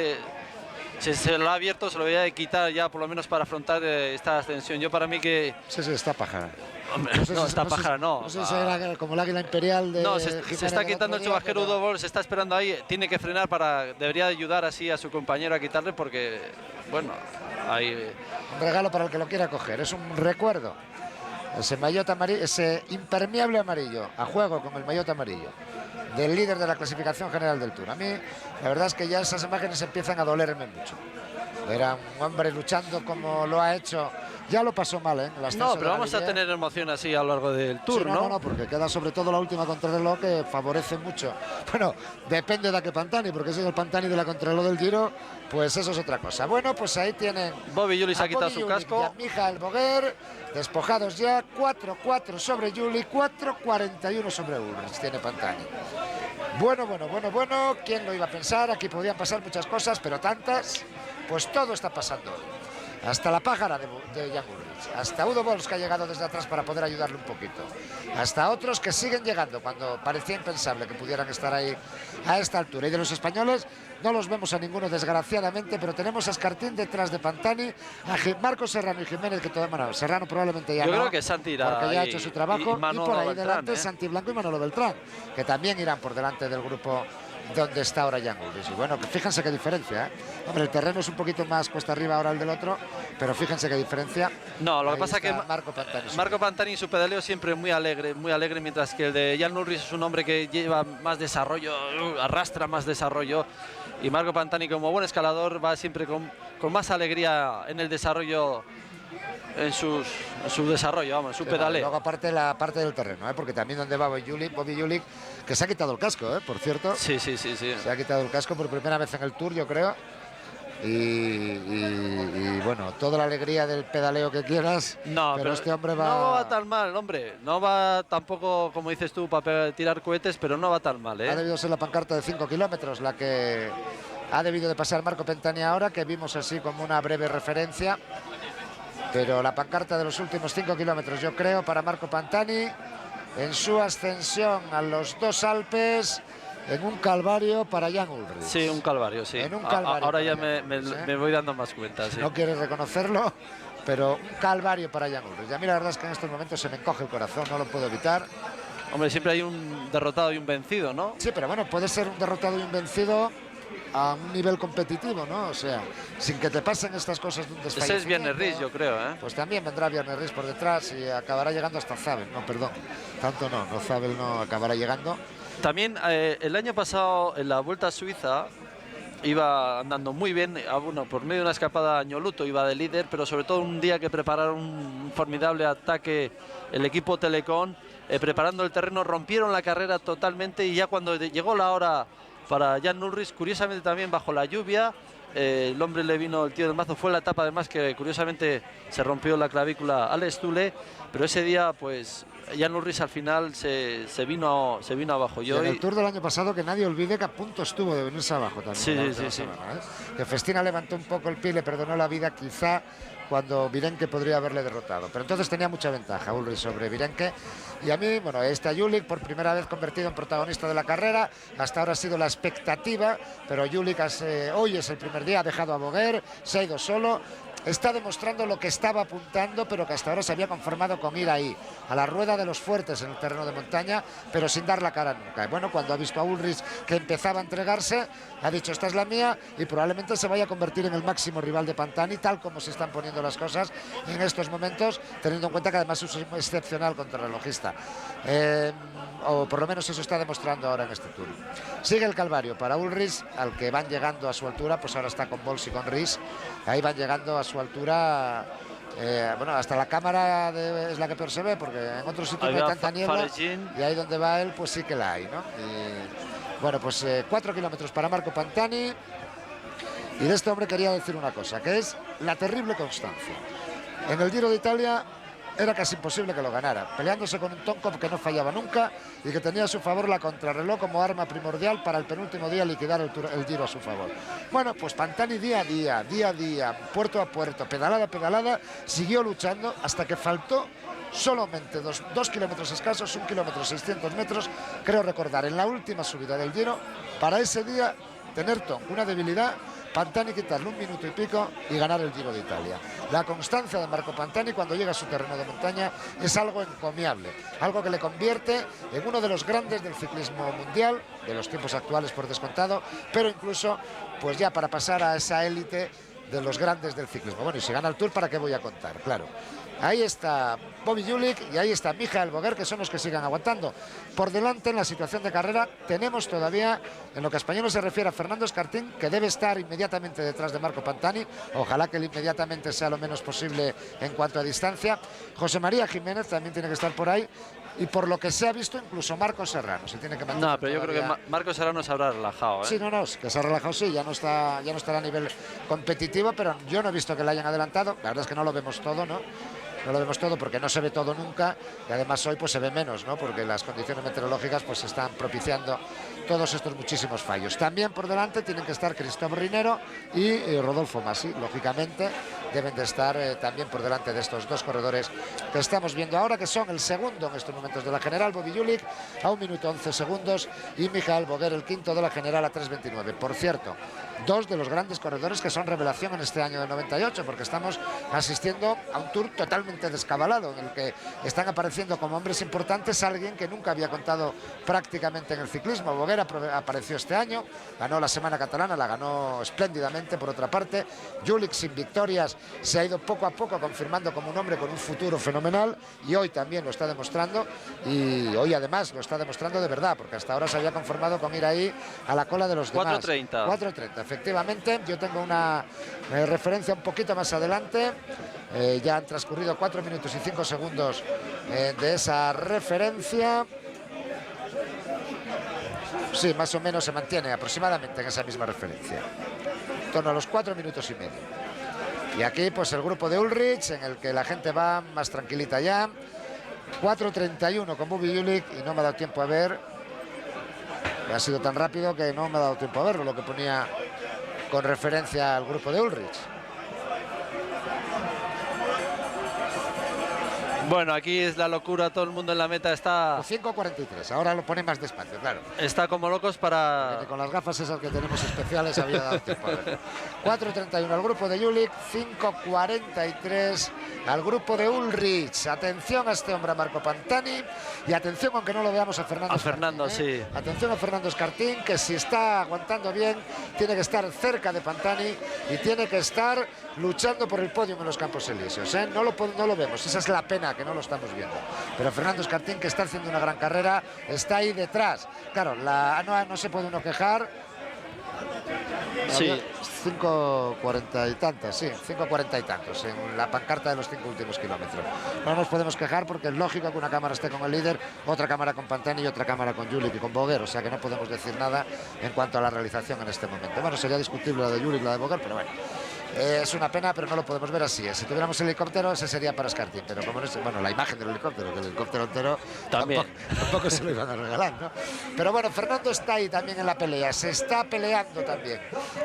se lo ha abierto, se lo voy a quitar ya por lo menos para afrontar esta ascensión. Yo para mí que... Sí, está pájara. Hombre, no, esta pájara no. No sé si era como el águila imperial de... No, se está quitando el chubasquero Udo Boll, se está esperando ahí, tiene que frenar debería ayudar así a su compañero a quitarle porque, bueno, hay... Un regalo para el que lo quiera coger, es un recuerdo. Ese maillot amarillo, ese impermeable amarillo, a juego con el maillot amarillo del líder de la clasificación general del Tour. A mí, la verdad es que ya esas imágenes empiezan a dolerme mucho. Era un hombre luchando como lo ha hecho. Ya lo pasó mal, ¿eh? No, pero vamos a tener emoción así a lo largo del Tour, sí, ¿no? No, porque queda sobre todo la última contrarreloj que favorece mucho. Bueno, depende de qué Pantani, porque si es el Pantani de la contrarreloj del Giro, pues eso es otra cosa. Bueno, pues ahí tienen... Bobby Julich ha quitado su casco. Y a Michael Boger, despojados ya, 4-4 sobre Julich, 4-41 sobre Ullrich tiene Pantani. Bueno. ¿Quién lo iba a pensar? Aquí podían pasar muchas cosas, pero tantas, pues todo está pasando hoy. Hasta la pájara de Jan Ullrich, hasta Udo Boll, que ha llegado desde atrás para poder ayudarle un poquito, hasta otros que siguen llegando cuando parecía impensable que pudieran estar ahí a esta altura. Y de los españoles no los vemos a ninguno, desgraciadamente, pero tenemos a Escartín detrás de Pantani, a Marcos Serrano y Jiménez, que todavía no. Serrano probablemente ya Yo no, creo que Santi irá, porque ya ha hecho su trabajo, y por ahí Beltrán, delante Santi Blanco y Manolo Beltrán, que también irán por delante del grupo donde está ahora Jan Ullrich. Y bueno, fíjense qué diferencia, ¿eh? Hombre, el terreno es un poquito más cuesta arriba ahora el del otro, pero fíjense qué diferencia. No, lo que pasa es que Marco Pantani en su pedaleo siempre muy alegre, mientras que el de Jan Ullrich es un hombre que lleva más desarrollo, arrastra más desarrollo, y Marco Pantani, como buen escalador, va siempre con más alegría en el desarrollo, en su desarrollo, vamos, en su pedaleo. Luego aparte la parte del terreno, porque también donde va Bobby Julich, que se ha quitado el casco, por cierto. Sí. Se ha quitado el casco por primera vez en el Tour, yo creo. Y bueno, toda la alegría del pedaleo que quieras, pero este hombre va... No va tan mal, hombre. No va tampoco, como dices tú, para tirar cohetes, pero no va tan mal, ¿eh? Ha debido ser la pancarta de 5 kilómetros la que ha debido de pasar Marco Pantani ahora, que vimos así como una breve referencia. Pero la pancarta de los últimos 5 kilómetros, yo creo, para Marco Pantani en su ascensión a los Dos Alpes, en un calvario para Jan Ullrich. Sí, un calvario, sí. En un calvario. Ahora ya me voy dando más cuenta, sí. No quieres reconocerlo, pero un calvario para Jan Ullrich. Y a mí la verdad es que en estos momentos se me encoge el corazón, no lo puedo evitar. Hombre, siempre hay un derrotado y un vencido, ¿no? Sí, pero bueno, puede ser un derrotado y un vencido a un nivel competitivo, ¿no? O sea, sin que te pasen estas cosas de un desfallecimiento. Ese es Viernes Ris, yo creo, ¿eh? Pues también vendrá Viernes Ris por detrás y acabará llegando hasta Zabel. No, perdón, tanto no Zabel no acabará llegando. También el año pasado en la Vuelta a Suiza iba andando muy bien, bueno, por medio de una escapada a Ñoluto iba de líder, pero sobre todo un día que prepararon un formidable ataque el equipo Telecom, preparando el terreno, rompieron la carrera totalmente y ya cuando llegó la hora para Jan Ullrich, curiosamente también bajo la lluvia, el hombre le vino, el tío del mazo, fue la etapa además que curiosamente se rompió la clavícula al Stule, pero ese día pues Jan Ullrich al final se vino abajo. Y en el Tour del año pasado, que nadie olvide que a punto estuvo de venirse abajo también. Sí. Semana, ¿eh? Que Festina levantó un poco el pie y le perdonó la vida quizá cuando Virenque podría haberle derrotado. Pero entonces tenía mucha ventaja Ullrich sobre Virenque. Y a mí, bueno, está Julik por primera vez convertido en protagonista de la carrera. Hasta ahora ha sido la expectativa, pero Julik hoy es el primer día, ha dejado a Boguer, se ha ido solo. Está demostrando lo que estaba apuntando, pero que hasta ahora se había conformado con ir ahí, a la rueda de los fuertes en el terreno de montaña, pero sin dar la cara nunca. Y bueno, cuando ha visto a Ullrich que empezaba a entregarse, ha dicho, esta es la mía, y probablemente se vaya a convertir en el máximo rival de Pantani, tal como se están poniendo las cosas en estos momentos, teniendo en cuenta que además es un excepcional contrarrelojista. O por lo menos eso está demostrando ahora en este Tour. Sigue el calvario para Ullrich, al que van llegando a su altura, pues ahora está con Bols y con Ries, ahí van llegando a su altura, bueno, hasta la cámara es la que peor se ve, porque en otros sitios no hay tanta niebla, y ahí donde va él pues sí que la hay, ¿no? Y, bueno, pues 4 kilómetros para Marco Pantani, y de este hombre quería decir una cosa, que es la terrible constancia. En el Giro de Italia era casi imposible que lo ganara, peleándose con un Tonkov que no fallaba nunca y que tenía a su favor la contrarreloj como arma primordial para el penúltimo día liquidar el Giro a su favor. Bueno, pues Pantani día a día, puerto a puerto, pedalada a pedalada, siguió luchando hasta que faltó solamente 2 kilómetros escasos, 1 kilómetro 600 metros, creo recordar, en la última subida del Giro, para ese día tener una debilidad, Pantani quitarle 1 minuto y pico y ganar el Giro de Italia. La constancia de Marco Pantani cuando llega a su terreno de montaña es algo encomiable, algo que le convierte en uno de los grandes del ciclismo mundial, de los tiempos actuales por descontado, pero incluso pues ya para pasar a esa élite de los grandes del ciclismo. Bueno, y si gana el Tour, ¿para qué voy a contar? Claro. Ahí está Bobby Julik y ahí está Michael Boguer, que son los que sigan aguantando. Por delante, en la situación de carrera, tenemos todavía, en lo que a español se refiere, a Fernando Escartín, que debe estar inmediatamente detrás de Marco Pantani. Ojalá que él inmediatamente sea lo menos posible en cuanto a distancia. José María Jiménez también tiene que estar por ahí. Y por lo que se ha visto, incluso Marco Serrano se tiene que mantener. No, pero yo creo que Marco Serrano se habrá relajado, ¿eh? Sí, no, que se ha relajado, sí, ya no está a nivel competitivo, pero yo no he visto que le hayan adelantado. La verdad es que no lo vemos todo, ¿no? No lo vemos todo porque no se ve todo nunca, y además hoy pues se ve menos, ¿no? Porque las condiciones meteorológicas pues están propiciando todos estos muchísimos fallos. También por delante tienen que estar Cristóbal Rinero y Rodolfo Masi, lógicamente deben de estar también por delante de estos dos corredores que estamos viendo ahora, que son el segundo en estos momentos de la general, Bobby Julik a 1 minuto 11 segundos y Michael Boguer el quinto de la general a 3:29. Por cierto, dos de los grandes corredores que son revelación en este año del 98, porque estamos asistiendo a un Tour totalmente descabalado, en el que están apareciendo como hombres importantes alguien que nunca había contado prácticamente en el ciclismo. Boguer apareció este año, ganó la Semana Catalana, la ganó espléndidamente. Por otra parte, Julik sin victorias se ha ido poco a poco confirmando como un hombre con un futuro fenomenal, y hoy también lo está demostrando, y hoy además lo está demostrando de verdad, porque hasta ahora se había conformado con ir ahí a la cola de los demás. 4:30, efectivamente. Yo tengo una referencia un poquito más adelante. Ya han transcurrido 4 minutos y 5 segundos de esa referencia. Sí, más o menos se mantiene aproximadamente en esa misma referencia, en torno a los 4 minutos y medio. Y aquí pues el grupo de Ullrich, en el que la gente va más tranquilita ya. 4:31 con Bobby Julik, y no me ha dado tiempo a ver. Ha sido tan rápido que no me ha dado tiempo a verlo, lo que ponía con referencia al grupo de Ullrich. Bueno, aquí es la locura, todo el mundo en la meta está... 5.43, ahora lo pone más despacio, claro. Está como locos para... Porque con las gafas esas que tenemos especiales había dado tiempo a verlo. 4.31 al grupo de Jülich, 5.43 al grupo de Ulrich. Atención a este hombre, a Marco Pantani, y atención, aunque no lo veamos, a Fernando. A Fernando, Escartín, sí. Atención a Fernando Escartín, que si está aguantando bien, tiene que estar cerca de Pantani y tiene que estar luchando por el podio en los Campos Elíseos, ¿eh? No lo vemos, esa es la pena, que no lo estamos viendo. Pero Fernando Escartín, que está haciendo una gran carrera, está ahí detrás. Claro, no se puede uno quejar. Sí. 5.40 y tantas, sí, 5.40 y tantos en la pancarta de los 5 últimos kilómetros. No nos podemos quejar porque es lógico que una cámara esté con el líder, otra cámara con Pantani y otra cámara con Jülich y con Boger, o sea que no podemos decir nada en cuanto a la realización en este momento. Bueno, sería discutible la de Jülich y la de Boger, pero bueno. Es una pena, pero no lo podemos ver así. Si tuviéramos el helicóptero, ese sería para Escartín. Pero como no es, bueno, la imagen del helicóptero, que el helicóptero entero también tampoco se lo iban a regalar, ¿no? Pero bueno, Fernando está ahí también en la pelea. Se está peleando también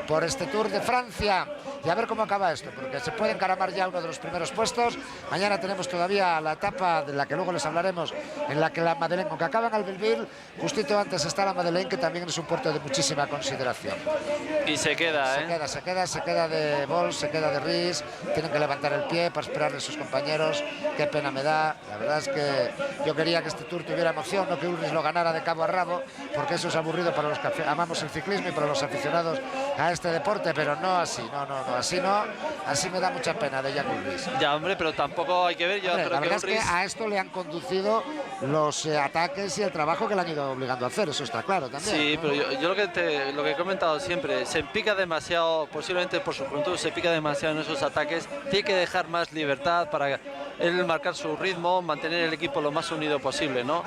por este Tour de Francia. Y a ver cómo acaba esto, porque se puede encaramar ya uno de los primeros puestos. Mañana tenemos todavía la etapa de la que luego les hablaremos, en la que la Madeleine, aunque acaba en Albelville, justito antes está la Madeleine, que también es un puerto de muchísima consideración. Y se queda, se queda de Bols, se queda de Ries, tienen que levantar el pie para esperar a sus compañeros. Qué pena me da, la verdad es que yo quería que este Tour tuviera emoción, no que Ulrich lo ganara de cabo a rabo, porque eso es aburrido para los que amamos el ciclismo y para los aficionados a este deporte, pero no así, así me da mucha pena de Jan Ulrich. Ya, hombre, pero tampoco hay que ver, yo creo la verdad que Ulrich... es que a esto le han conducido los ataques y el trabajo que le han ido obligando a hacer, eso está claro también. Sí, ¿no? pero yo lo que he comentado siempre, se pica demasiado, posiblemente por su juventud, se pica demasiado en esos ataques, tiene que dejar más libertad para él marcar su ritmo, mantener el equipo lo más unido posible, ¿no?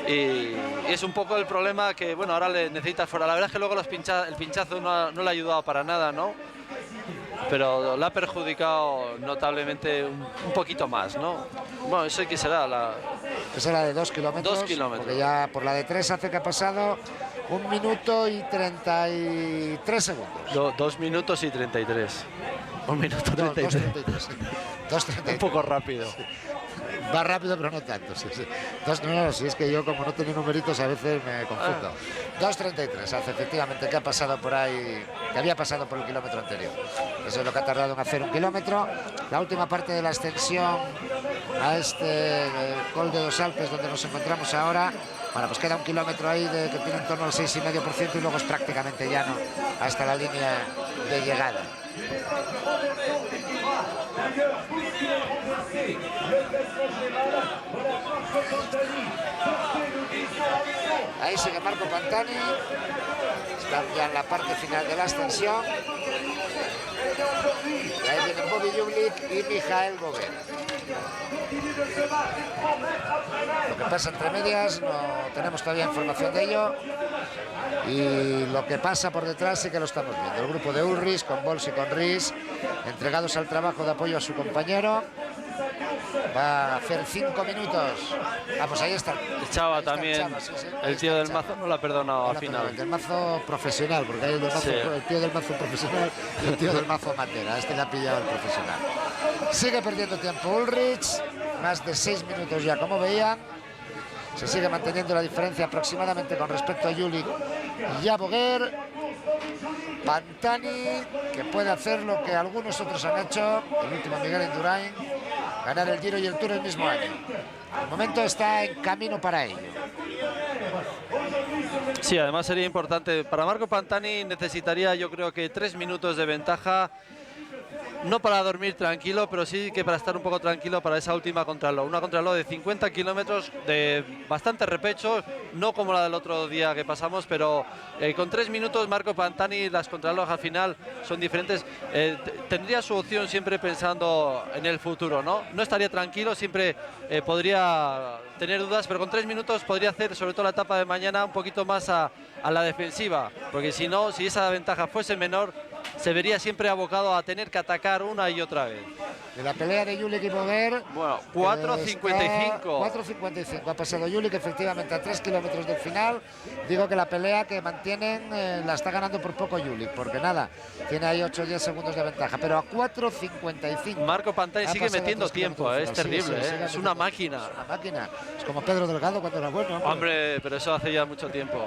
Y es un poco el problema que, bueno, ahora le necesita fuera. La verdad es que luego el pinchazo no le ha ayudado para nada, ¿no? Pero le ha perjudicado notablemente un poquito más, ¿no? Bueno, eso que será Esa era de 2 kilómetros. 2 kilómetros. Porque ya por la de 3 hace que ha pasado 1 minuto y 33 segundos. 2 minutos y 33. 1 minuto 33. 2.33. Un poco rápido. Sí. Va rápido, pero no tanto. Sí. No, si es que yo, como no tengo numeritos, a veces me confundo. 2.33 hace efectivamente que ha pasado por ahí, que había pasado por el kilómetro anterior. Eso es lo que ha tardado en hacer 1 kilómetro. La última parte de la extensión a este Col de los Alpes, donde nos encontramos ahora. Bueno, pues queda 1 kilómetro ahí que tiene en torno al 6,5% y luego es prácticamente llano hasta la línea de llegada. Ahí sigue Marco Pantani, está ya en la parte final de la extensión. Y ahí vienen Bobby Jülich y Michael Boger. Lo que pasa entre medias no tenemos todavía información de ello, y lo que pasa por detrás sí que lo estamos viendo. El grupo de Ulrich con Bols y con Ries entregados al trabajo de apoyo a su compañero. Va a hacer 5 minutos. Vamos, ahí está. El Chava también. Chava, sí. El tío del mazo no lo ha perdonado al final. El del mazo profesional, porque hay el tío del mazo profesional y el tío del mazo amateur. A este le ha pillado el profesional. Sigue perdiendo tiempo Ulrich. Más de 6 minutos ya, como veían. Se sigue manteniendo la diferencia aproximadamente con respecto a Jülich y a Boger. Pantani, que puede hacer lo que algunos otros han hecho, el último Miguel Indurain, ganar el Giro y el Tour el mismo año. El momento está en camino para ello. Sí, además sería importante. Para Marco Pantani necesitaría, yo creo que 3 minutos de ventaja. No para dormir tranquilo, pero sí que para estar un poco tranquilo para esa última contrarreloj. Una contrarreloj de 50 kilómetros de bastante repecho, no como la del otro día que pasamos, pero con 3 minutos Marco Pantani, las contrarreloj al final son diferentes. Tendría su opción siempre pensando en el futuro, ¿no? No estaría tranquilo, siempre podría tener dudas, pero con 3 minutos podría hacer, sobre todo la etapa de mañana, un poquito más a la defensiva, porque si no, si esa ventaja fuese menor, se vería siempre abocado a tener que atacar una y otra vez. de la pelea de Júlich y Boguer. Bueno, 4.55. 4.55. Ha pasado Júlich efectivamente a 3 kilómetros del final. Digo que la pelea que mantienen la está ganando por poco Júlich, porque nada, tiene ahí 8 o 10 segundos de ventaja, pero a 4.55. Marco Pantani sigue metiendo tiempo, es terrible, es una máquina. Es una máquina. Es como Pedro Delgado cuando era bueno. Hombre, pero eso hace ya mucho tiempo.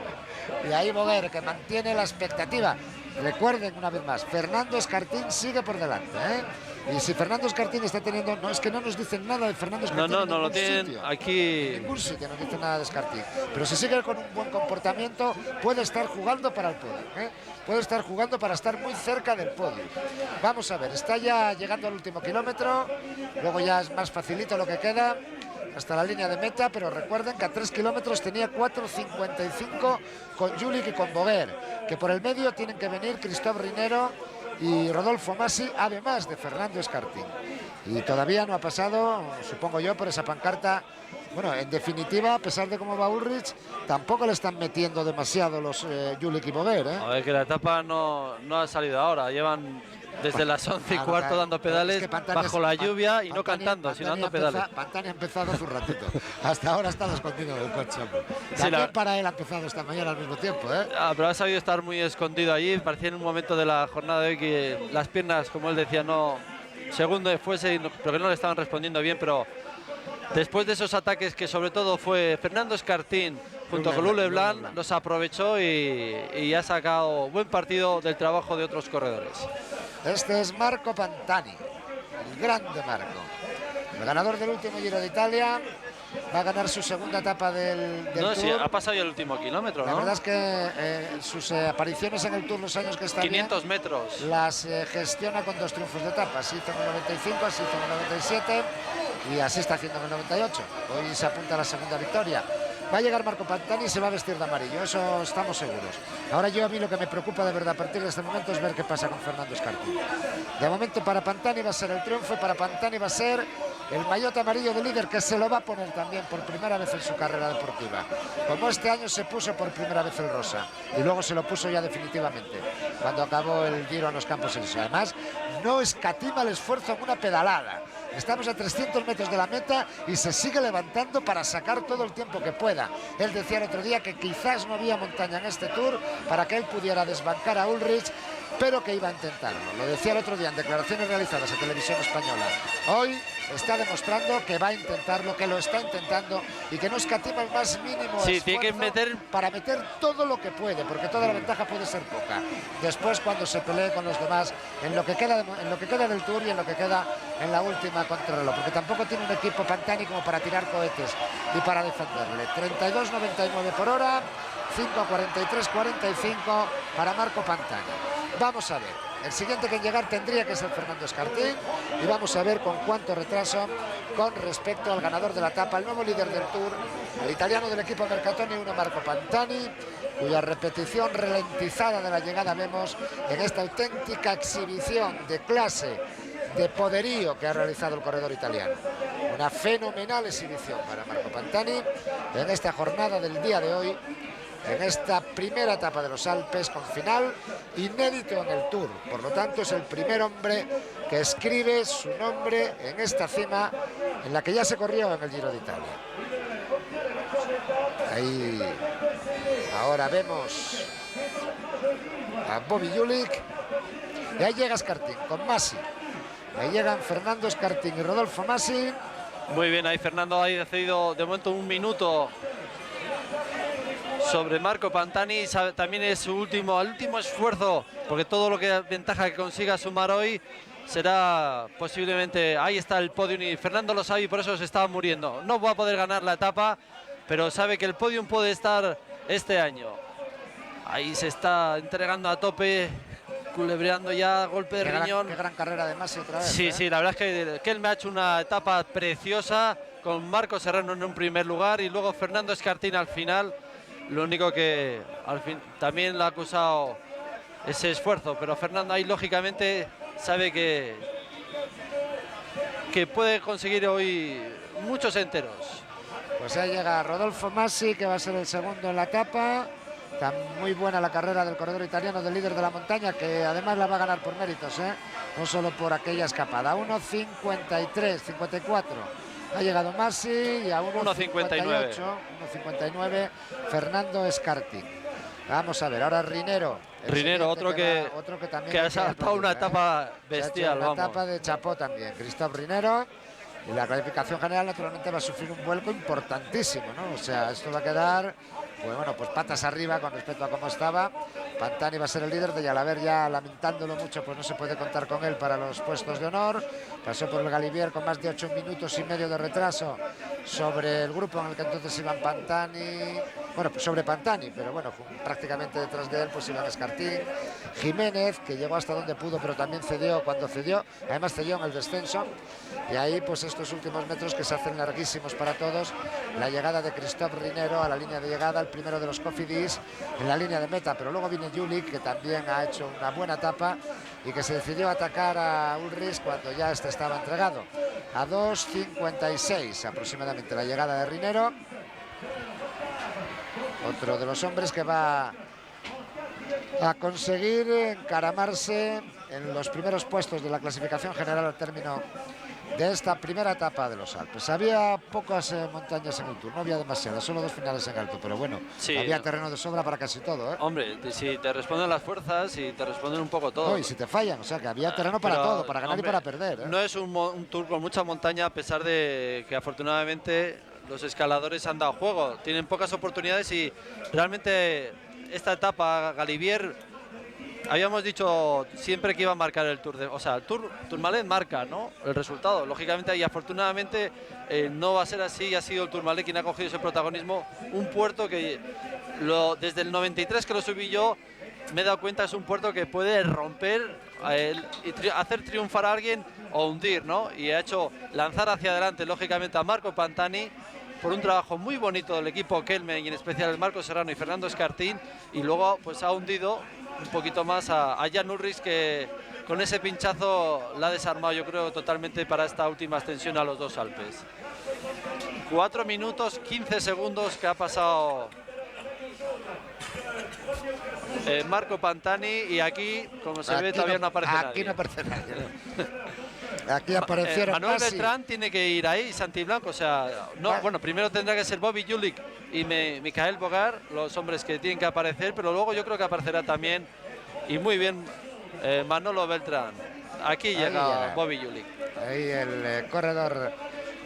Y ahí Boguer, que mantiene la expectativa. Recuerden una vez más, Fernando Escartín sigue por delante, ¿eh? Y si Fernando Escartín está teniendo... No, es que no nos dicen nada de Fernando Escartín. No lo tienen sitio. aquí. En ningún sitio nos dicen nada de Escartín. Pero si sigue con un buen comportamiento, puede estar jugando para el podio, ¿eh? Puede estar jugando para estar muy cerca del podio. Vamos a ver, está ya llegando al último kilómetro. Luego ya es más facilito lo que queda hasta la línea de meta, pero recuerden que a 3 kilómetros tenía 4.55 con Júlich y con Boguer, que por el medio tienen que venir Christophe Rinero y Rodolfo Masi, además de Fernando Escartín. Y todavía no ha pasado, supongo yo, por esa pancarta. Bueno, en definitiva, a pesar de cómo va Ulrich, tampoco le están metiendo demasiado los Júlich y Boguer, ¿eh? A ver, que la etapa no ha salido ahora, llevan desde las 11:15 dando pedales, es que bajo la lluvia y no cantando, sino dando pedales. Pantani ha empezado hace un ratito. Hasta ahora está escondido del coche. También para él ha empezado esta mañana al mismo tiempo, ¿eh? Pero ha sabido estar muy escondido allí. Parecía en un momento de la jornada de hoy que las piernas, como él decía, no, segundo fuese, pero que no le estaban respondiendo bien. Pero después de esos ataques, que sobre todo fue Fernando Escartín junto con Luc Leblanc, los aprovechó y ha sacado buen partido del trabajo de otros corredores. Este es Marco Pantani, el grande Marco, el ganador del último Giro de Italia. Va a ganar su segunda etapa del Tour. Sí, ha pasado ya el último kilómetro, ¿no? La verdad es que sus apariciones en el Tour, los años que está 500 metros. Las gestiona con 2 triunfos de etapa. Así hizo en el 95, así hizo en el 97 y así está haciendo en el 98. Hoy se apunta a la segunda victoria. Va a llegar Marco Pantani y se va a vestir de amarillo, eso estamos seguros. Ahora a mí lo que me preocupa de verdad a partir de este momento es ver qué pasa con Fernando Escartín. De momento para Pantani va a ser el triunfo y para Pantani va a ser el maillot amarillo de líder, que se lo va a poner también por primera vez en su carrera deportiva. Como este año se puso por primera vez el rosa y luego se lo puso ya definitivamente cuando acabó el Giro en los Campos Elíseos. Además, no escatima el esfuerzo en una pedalada. Estamos a 300 metros de la meta y se sigue levantando para sacar todo el tiempo que pueda. Él decía el otro día que quizás no había montaña en este Tour para que él pudiera desbancar a Ulrich, pero que iba a intentarlo. Lo decía el otro día en declaraciones realizadas en Televisión Española. Hoy está demostrando que va a intentarlo, que lo está intentando y que no escatima el más mínimo esfuerzo tiene que meter para meter todo lo que puede, porque toda la ventaja puede ser poca. Después, cuando se pelee con los demás, en lo que queda del Tour y en lo que queda en la última contrarreloj, porque tampoco tiene un equipo Pantani como para tirar cohetes y para defenderle. 32,99 por hora, 5,43,45 para Marco Pantani. Vamos a ver. El siguiente que en llegar tendría que ser Fernando Escartín y vamos a ver con cuánto retraso con respecto al ganador de la etapa, el nuevo líder del Tour, el italiano del equipo Mercatoni, Marco Pantani, cuya repetición ralentizada de la llegada vemos en esta auténtica exhibición de clase, de poderío que ha realizado el corredor italiano. Una fenomenal exhibición para Marco Pantani en esta jornada del día de hoy, en esta primera etapa de los Alpes, con final inédito en el Tour. Por lo tanto, es el primer hombre que escribe su nombre en esta cima en la que ya se corrió en el Giro de Italia. Ahí ahora vemos a Bobby Júlich y ahí llega Escartín con Masi. Ahí llegan Fernando Escartín y Rodolfo Masi. Muy bien, ahí Fernando ha cedido de momento un minuto sobre Marco Pantani. También es su último esfuerzo, porque todo lo que ventaja que consiga sumar hoy será posiblemente... Ahí está el podium y Fernando lo sabe y por eso se estaba muriendo. No va a poder ganar la etapa, pero sabe que el podium puede estar este año. Ahí se está entregando a tope, culebreando ya, golpe de riñón. Qué gran carrera de Masi otra vez. Sí, sí, la verdad es que él me ha hecho una etapa preciosa con Marco Serrano en un primer lugar y luego Fernando Escartín al final. Lo único que al fin también le ha acusado ese esfuerzo, pero Fernando ahí lógicamente sabe que puede conseguir hoy muchos enteros. Pues ahí llega Rodolfo Masi, que va a ser el segundo en la etapa. Está muy buena la carrera del corredor italiano, del líder de la montaña, que además la va a ganar por méritos, no solo por aquella escapada. 1.53, 54. Ha llegado Masi y a 1.58, 1.59 Fernando Escartín. Vamos a ver, ahora Rinero. Rinero, otro que también ha saltado una etapa bestial. Una etapa de chapó también, Christophe Rinero. Y la clasificación general naturalmente va a sufrir un vuelco importantísimo, ¿no? O sea, esto va a quedar, pues bueno, pues patas arriba con respecto a cómo estaba. Pantani va a ser el líder, de Jalabert ya lamentándolo mucho, pues no se puede contar con él para los puestos de honor. Pasó por el Galibier con más de 8 minutos y medio de retraso sobre el grupo en el que entonces iban Pantani, bueno, pues sobre Pantani, pero bueno, prácticamente detrás de él pues iban Escartín, Jiménez, que llegó hasta donde pudo, pero también cedió cuando cedió, además cedió en el descenso. Y ahí pues estos últimos metros que se hacen larguísimos para todos, la llegada de Christophe Rinero a la línea de llegada, el primero de los Cofidis en la línea de meta, pero luego viene Julik, que también ha hecho una buena etapa y que se decidió atacar a Ulrich cuando ya este estaba entregado. A 2.56 aproximadamente la llegada de Rinero, otro de los hombres que va a conseguir encaramarse en los primeros puestos de la clasificación general al término de esta primera etapa de los Alpes. Había pocas montañas en el Tour, no había demasiadas, solo 2 finales en alto, pero bueno, sí, había terreno de sobra para casi todo, Hombre, si te responden las fuerzas y te responden un poco todo. No, y si te fallan, o sea que había terreno para todo, para ganar, hombre, y para perder. No es un Tour con mucha montaña, a pesar de que afortunadamente los escaladores han dado juego. Tienen pocas oportunidades y realmente esta etapa Galibier, habíamos dicho siempre que iba a marcar el Tour, o sea, el Tourmalet marca, ¿no?, el resultado, lógicamente, y afortunadamente no va a ser así. Ha sido el Tourmalet quien ha cogido ese protagonismo, un puerto que desde el 93 que lo subí yo me he dado cuenta, es un puerto que puede romper y hacer triunfar a alguien o hundir, ¿no? Y ha hecho lanzar hacia adelante, lógicamente, a Marco Pantani por un trabajo muy bonito del equipo Kelme, y en especial el Marco Serrano y Fernando Escartín, y luego pues ha hundido un poquito más a Jan Ullrich, que con ese pinchazo la ha desarmado, yo creo, totalmente para esta última ascensión a los dos Alpes. 4 minutos 15 segundos que ha pasado Marco Pantani, y aquí, como se ve, todavía no aparece nadie. Aquí no aparece nadie. Aquí aparecieron Manuel Beltrán tiene que ir ahí, Santiblanco, o sea, no, bueno, primero tendrá que ser Bobby Julik y Michael Bogar, los hombres que tienen que aparecer, pero luego yo creo que aparecerá también, y muy bien, Manolo Beltrán. Aquí llega Bobby Julik. Ahí el corredor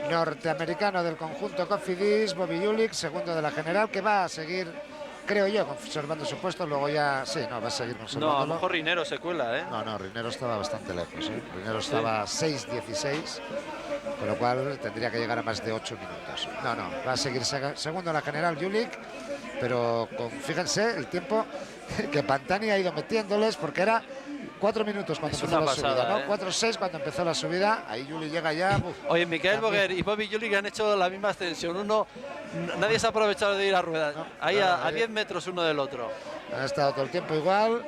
norteamericano del conjunto Cofidis, Bobby Julik, segundo de la general, que va a seguir, creo yo, conservando su puesto. Luego ya, sí, no, va a seguir conservándolo. No, a lo mejor Rinero se cuela, ¿eh? No, Rinero estaba bastante lejos, ¿eh? Rinero estaba 6.16, con lo cual tendría que llegar a más de 8 minutos. No, va a seguir segundo en la general Julik, pero fíjense el tiempo que Pantani ha ido metiéndoles, porque era 4 minutos cuando empezó la subida, ¿no? 4.6 cuando empezó la subida. Ahí Julik llega ya. Oye, Michael Bogar y Bobby Julik han hecho la misma ascensión. Nadie se ha aprovechado de ir a ruedas. No, ahí a 10 metros uno del otro. Han estado todo el tiempo igual,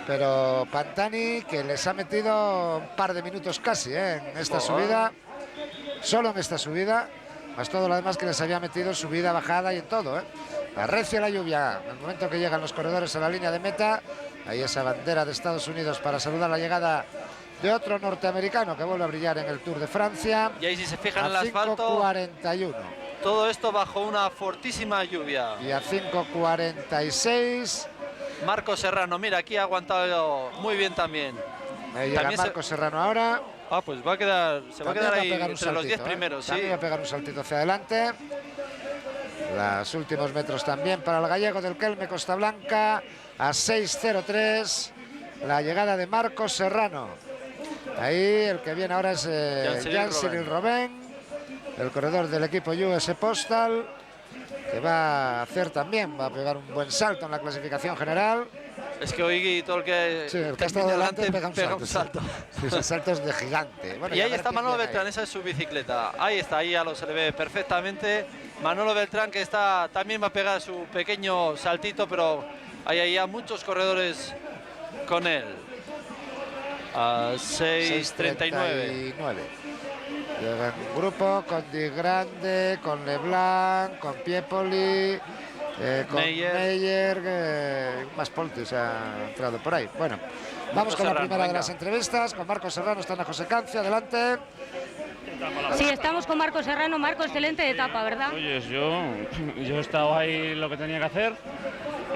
pero Pantani, que les ha metido un par de minutos casi, en esta subida. Solo en esta subida, más todo lo demás que les había metido, subida, bajada y en todo, Arrecia la lluvia en el momento que llegan los corredores a la línea de meta. Ahí esa bandera de Estados Unidos para saludar la llegada de otro norteamericano que vuelve a brillar en el Tour de Francia. Y ahí, si se fijan en el asfalto, 5.41. Todo esto bajo una fortísima lluvia. Y a 5.46. Marco Serrano, mira, aquí ha aguantado muy bien también. Ahí llega Marco Serrano ahora. Pues se va a quedar ahí entre los 10 primeros. También va a pegar un saltito hacia adelante. Los últimos metros también para el gallego del Kelme Costa Blanca. A 6.03 la llegada de Marco Serrano. Ahí el que viene ahora es Jean-Cyril Robben, el corredor del equipo US Postal, que va a hacer también, va a pegar un buen salto en la clasificación general. Es que hoy todo el que ha estado delante pega un salto. Sí, son saltos de gigante. Bueno, y ahí está Manolo Beltrán, esa es su bicicleta. Ahí está, ahí ya se le ve perfectamente. Manolo Beltrán, que también va a pegar su pequeño saltito, pero hay ya muchos corredores con él. A 6.39. Llega un grupo con Di Grande, con Leblanc, con Piepoli, con Meyer, más Poltis ha entrado por ahí. Bueno, vamos con la primera de las entrevistas, con Marcos Serrano, está Ana José Cancia, adelante. Sí, estamos con Marcos Serrano. Marco, excelente etapa, ¿verdad? Oye, yo he estado ahí lo que tenía que hacer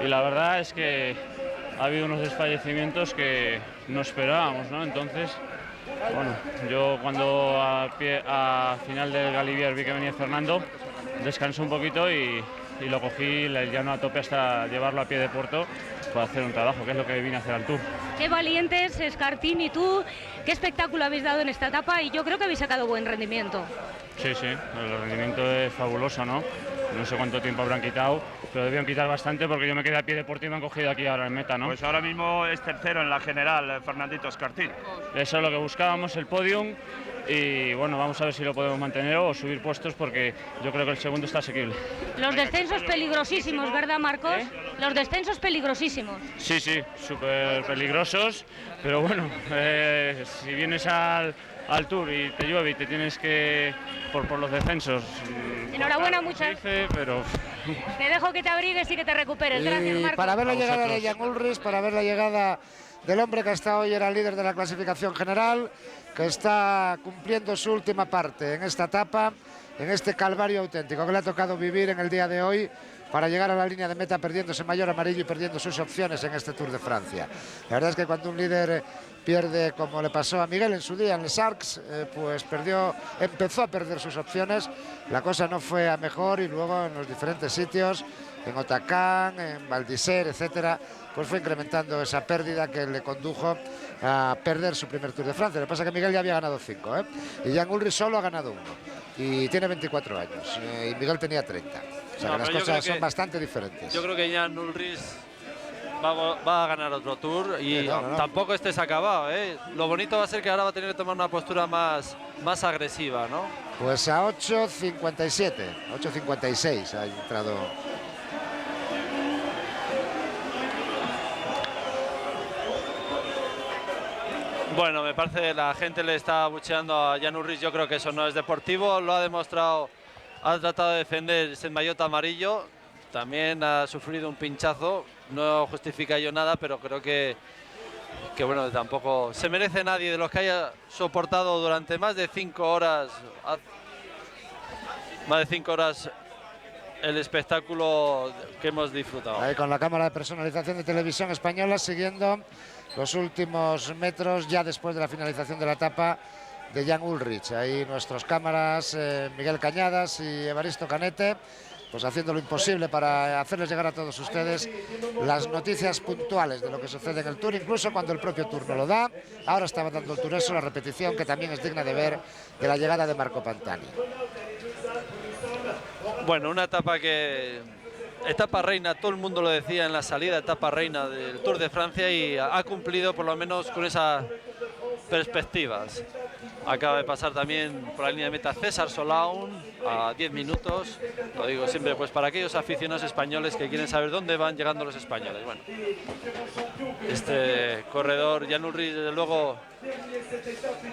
y la verdad es que ha habido unos desfallecimientos que no esperábamos, ¿no? Entonces, bueno, yo cuando a final del Galibier vi que venía Fernando, descansé un poquito y lo cogí el llano a tope hasta llevarlo a pie de puerto para hacer un trabajo, que es lo que vine a hacer al Tour. Qué valientes, Escartín y tú, qué espectáculo habéis dado en esta etapa y yo creo que habéis sacado buen rendimiento. Sí, el rendimiento es fabuloso, ¿no? No sé cuánto tiempo habrán quitado, pero debían quitar bastante porque yo me quedé a pie de puerto y me han cogido aquí ahora en meta, ¿no? Pues ahora mismo es tercero en la general, Fernandito Escartín. Eso es lo que buscábamos, el podium, y bueno, vamos a ver si lo podemos mantener o subir puestos porque yo creo que el segundo está asequible. Los descensos peligrosísimos, ¿verdad, Marcos? Los descensos peligrosísimos. Sí, súper peligrosos, pero bueno, si vienes al Tour y te llueve y te tienes que por los descensos. Enhorabuena, muchas. Pero te dejo que te abrigues y que te recuperes. Gracias, Marcos. Para ver la llegada de Jan Ullrich, para ver la llegada del hombre que hasta hoy era el líder de la clasificación general, que está cumpliendo su última parte en esta etapa, en este calvario auténtico que le ha tocado vivir en el día de hoy para llegar a la línea de meta perdiéndose mayor amarillo y perdiendo sus opciones en este Tour de Francia. La verdad es que cuando un líder pierde, como le pasó a Miguel en su día en Les Arcs, pues empezó a perder sus opciones, la cosa no fue a mejor y luego en los diferentes sitios, en Otacán, en Val d'Isère, etcétera, pues fue incrementando esa pérdida que le condujo a perder su primer Tour de Francia. Lo que pasa es que Miguel ya había ganado 5, y Jan Ullrich solo ha ganado 1 y tiene 24 años y Miguel tenía 30. O sea, que las cosas son bastante diferentes. Yo creo que Jan Ullrich va a ganar otro Tour y tampoco este se ha acabado, ¿eh? Lo bonito va a ser que ahora va a tener que tomar una postura más agresiva, ¿no? Pues a 8.57, 8.56 ha entrado. Bueno, me parece que la gente le está abucheando a Jan Ullrich. Yo creo que eso no es deportivo, lo ha demostrado, ha tratado de defender ese maillot amarillo, también ha sufrido un pinchazo, no justifica yo nada, pero creo que bueno, tampoco se merece nadie de los que haya soportado durante más de 5 horas el espectáculo que hemos disfrutado. Ahí con la cámara de personalización de Televisión Española siguiendo los últimos metros ya después de la finalización de la etapa de Jan Ullrich. Ahí nuestros cámaras, Miguel Cañadas y Evaristo Canete, pues haciendo lo imposible para hacerles llegar a todos ustedes las noticias puntuales de lo que sucede en el Tour, incluso cuando el propio Tour no lo da. Ahora estaba dando el Tour eso, la repetición que también es digna de ver de la llegada de Marco Pantani. Bueno, una etapa etapa reina, todo el mundo lo decía en la salida, etapa reina del Tour de Francia, y ha cumplido por lo menos con esas perspectivas. Acaba de pasar también por la línea de meta César Solaun a 10 minutos. Lo digo siempre pues para aquellos aficionados españoles que quieren saber dónde van llegando los españoles. Bueno, este corredor Jan Ullrich, desde luego,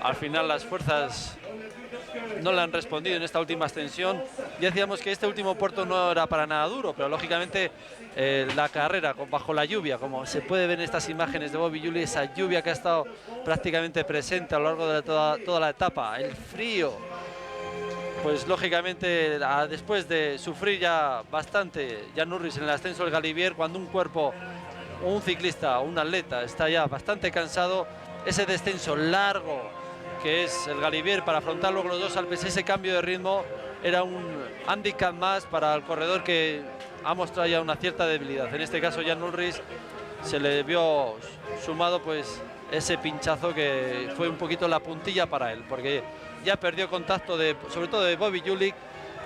al final las fuerzas no le han respondido en esta última extensión. Ya decíamos que este último puerto no era para nada duro, pero lógicamente la carrera bajo la lluvia, como se puede ver en estas imágenes de Bobby Juli, esa lluvia que ha estado prácticamente presente a lo largo de toda la etapa, el frío, pues lógicamente después de sufrir ya bastante Jan Ullrich en el ascenso del Galibier, cuando un cuerpo, un ciclista, un atleta está ya bastante cansado, ese descenso largo que es el Galibier para afrontar luego los dos Alpes, ese cambio de ritmo era un hándicap más para el corredor que ha mostrado ya una cierta debilidad. En este caso Jan Ullrich se le vio sumado pues ese pinchazo que fue un poquito la puntilla para él, porque ya perdió contacto sobre todo de Bobby Juli,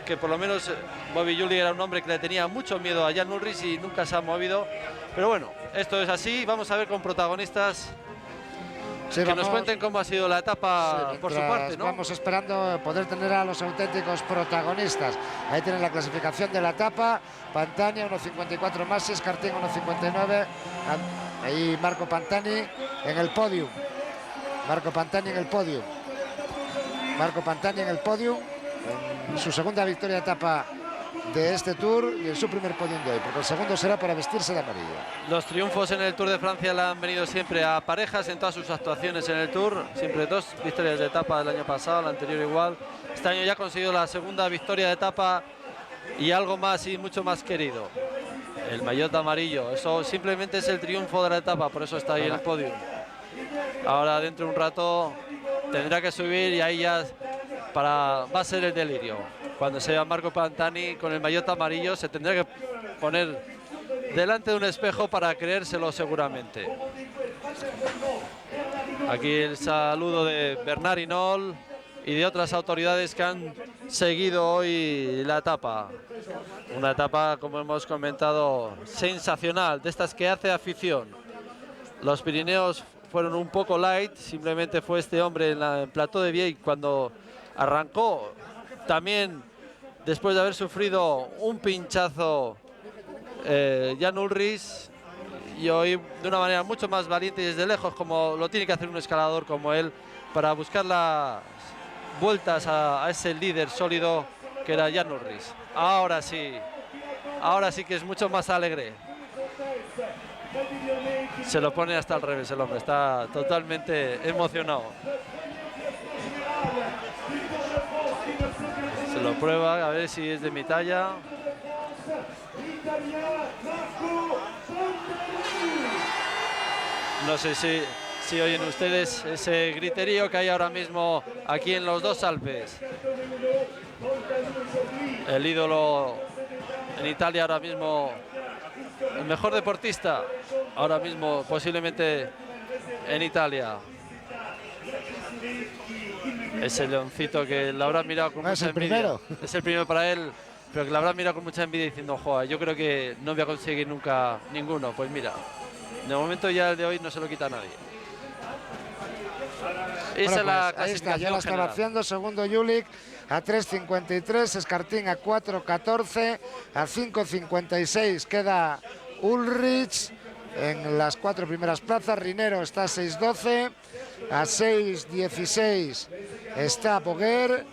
que por lo menos Bobby Juli era un hombre que le tenía mucho miedo a Jan Ullrich y nunca se ha movido. Pero bueno, esto es así, vamos a ver con protagonistas. Sí, que nos cuenten cómo ha sido la etapa por su parte, ¿no? Vamos esperando poder tener a los auténticos protagonistas. Ahí tienen la clasificación de la etapa. Pantani 1.54 más, Escartín 1.59. Ahí Marco Pantani en el podio. Marco Pantani en el podio. Marco Pantani en el podio. En su segunda victoria de etapa de este Tour y en su primer podium de hoy, porque el segundo será para vestirse de amarillo. Los triunfos en el Tour de Francia le han venido siempre a parejas en todas sus actuaciones en el Tour. Siempre 2 victorias de etapa el año pasado, el anterior igual. Este año ya ha conseguido la segunda victoria de etapa y algo más y mucho más querido. El maillot amarillo, eso simplemente es el triunfo de la etapa, por eso está ahí en el podio. Ahora dentro de un rato tendrá que subir y ahí ya va a ser el delirio. Cuando se vea Marco Pantani con el maillot amarillo se tendrá que poner delante de un espejo para creérselo seguramente. Aquí el saludo de Bernard Hinault y de otras autoridades que han seguido hoy la etapa. Una etapa, como hemos comentado, sensacional, de estas que hace afición. Los Pirineos fueron un poco light, simplemente fue este hombre en el Plateau de Viey cuando arrancó, también después de haber sufrido un pinchazo Jan Ullrich, y hoy de una manera mucho más valiente y desde lejos, como lo tiene que hacer un escalador como él, para buscar las vueltas a ese líder sólido que era Jan Ullrich. Ahora sí que es mucho más alegre. Se lo pone hasta al revés el hombre, está totalmente emocionado. Se lo prueba, a ver si es de mi talla. No sé si oyen ustedes ese griterío que hay ahora mismo aquí en los dos Alpes. El ídolo en Italia ahora mismo, el mejor deportista ahora mismo posiblemente en Italia. Ese leoncito que la habrá mirado con mucha envidia. Es el primero para él, pero que la habrá mirado con mucha envidia diciendo, joder, yo creo que no voy a conseguir nunca ninguno. Pues mira, de momento ya el de hoy no se lo quita a nadie. Esa es la ahí está, ya la está vaciando. Segundo Jülich a 3.53, Escartín a 4.14, a 5.56 queda Ullrich en las 4 primeras plazas. Rinero está a 6.12, a 6.16 está Boguer